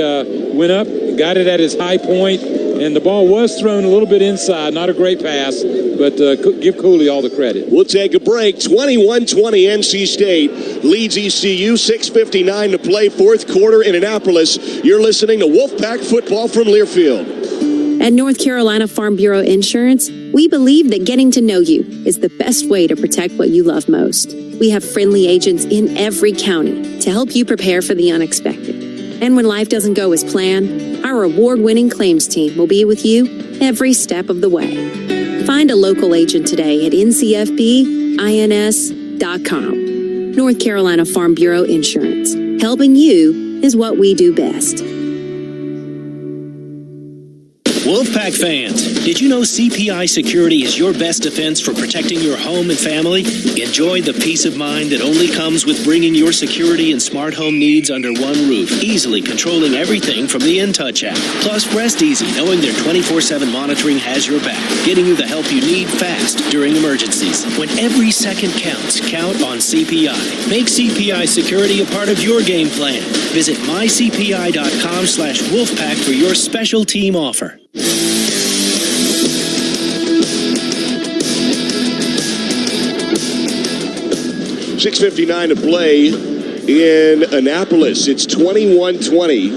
went up, got it at his high point, and the ball was thrown a little bit inside. Not a great pass, but give Cooley all the credit. We'll take a break. 21-20 NC State leads ECU. 6:59 to play, 4th quarter in Annapolis. You're listening to Wolfpack football from Learfield. At North Carolina Farm Bureau Insurance, we believe that getting to know you is the best way to protect what you love most. We have friendly agents in every county to help you prepare for the unexpected. And when life doesn't go as planned, our award-winning claims team will be with you every step of the way. Find a local agent today at ncfbins.com. North Carolina Farm Bureau Insurance. Helping you is what we do best. Wolfpack fans, did you know CPI Security is your best defense for protecting your home and family? Enjoy the peace of mind that only comes with bringing your security and smart home needs under one roof, easily controlling everything from the InTouch app. Plus, rest easy knowing their 24/7 monitoring has your back, getting you the help you need fast during emergencies. When every second counts, count on CPI. Make CPI Security a part of your game plan. Visit mycpi.com/Wolfpack for your special team offer. 6:59 to play in Annapolis. It's 21-20.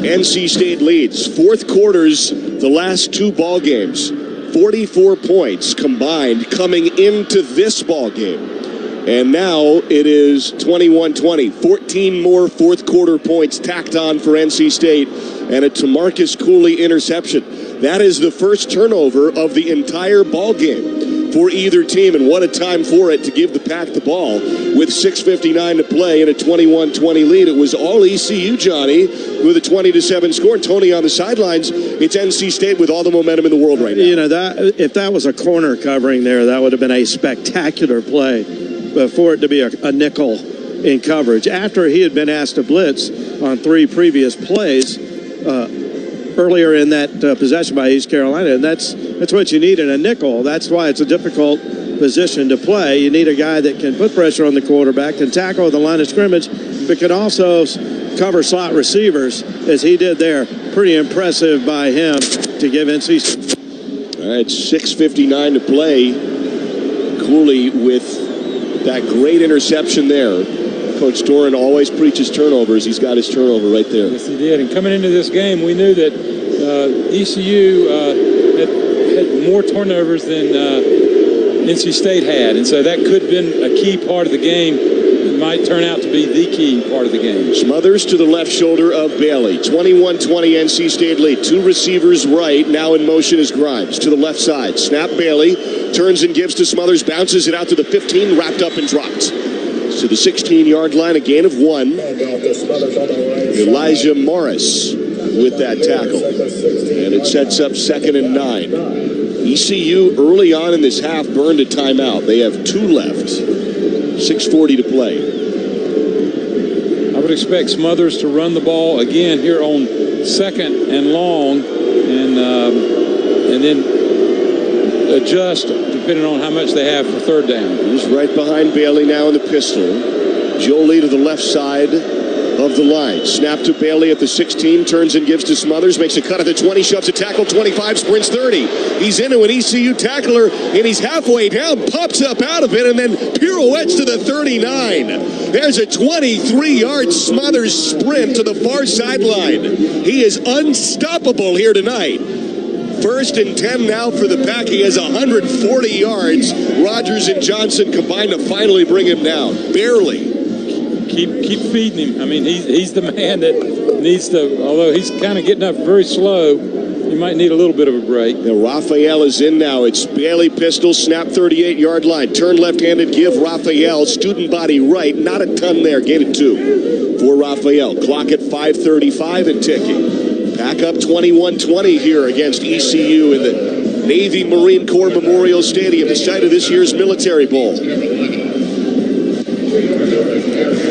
NC State leads. Fourth quarters, the last two ball games. 44 points combined coming into this ball game. And now it is 21-20. 14 more fourth quarter points tacked on for NC State and a Tamarcus Cooley interception. That is the first turnover of the entire ball game for either team, and what a time for it to give the Pack the ball with 6:59 to play and a 21-20 lead. It was all ECU, Johnny, with a 20-7 score. And Tony on the sidelines, it's NC State with all the momentum in the world right now. You know, that if that was a corner covering there, that would have been a spectacular play. But for it to be a nickel in coverage, after he had been asked to blitz on three previous plays earlier in that possession by East Carolina, and that's what you need in a nickel. That's why it's a difficult position to play. You need a guy that can put pressure on the quarterback, can tackle the line of scrimmage, but can also cover slot receivers, as he did there. Pretty impressive by him to give NC State. All right, 6:59 to play. Cooley with that great interception there. Coach Doran always preaches turnovers. He's got his turnover right there. Yes, he did. And coming into this game, we knew that ECU had more turnovers than NC State had. And so that could have been a key part of the game. It might turn out to be the key part of the game. Smothers to the left shoulder of Bailey. 21-20 NC State lead. Two receivers right. Now in motion is Grimes to the left side. Snap Bailey. Turns and gives to Smothers. Bounces it out to the 15. Wrapped up and dropped. To the 16-yard line, a gain of one. Elijah Morris with that tackle. And it sets up 2nd and 9. ECU early on in this half burned a timeout. They have two left. 6:40 to play. I would expect Smothers to run the ball again here on 2nd and long, and then adjust depending on how much they have for 3rd down. He's right behind Bailey now in the pistol. Jolie to the left side of the line. Snap to Bailey at the 16, turns and gives to Smothers, makes a cut at the 20, shoves a tackle, 25, sprints 30. He's into an ECU tackler, and he's halfway down, pops up out of it, and then pirouettes to the 39. There's a 23-yard Smothers sprint to the far sideline. He is unstoppable here tonight. 1st and 10 now for the Pack. He has 140 yards. Rogers and Johnson combined to finally bring him down. Barely. Keep feeding him. I mean, he's the man that needs to, although he's kind of getting up very slow, he might need a little bit of a break. Now Raphael is in now. It's Bailey pistol, snap 38-yard line. Turn left-handed, give Raphael. Student body right. Not a ton there. Gain of 2 for Raphael. Clock at 5:35 and ticking. Pack up 21-20 here against ECU in the Navy Marine Corps Memorial Stadium, the site of this year's Military Bowl.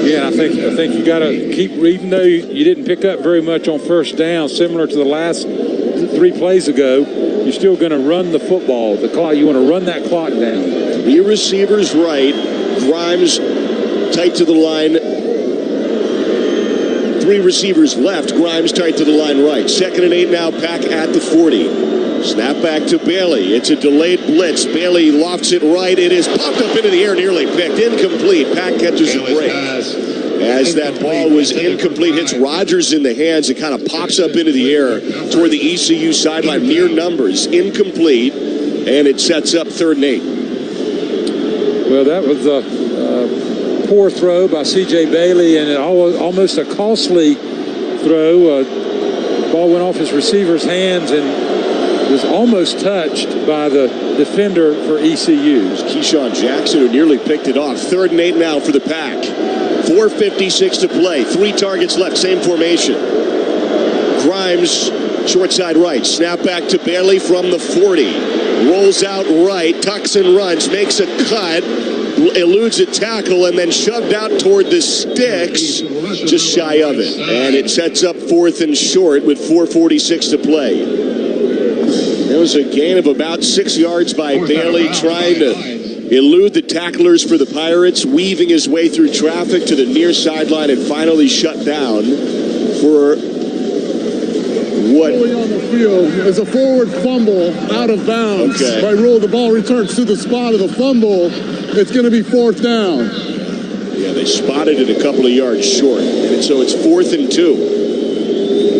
Yeah, I think you got to keep, even though you didn't pick up very much on 1st down, similar to the last 3 plays ago, you're still going to run the football. The clock, you want to run that clock down. 3 receivers right, Grimes tight to the line. 3 receivers left, Grimes tight to the line right. 2nd and 8 now, Pack at the 40. Snap back to Bailey. It's a delayed blitz. Bailey lofts it right. It is popped up into the air, nearly picked. Incomplete. Pack catches a break. As that ball was incomplete, hits Rogers in the hands. It kind of pops up into the air toward the ECU sideline. Near numbers. Incomplete. And it sets up 3rd and 8. Well, that was a poor throw by C.J. Bailey, and almost a costly throw. Ball went off his receiver's hands and was almost touched by the defender for ECU. Keyshawn Jackson, who nearly picked it off. 3rd and 8 now for the Pack. 4:56 to play. 3 targets left. Same formation. Grimes, short side right. Snap back to Bailey from the 40. Rolls out right. Tucks and runs. Makes a cut. Eludes a tackle and then shoved out toward the sticks. Just shy of it. And it sets up 4th and short with 4:46 to play. There was a gain of about 6 yards by Bailey, trying to elude the tacklers for the Pirates, weaving his way through traffic to the near sideline and finally shut down for what? On the field is a forward fumble out of bounds. Okay. By rule, the ball returns to the spot of the fumble. It's going to be 4th down. Yeah, they spotted it a couple of yards short. And so it's 4th and 2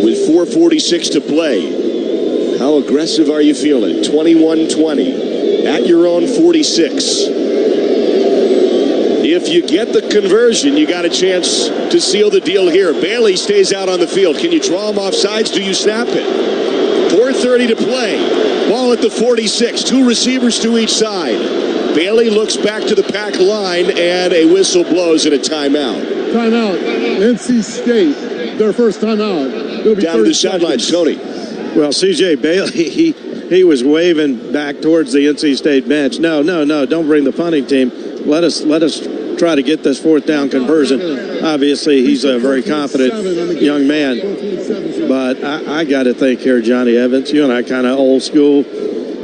with 4:46 to play. How aggressive are you feeling? 21-20 at your own 46. If you get the conversion, you got a chance to seal the deal here. Bailey stays out on the field. Can you draw him off sides? Do you snap it? 4:30 to play. Ball at the 46. 2 receivers to each side. Bailey looks back to the Pack line, and a whistle blows and a timeout. Timeout. NC State, their first timeout. Down to the sidelines, Tony. Well, C.J. Bailey, he was waving back towards the NC State bench. No, don't bring the punting team. Let us try to get this 4th down conversion. Obviously, he's a very confident young man. But I got to think here, Johnny Evans, you and I kind of old school,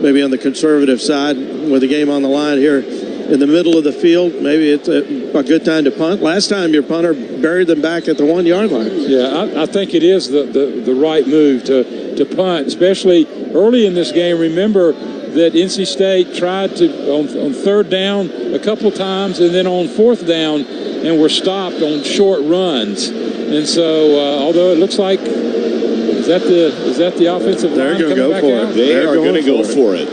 maybe on the conservative side with the game on the line here in the middle of the field. Maybe it's a good time to punt. Last time your punter buried them back at the 1 yard line. Yeah, I think it is the right move to punt, especially early in this game. Remember that NC State tried to on 3rd down a couple times, and then on 4th down, and were stopped on short runs. And so, although it looks like is that the offensive line coming back out? They are going to go for it.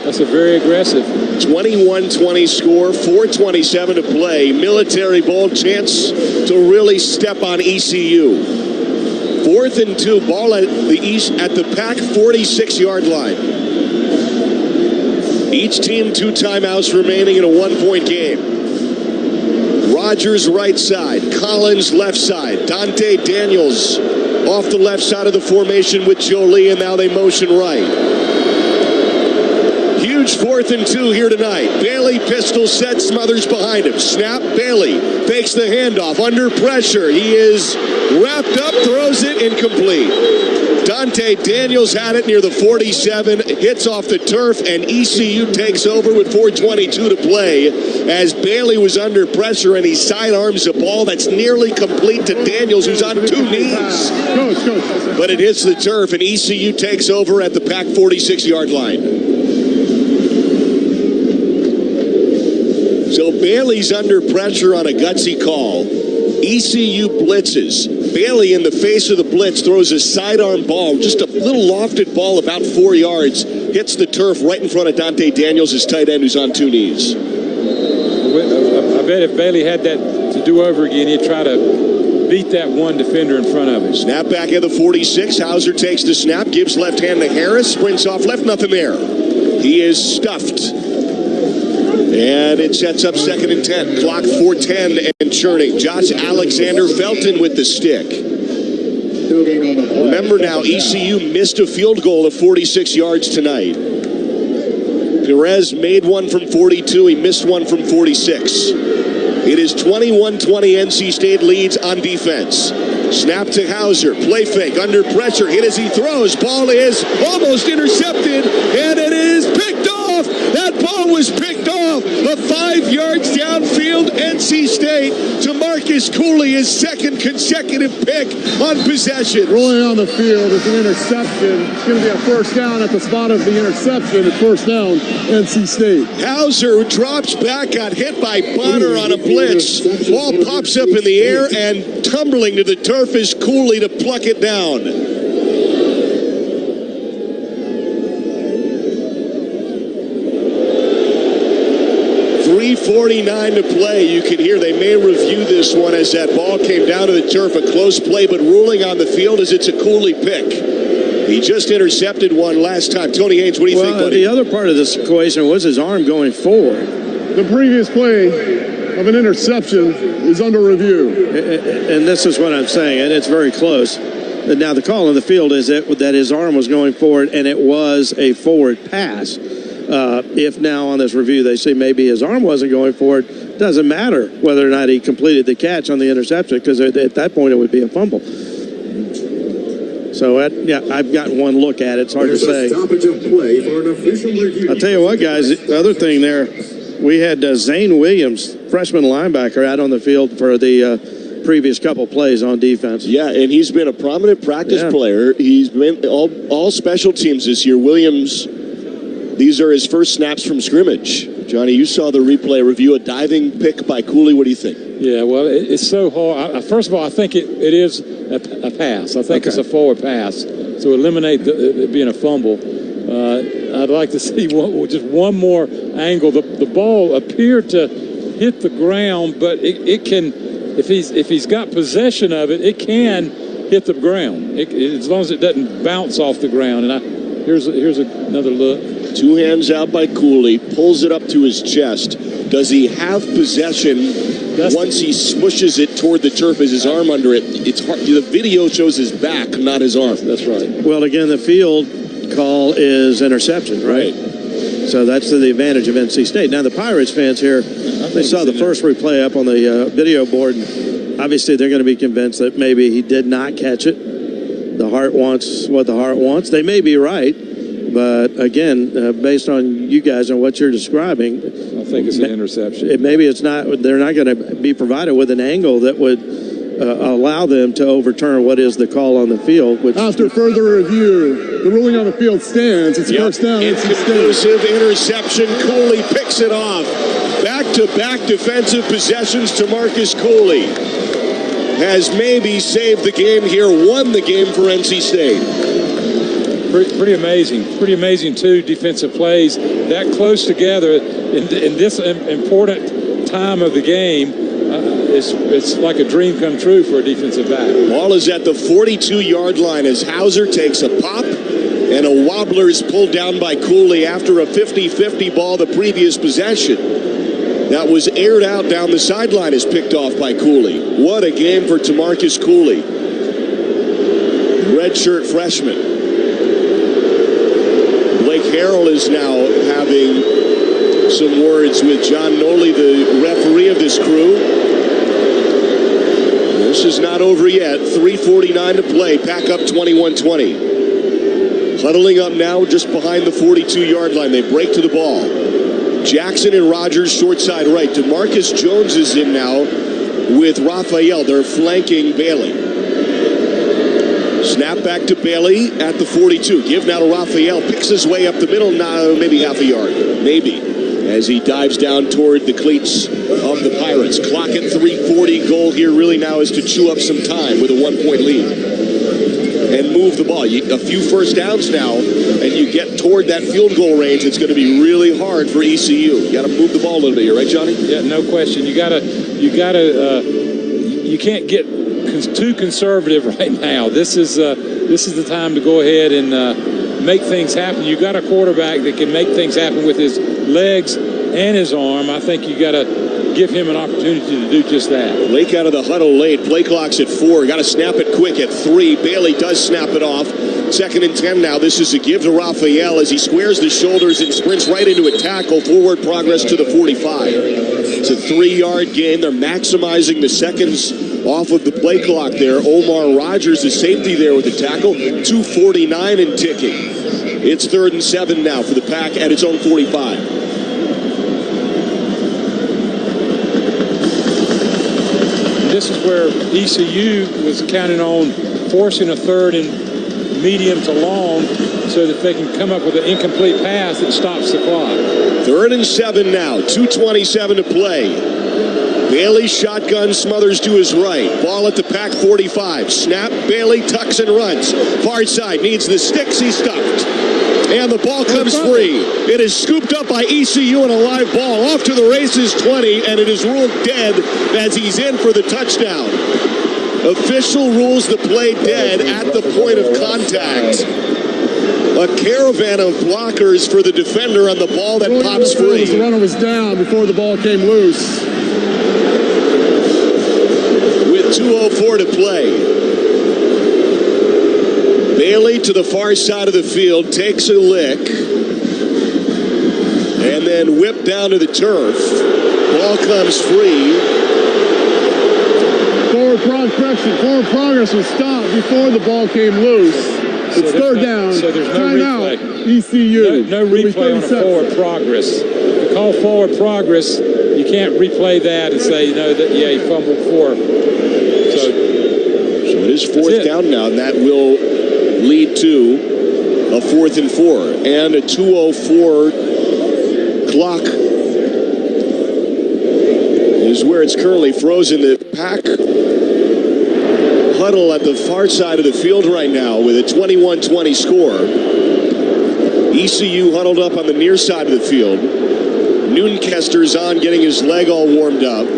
That's a very aggressive. 21-20 score, 4:27 to play. Military Bowl chance to really step on ECU. 4th and 2, ball at the Pack 46-yard line. Each team 2 timeouts remaining in a 1-point game. Rogers right side, Collins left side, Dante Daniels off the left side of the formation with Jolie, and now they motion right. Huge 4th and 2 here tonight. Bailey pistol set, Smothers behind him. Snap, Bailey fakes the handoff under pressure. He is wrapped up, throws it incomplete. Dante Daniels had it near the 47, hits off the turf, and ECU takes over with 4:22 to play as Bailey was under pressure and he sidearms a ball that's nearly complete to Daniels, who's on 2 knees. But it hits the turf, and ECU takes over at the Pack 46-yard line. So Bailey's under pressure on a gutsy call. ECU blitzes. Bailey, in the face of the blitz, throws a sidearm ball, just a little lofted ball about 4 yards, hits the turf right in front of Dante Daniels, his tight end, who's on 2 knees. I bet if Bailey had that to do over again, he'd try to beat that one defender in front of him. Snap back at the 46. Hauser takes the snap, gives left hand to Harris, sprints off left, nothing there. He is stuffed. And it sets up 2nd and 10. Clock 4:10 and churning. Josh Alexander Felton with the stick. Remember now, ECU missed a field goal of 46 yards tonight. Perez made one from 42. He missed one from 46. It is 21-20. NC State leads on defense. Snap to Hauser. Play fake. Under pressure. Hit as he throws. Ball is almost intercepted. And it is picked off. That ball was picked off. 5 yards downfield. NC State to Marcus Cooley, his 2nd consecutive pick on possession. Rolling on the field is an interception. It's going to be a 1st down at the spot of the interception. It's 1st down, NC State. Hauser drops back, got hit by Bonner on a blitz. Ball pops up in the air, and tumbling to the turf is Cooley to pluck it down. 3:49 to play. You can hear they may review this one as that ball came down to the turf. A close play, but ruling on the field as it's a Cooley pick. He just intercepted one last time. Tony Haynes, what do you think, buddy? The other part of this equation was his arm going forward. The previous play of an interception is under review. And this is what I'm saying, and it's very close. Now, the call on the field is that his arm was going forward, and it was a forward pass. If now on this review they say maybe his arm wasn't going forward, doesn't matter whether or not he completed the catch on the interception, because at that point it would be a fumble. So, I've gotten one look at it. It's hard to say. I'll tell you what, guys, the other thing there, we had Zane Williams, freshman linebacker, out on the field for the previous couple plays on defense. Yeah, and he's been a prominent practice player. He's been all special teams this year. Williams, these are his first snaps from scrimmage. Johnny, you saw the replay review, a diving pick by Cooley. What do you think? Yeah, well, it's so hard. First of all, I think it is a pass. I think it's a forward pass. So eliminate it being a fumble. I'd like to see just one more angle. The ball appeared to hit the ground, but it can, if he's got possession of it, it can hit the ground. As long as it doesn't bounce off the ground. And here's another look. Two hands out by Cooley, pulls it up to his chest. Does he have possession once he smushes it toward the turf? Is his arm under it? It's hard. The video shows his back, not his arm. That's right. Well, again, the field call is interception, right? So that's to the advantage of NC State. Now, the Pirates fans here, they saw the first replay up on the video board. And obviously, they're going to be convinced that maybe he did not catch it. The heart wants what the heart wants. They may be right. But again, based on you guys and what you're describing, I think it's an interception. Maybe it's not. They're not going to be provided with an angle that would allow them to overturn what is the call on the field. After further review, the ruling on the field stands. It's first down. Inconclusive interception. Cooley picks it off. Back-to-back defensive possessions to Marcus Cooley. Has maybe saved the game here, won the game for NC State. Pretty amazing. Pretty amazing, two defensive plays that close together in this important time of the game. It's like a dream come true for a defensive back. Ball is at the 42-yard line as Hauser takes a pop, and a wobbler is pulled down by Cooley after a 50-50 ball the previous possession. That was aired out down the sideline, is picked off by Cooley. What a game for Tamarcus Cooley. Redshirt freshman. Blake Harrell is now having some words with John Noley, the referee of this crew. This is not over yet. 3:49 to play. Pack up 21-20. Huddling up now just behind the 42-yard line. They break to the ball. Jackson and Rogers short side right. DeMarcus Jones is in now with Raphael. They're flanking Bailey. Snap back to Bailey at the 42. Give now to Raphael. Picks his way up the middle. Now maybe half a yard. Maybe. As he dives down toward the cleats of the Pirates. Clock at 3:40. Goal here really now is to chew up some time with a 1-point lead. And move the ball. A few first downs now, and you get toward that field goal range. It's going to be really hard for ECU. You got to move the ball a little bit here, right, Johnny? Yeah, no question. You can't get too conservative right now. This is the time to go ahead and make things happen. You got a quarterback that can make things happen with his legs and his arm. I think you got to give him an opportunity to do just that. Lake out of the huddle late. Play clock's at 4. Got to snap it quick at 3. Bailey does snap it off. 2nd and 10 now. This is a give to Raphael as he squares the shoulders and sprints right into a tackle. Forward progress to the 45. It's a 3-yard gain. They're maximizing the seconds off of the play clock there. Omar Rogers, the safety there with the tackle. 2:49 and ticking. It's 3rd and 7 now for the Pack at its own 45. This is where ECU was counting on forcing a 3rd and medium to long so that they can come up with an incomplete pass that stops the clock. 3rd and 7 now. 2:27 to play. Bailey shotgun, Smothers to his right. Ball at the Pack 45. Snap, Bailey tucks and runs. Far side needs the sticks. He's stuffed. And the ball comes free. It is scooped up by ECU and a live ball. Off to the races, 20, and it is ruled dead as he's in for the touchdown. Official rules the play dead at the point of contact. A caravan of blockers for the defender on the ball that pops free. The runner was down before the ball came loose. With 2:04 to play. Bailey to the far side of the field, takes a lick, and then whipped down to the turf. Ball comes free. Forward progress was stopped before the ball came loose. It's third down. So there's no timeout. replay. ECU. No replay on a forward progress. You call forward progress, you can't replay that and say, that he fumbled forward. So it is fourth down now, and that will lead to a 4th and 4. And a 2:04 clock is where it's currently frozen. The Pack huddle at the far side of the field right now with a 21-20 score. ECU huddled up on the near side of the field. Noonekester's on, getting his leg all warmed up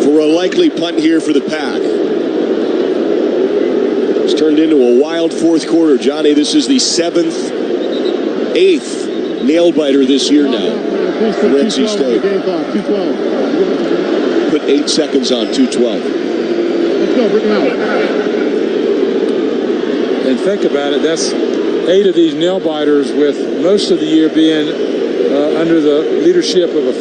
for a likely punt here for the Pack. It's turned into a wild fourth quarter. Johnny, this is the 8th nail-biter this year now for NC State. Put 8 seconds on 2:12. Let's go, bring him out. And think about it, that's 8 of these nail-biters, with most of the year being under the leadership of a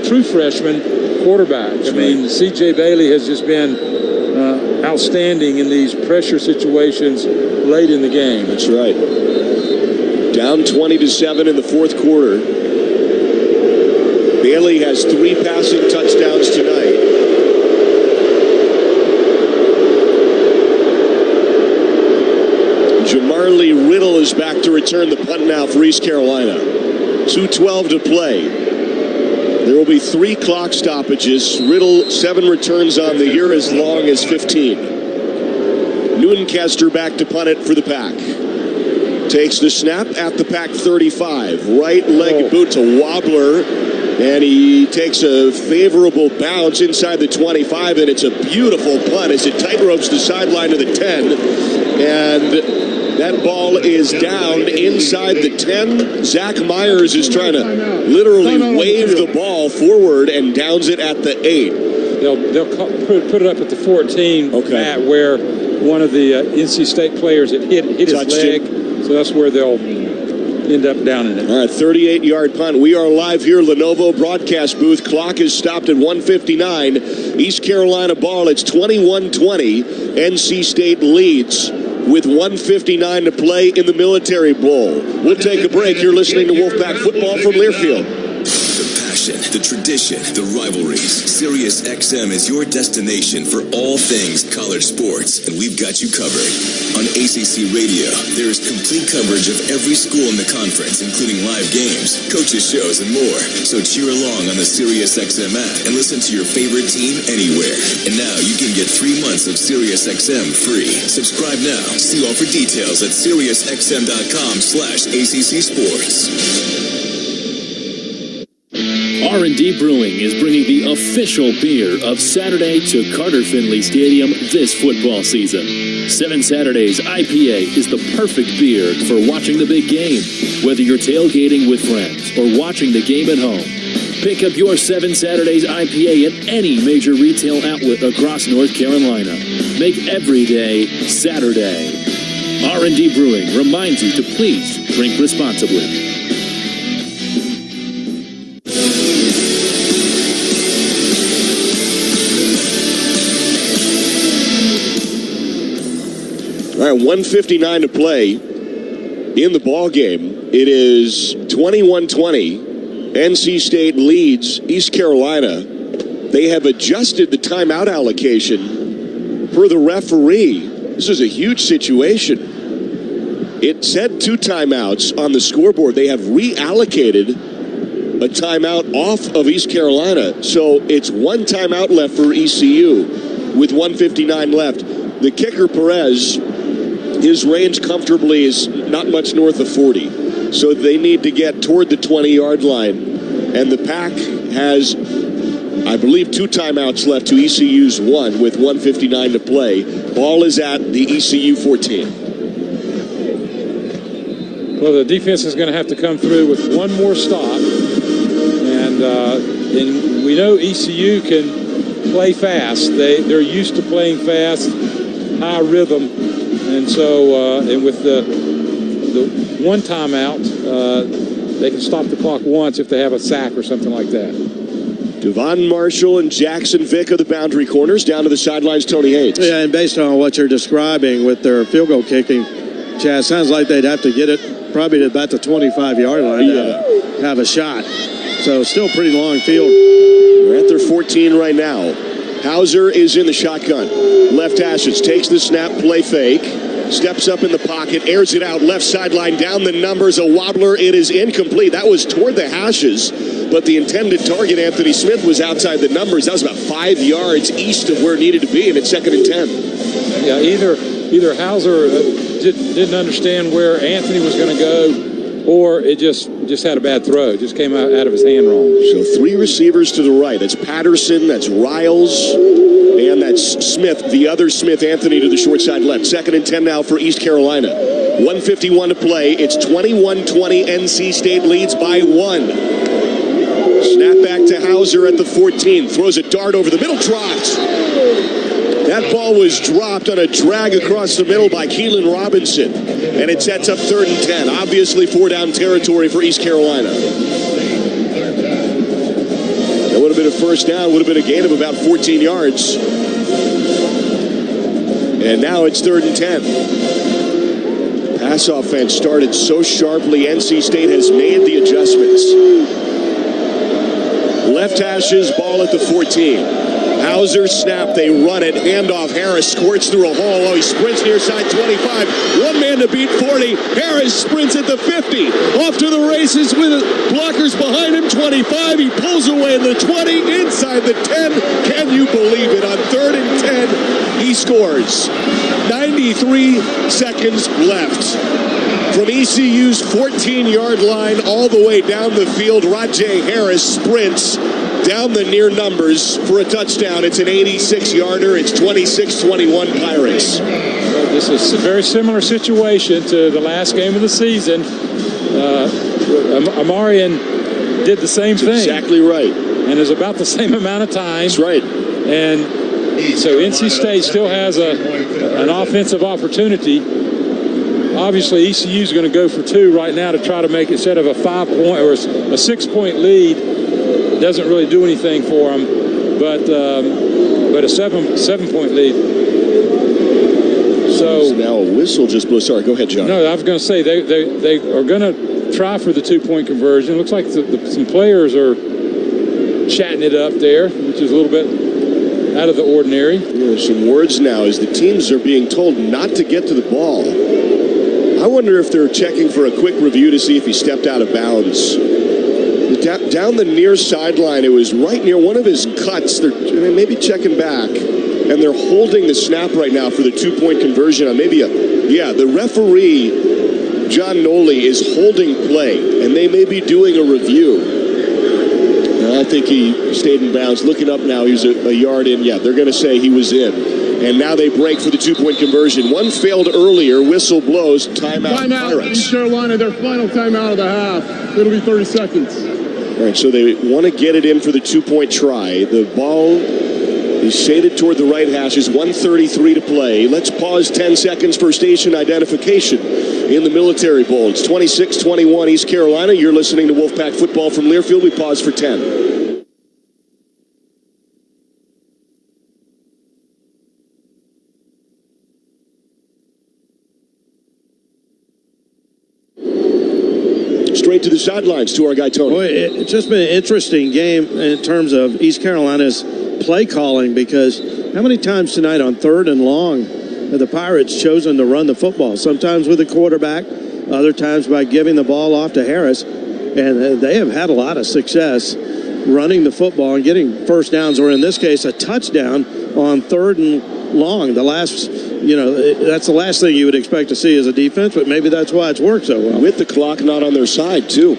true freshman quarterback. I mean, C.J. Bailey has just been outstanding in these pressure situations late in the game. That's right. Down 20-7 in the fourth quarter. Bailey has 3 passing touchdowns tonight. Jamarlee Riddle is back to return the punt now for East Carolina. 2:12 to play. There will be 3 clock stoppages. Riddle, 7 returns on the year, as long as 15. Noonkester back to punt it for the Pack. Takes the snap at the Pack 35. Right leg boot to wobbler. And he takes a favorable bounce inside the 25, and it's a beautiful punt as it tightropes the sideline to the 10. And that ball is down inside the 10. Zach Myers is trying to literally wave the ball forward and downs it at the 8. They'll put it up at the 14, Matt, where one of the NC State players hit his leg. So that's where they'll end up downing it. All right, 38-yard punt. We are live here, Lenovo broadcast booth. Clock is stopped at 1:59. East Carolina ball. It's 21-20. NC State leads with 1:59 to play in the Military Bowl. We'll take a break. You're listening to Wolfpack Football from Learfield. The passion, the tradition, the rivalries. Sirius XM is your destination for all things college sports, and we've got you covered. On ACC Radio, there is complete coverage of every school in the conference, including live games, coaches' shows, and more. So cheer along on the Sirius XM app and listen to your favorite team anywhere. And now you can get 3 months of Sirius XM free. Subscribe now. See all for details at SiriusXM.com/ACC Sports. R&D Brewing is bringing the official beer of Saturday to Carter Finley Stadium this football season. 7 Saturdays IPA is the perfect beer for watching the big game, whether you're tailgating with friends or watching the game at home. Pick up your 7 Saturdays IPA at any major retail outlet across North Carolina. Make every day Saturday. R&D Brewing reminds you to please drink responsibly. All right, 1:59 to play in the ball game. It is 21-20. NC State leads East Carolina. They have adjusted the timeout allocation per the referee. This is a huge situation. It said 2 timeouts on the scoreboard. They have reallocated a timeout off of East Carolina. So it's 1 timeout left for ECU with 1:59 left. The kicker, Perez, his range comfortably is not much north of 40. So they need to get toward the 20-yard line. And the Pack has, I believe, 2 timeouts left to ECU's 1 with 1:59 to play. Ball is at the ECU 14. Well, the defense is going to have to come through with one more stop. And we know ECU can play fast. They're used to playing fast, high rhythm. And so, and with the one timeout, they can stop the clock once if they have a sack or something like that. Devon Marshall and Jackson Vick are the boundary corners. Down to the sidelines, Tony Hayes. Yeah, and based on what you're describing with their field goal kicking, Chad, sounds like they'd have to get it probably to about the 25-yard line to have a shot. So still pretty long field. We're at their 14 right now. Hauser is in the shotgun. Left hashes, takes the snap, play fake. Steps up in the pocket, airs it out, left sideline, down the numbers, a wobbler. It is incomplete. That was toward the hashes, but the intended target, Anthony Smith, was outside the numbers. That was about 5 yards east of where it needed to be, and it's 2nd and 10. Yeah, either Hauser didn't understand where Anthony was going to go, or it just had a bad throw. It just came out of his hand wrong. So 3 receivers to the right. That's Patterson, that's Riles, and that's Smith, the other Smith, Anthony to the short side left. 2nd and 10 now for East Carolina. 1:51 to play. It's 21-20. NC State leads by 1. Snap back to Hauser at the 14. Throws a dart over the middle, dropped. That ball was dropped on a drag across the middle by Keelan Robinson. And it sets up 3rd and 10. Obviously 4-down territory for East Carolina. That would have been a first down, would have been a gain of about 14 yards. And now it's 3rd and 10. Pass offense started so sharply. NC State has made the adjustments. Left hashes, ball at the 14. Hauser snap, they run it, handoff, Harris squirts through a hole. Oh, he sprints near side 25. One man to beat 40. Harris sprints at the 50. Off to the races with blockers behind him. 25. He pulls away in the 20. Inside the 10. Can you believe it? On 3rd and 10, he scores. 93 seconds left. From ECU's 14-yard line all the way down the field, Rajay Harris sprints down the near numbers for a touchdown. It's an 86-yarder. It's 26-21 Pirates. This is a very similar situation to the last game of the season. Amarian did the same thing. Exactly right. And is about the same amount of time. That's right. And so NC State still has an offensive opportunity. Obviously, ECU is going to go for 2 right now to try to make it, instead of a 5-point or a 6-point lead. It doesn't really do anything for them, but a 7-point lead. So now a whistle just blew. Sorry, go ahead, John. No, I was going to say they are going to try for the 2-point conversion. It looks like some players are chatting it up there, which is a little bit out of the ordinary. There's some words now as the teams are being told not to get to the ball. I wonder if they're checking for a quick review to see if he stepped out of bounds. Down the near sideline, it was right near one of his cuts. They're maybe checking back, and they're holding the snap right now for the 2-point conversion on the referee, John Noley, is holding play, and they may be doing a review. And I think he stayed in bounds. Looking up now, he's a yard in. Yeah, they're going to say he was in. And now they break for the 2-point conversion. One failed earlier. Whistle blows. Timeout Pirates. East Carolina, their final timeout of the half. It'll be 30 seconds. All right, so they want to get it in for the 2-point try. The ball is shaded toward the right hashes. 1:33 to play. Let's pause 10 seconds for station identification in the Military Bowl. It's 26-21 East Carolina. You're listening to Wolfpack Football from Learfield. We pause for 10. Straight to the sidelines to our guy Tony. Boy, it's just been an interesting game in terms of East Carolina's play calling, because how many times tonight on 3rd and long have the Pirates chosen to run the football? Sometimes with the quarterback, other times by giving the ball off to Harris, and they have had a lot of success running the football and getting first downs, or in this case a touchdown on 3rd and long. The last that's the last thing you would expect to see as a defense, but maybe that's why it's worked so well. With the clock not on their side, too.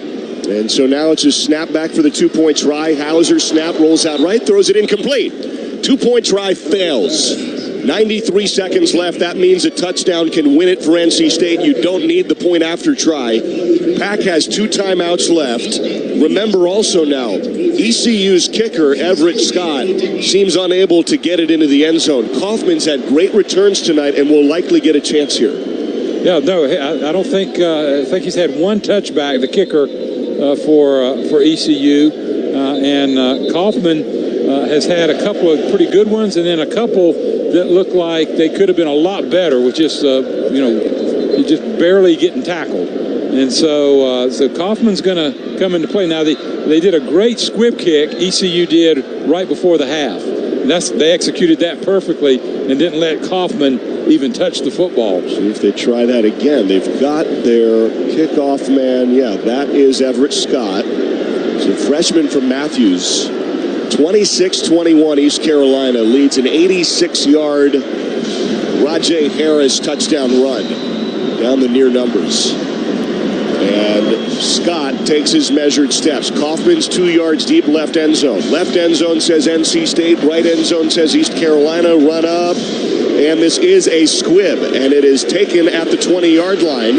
And so now it's a snap back for the 2-point try. Hauser snap, rolls out right, throws it incomplete. 2-point try fails. 93 seconds left. That means a touchdown can win it for NC State. You don't need the point after try. Pack has 2 timeouts left. Remember also now, ECU's kicker, Everett Scott, seems unable to get it into the end zone. Kaufman's had great returns tonight and will likely get a chance here. Yeah, no, I don't think. I think he's had 1 touchback, the kicker, for ECU, and Kaufman has had a couple of pretty good ones, and then a couple that look like they could have been a lot better with just just barely getting tackled. And so Kaufman's going to come into play. Now, they did a great squib kick, ECU did, right before the half. And they executed that perfectly and didn't let Kaufman even touch the football. See if they try that again. They've got their kickoff man. Yeah, that is Everett Scott. It's a freshman from Matthews. 26-21, East Carolina leads an 86-yard Rajay Harris touchdown run down the near numbers. And Scott takes his measured steps. Kaufman's 2 yards deep left end zone. Left end zone says NC State. Right end zone says East Carolina. Run up. And this is a squib. And it is taken at the 20-yard line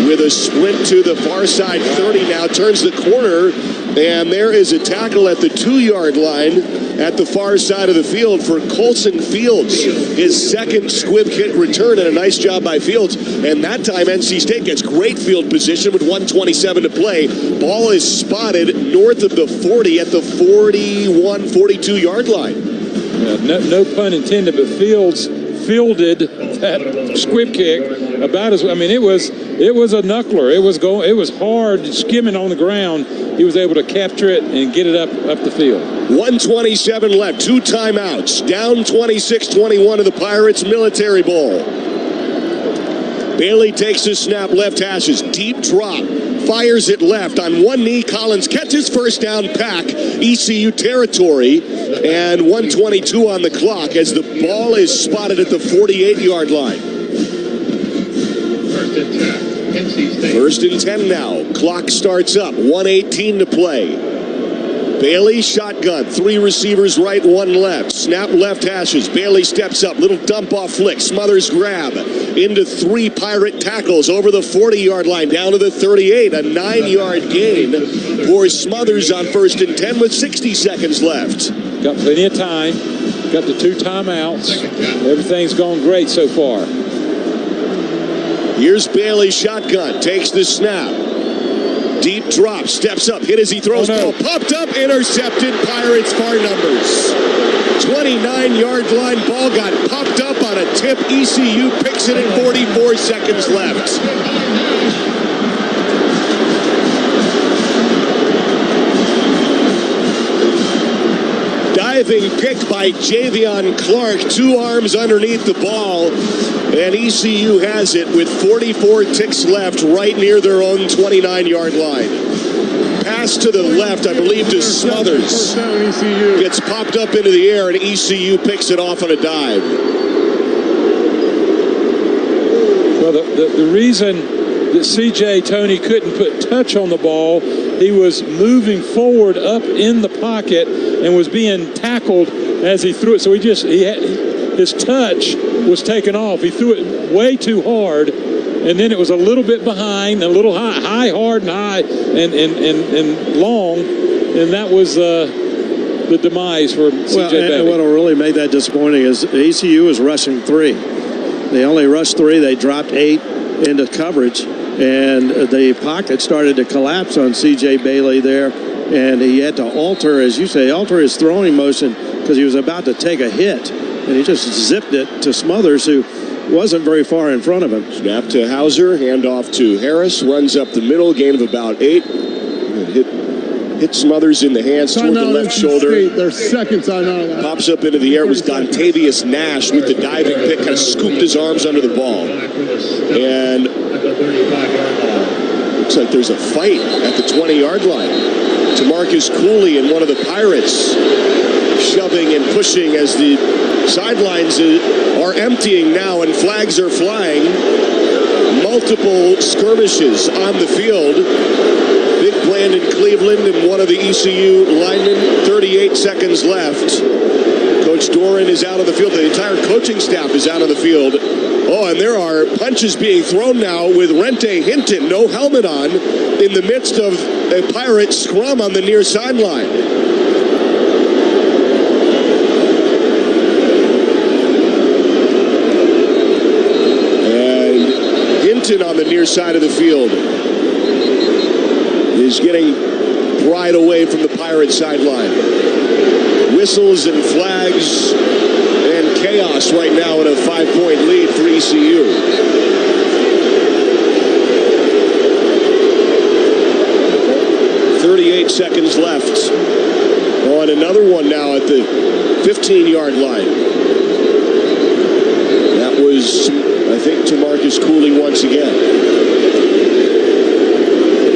with a sprint to the far side. 30 now. Turns the corner. And there is a tackle at the 2-yard line at the far side of the field for Colson Fields. His second squib kick return, and a nice job by Fields. And that time NC State gets great field position with 1:27 to play. Ball is spotted north of the 40 at the 41, 42-yard line. Yeah, no pun intended, but Fields fielded that squib kick about as, it was a knuckler. It was hard, skimming on the ground. He was able to capture it and get it up the field. 1:27 left, 2 timeouts. Down 26-21 to the Pirates Military Bowl. Bailey takes his snap, left hashes, deep drop, fires it left on one knee. Collins catches first down, Pack, ECU territory, and 1:22 on the clock as the ball is spotted at the 48-yard line. First and 10 now. Clock starts up. 1:18 to play. Bailey shotgun. 3 receivers right, 1 left. Snap left hashes. Bailey steps up. Little dump off flick. Smothers grab. Into 3 Pirate tackles over the 40-yard line. Down to the 38. A 9-yard gain for Smothers on first and 10 with 60 seconds left. Got plenty of time. Got the 2 timeouts. Everything's gone great so far. Here's Bailey shotgun, takes the snap. Deep drop, steps up, hit as he throws. Ball popped up, intercepted. Pirates far numbers. 29-yard line, ball got popped up on a tip. ECU picks it at 44 seconds left. Diving pick by Javion Clark, 2 arms underneath the ball, and ECU has it with 44 ticks left right near their own 29-yard line. Pass to the left, I believe, to Smothers. Gets popped up into the air, and ECU picks it off on a dive. Well, the reason that C.J. Tony couldn't put touch on the ball, he was moving forward up in the pocket and was being tackled as he threw it. So his touch was taken off. He threw it way too hard, and then it was a little bit behind, a little high, hard, and high, and long, and that was the demise for C.J. Bailey. And what will really make that disappointing is ECU is rushing 3. They only rushed 3. They dropped 8 into coverage, and the pocket started to collapse on C.J. Bailey there, and he had to alter his throwing motion because he was about to take a hit, and he just zipped it to Smothers, who wasn't very far in front of him. Snap to Hauser, handoff to Harris, runs up the middle, gain of about 8. Hit Smothers in the hands toward the left shoulder. Their second timeout. Pops up into the air. It was Dontavius Nash with the diving pick, kind of scooped his arms under the ball. And Looks like there's a fight at the 20-yard line. Tamarcus Cooley and one of the Pirates shoving and pushing as the sidelines are emptying now and flags are flying. Multiple skirmishes on the field. Big Brandon Cleveland and one of the ECU linemen. 38 seconds left. Coach Doran is out of the field. The entire coaching staff is out of the field. Oh, and there are punches being thrown now with Rente Hinton, no helmet on, in the midst of a Pirate scrum on the near sideline. And Hinton on the near side of the field is getting pried away from the Pirate sideline. Whistles and flags and chaos right now in a 5-point lead for ECU. .38 seconds left. Oh, and another one now at the 15-yard line. That was, I think, Tamarcus Cooley once again.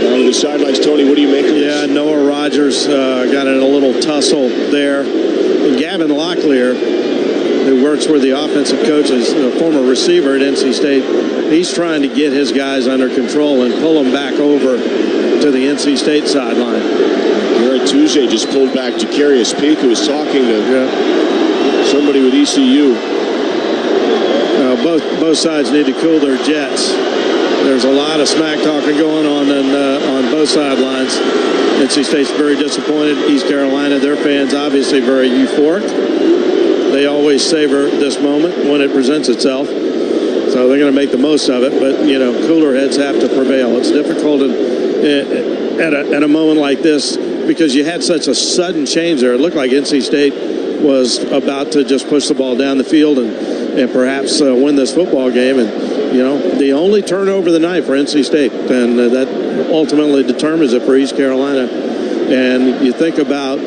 Down to the sidelines, Tony, what do you make of this? Yeah, Noah Rogers got in a little tussle there. And Gavin Locklear, who works with the offensive coach, is a former receiver at NC State. He's trying to get his guys under control and pull them back over to the NC State sideline. Garrett Touche just pulled back Jacarius Peak, who was talking to somebody with ECU. Both sides need to cool their jets. There's a lot of smack talking going on both sidelines. NC State's very disappointed. East Carolina, their fans obviously very euphoric. They always savor this moment when it presents itself. So they're going to make the most of it. But, cooler heads have to prevail. It's difficult at a moment like this because you had such a sudden change there. It looked like NC State was about to just push the ball down the field and perhaps win this football game. And, the only turnover of the night for NC State. And that ultimately determines it for East Carolina. And you think about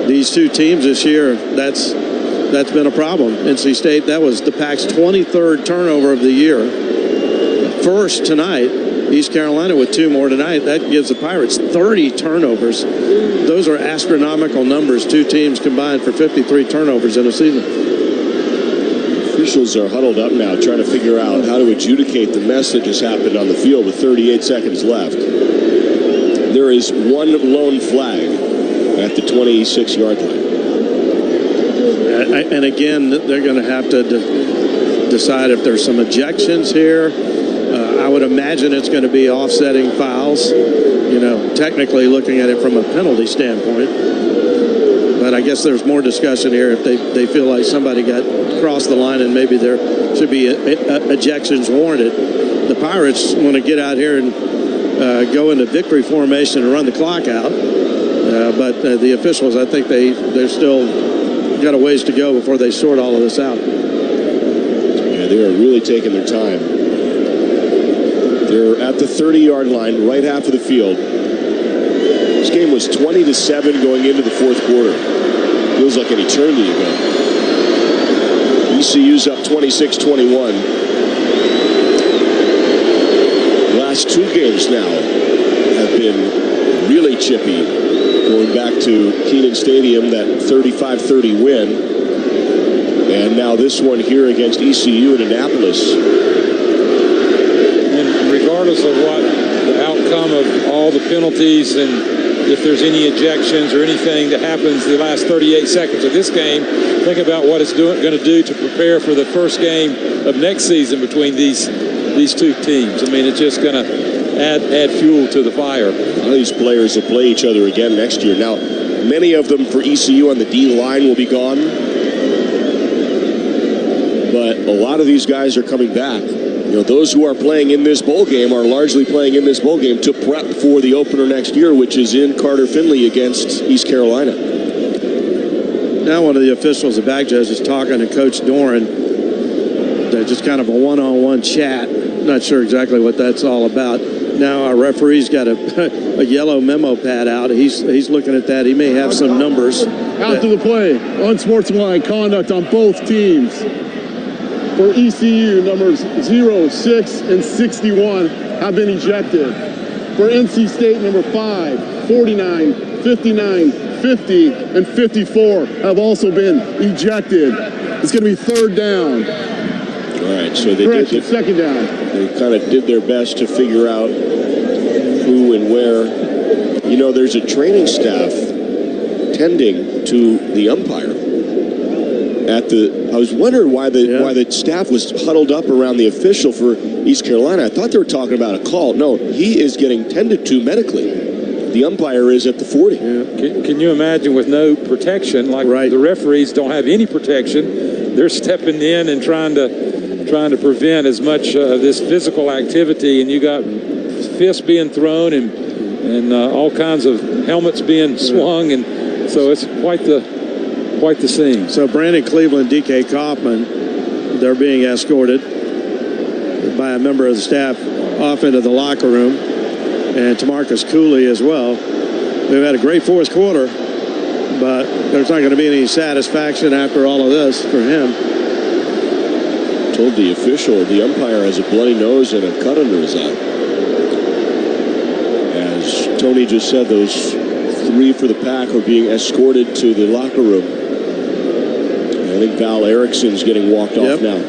these two teams this year, that's been a problem. NC State, that was the Pac's 23rd turnover of the year. First tonight, East Carolina with 2 more tonight. That gives the Pirates 30 turnovers. Those are astronomical numbers. 2 teams combined for 53 turnovers in a season. Officials are huddled up now trying to figure out how to adjudicate the mess that just happened on the field with 38 seconds left. There is one lone flag at the 26-yard line. And again, they're going to have to decide if there's some ejections here. I would imagine it's going to be offsetting fouls, technically looking at it from a penalty standpoint. But I guess there's more discussion here if they feel like somebody got crossed the line and maybe there should be ejections warranted. The Pirates want to get out here and go into victory formation and run the clock out. But the officials, I think they're still got a ways to go before they sort all of this out. Yeah, they are really taking their time. They're at the 30-yard line, right half of the field. This game was 20-7 going into the fourth quarter. Feels like an eternity ago. ECU's up 26-21. Last 2 games now have been really chippy. Going back to Kenan Stadium, that 35-30 win. And now this one here against ECU in Annapolis. And regardless of what the outcome of all the penalties and if there's any ejections or anything that happens the last 38 seconds of this game, think about what it's going to do to prepare for the first game of next season between these 2 teams. I mean, it's just going to add fuel to the fire. A lot of these players will play each other again next year. Now, many of them for ECU on the D line will be gone. But a lot of these guys are coming back. Those who are playing in this bowl game are largely playing in this bowl game to prep for the opener next year, which is in Carter Finley against East Carolina. Now one of the officials, the back judge, is talking to Coach Doran. They're just kind of a one-on-one chat. Not sure exactly what that's all about. Now our referee's got a yellow memo pad out. He's looking at that. He may have some numbers. After the play, unsportsmanlike conduct on both teams. For ECU, numbers 0, 6, and 61 have been ejected. for NC State number 5, 49, 59, 50, and 54 have also been ejected. It's going to be third down. All right, so they did second down. They kind of did their best to figure out who and where. You know, there's a training staff tending to the umpire. I was wondering why the staff was huddled up around the official for East Carolina. I thought they were talking about a call. No, he is getting tended to medically. The umpire is at the 40. Yeah. Can you imagine with no protection, like the referees don't have any protection, they're stepping in and trying to prevent as much of this physical activity, and you got fists being thrown and all kinds of helmets being swung, and so it's quite the scene. So Brandon Cleveland, DK Kaufman, they're being escorted by a member of the staff off into the locker room, and Tamarcus Cooley as well. We've had a great fourth quarter, but there's not going to be any satisfaction after all of this for him. Told the official the umpire has a bloody nose and a cut under his eye. As Tony just said, those 3 for the Pack are being escorted to the locker room. I think Val Erickson's getting walked off now.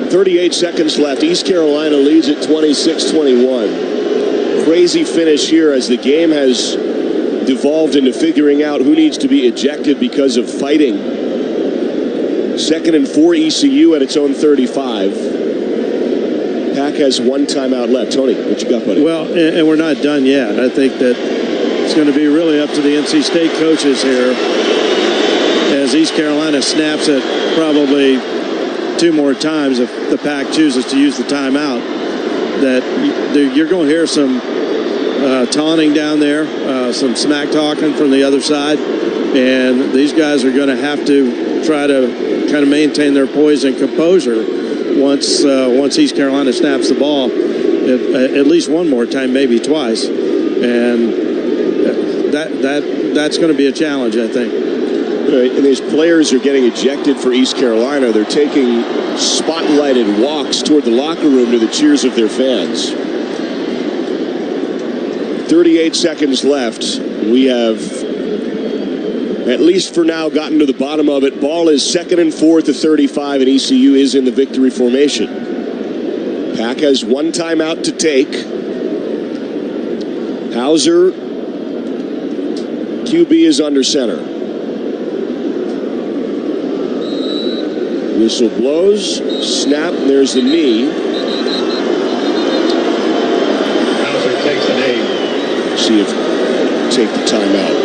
38 seconds left. East Carolina leads at 26-21. Crazy finish here as the game has devolved into figuring out who needs to be ejected because of fighting. 2nd and 4 ECU at its own 35. Pack has 1 timeout left. Tony, what you got, buddy? Well, and we're not done yet. I think that it's going to be really up to the NC State coaches here as East Carolina snaps it probably 2 more times if the Pack chooses to use the timeout. That you're going to hear some taunting down there, some smack talking from the other side, and these guys are going to have to try to kind of maintain their poise and composure once East Carolina snaps the ball at least 1 more time, maybe twice, and that's going to be a challenge, I think. Right, and these players are getting ejected for East Carolina. They're taking spotlighted walks toward the locker room to the cheers of their fans. 38 seconds left. We have, at least for now, gotten to the bottom of it. Ball is 2nd and 4 at the 35, and ECU is in the victory formation. Pack has 1 timeout to take. Hauser, QB, is under center. Whistle blows, snap, there's the knee. Hauser takes the knee. See if take the timeout.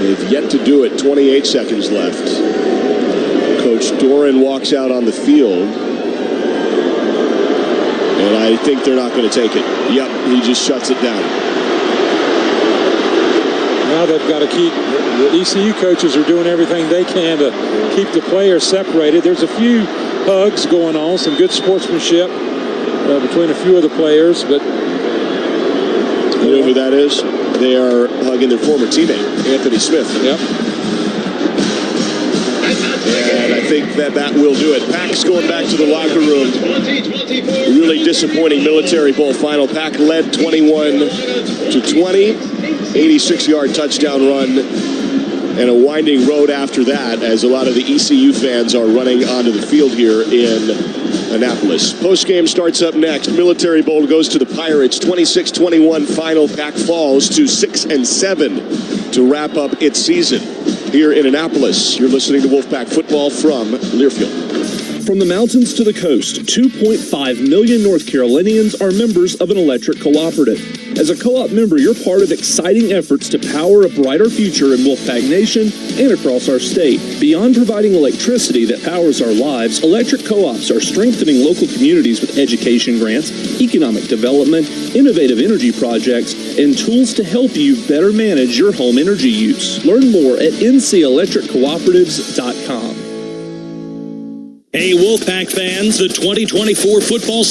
They've yet to do it. 28 seconds left. Coach Doran walks out on the field. And I think they're not going to take it. Yep, he just shuts it down. Now they've got to keep, the ECU coaches are doing everything they can to keep the players separated. There's a few hugs going on, some good sportsmanship between a few of the players, but... You know who that is? They are hugging their former teammate, Anthony Smith. Yep. And I think that will do it. Pack's going back to the locker room. Really disappointing Military Bowl final. Pack led 21-20. 86-yard touchdown run. And a winding road after that as a lot of the ECU fans are running onto the field here in Annapolis. Postgame starts up next. Military Bowl goes to the Pirates. 26-21 final. Pack falls to 6-7 to wrap up its season here in Annapolis. You're listening to Wolfpack Football from Learfield. From the mountains to the coast, 2.5 million North Carolinians are members of an electric cooperative. As a co-op member, you're part of exciting efforts to power a brighter future in Wolfpack Nation and across our state. Beyond providing electricity that powers our lives, electric co-ops are strengthening local communities with education grants, economic development, innovative energy projects, and tools to help you better manage your home energy use. Learn more at ncelectriccooperatives.com. Hey, Wolfpack fans, the 2024 football season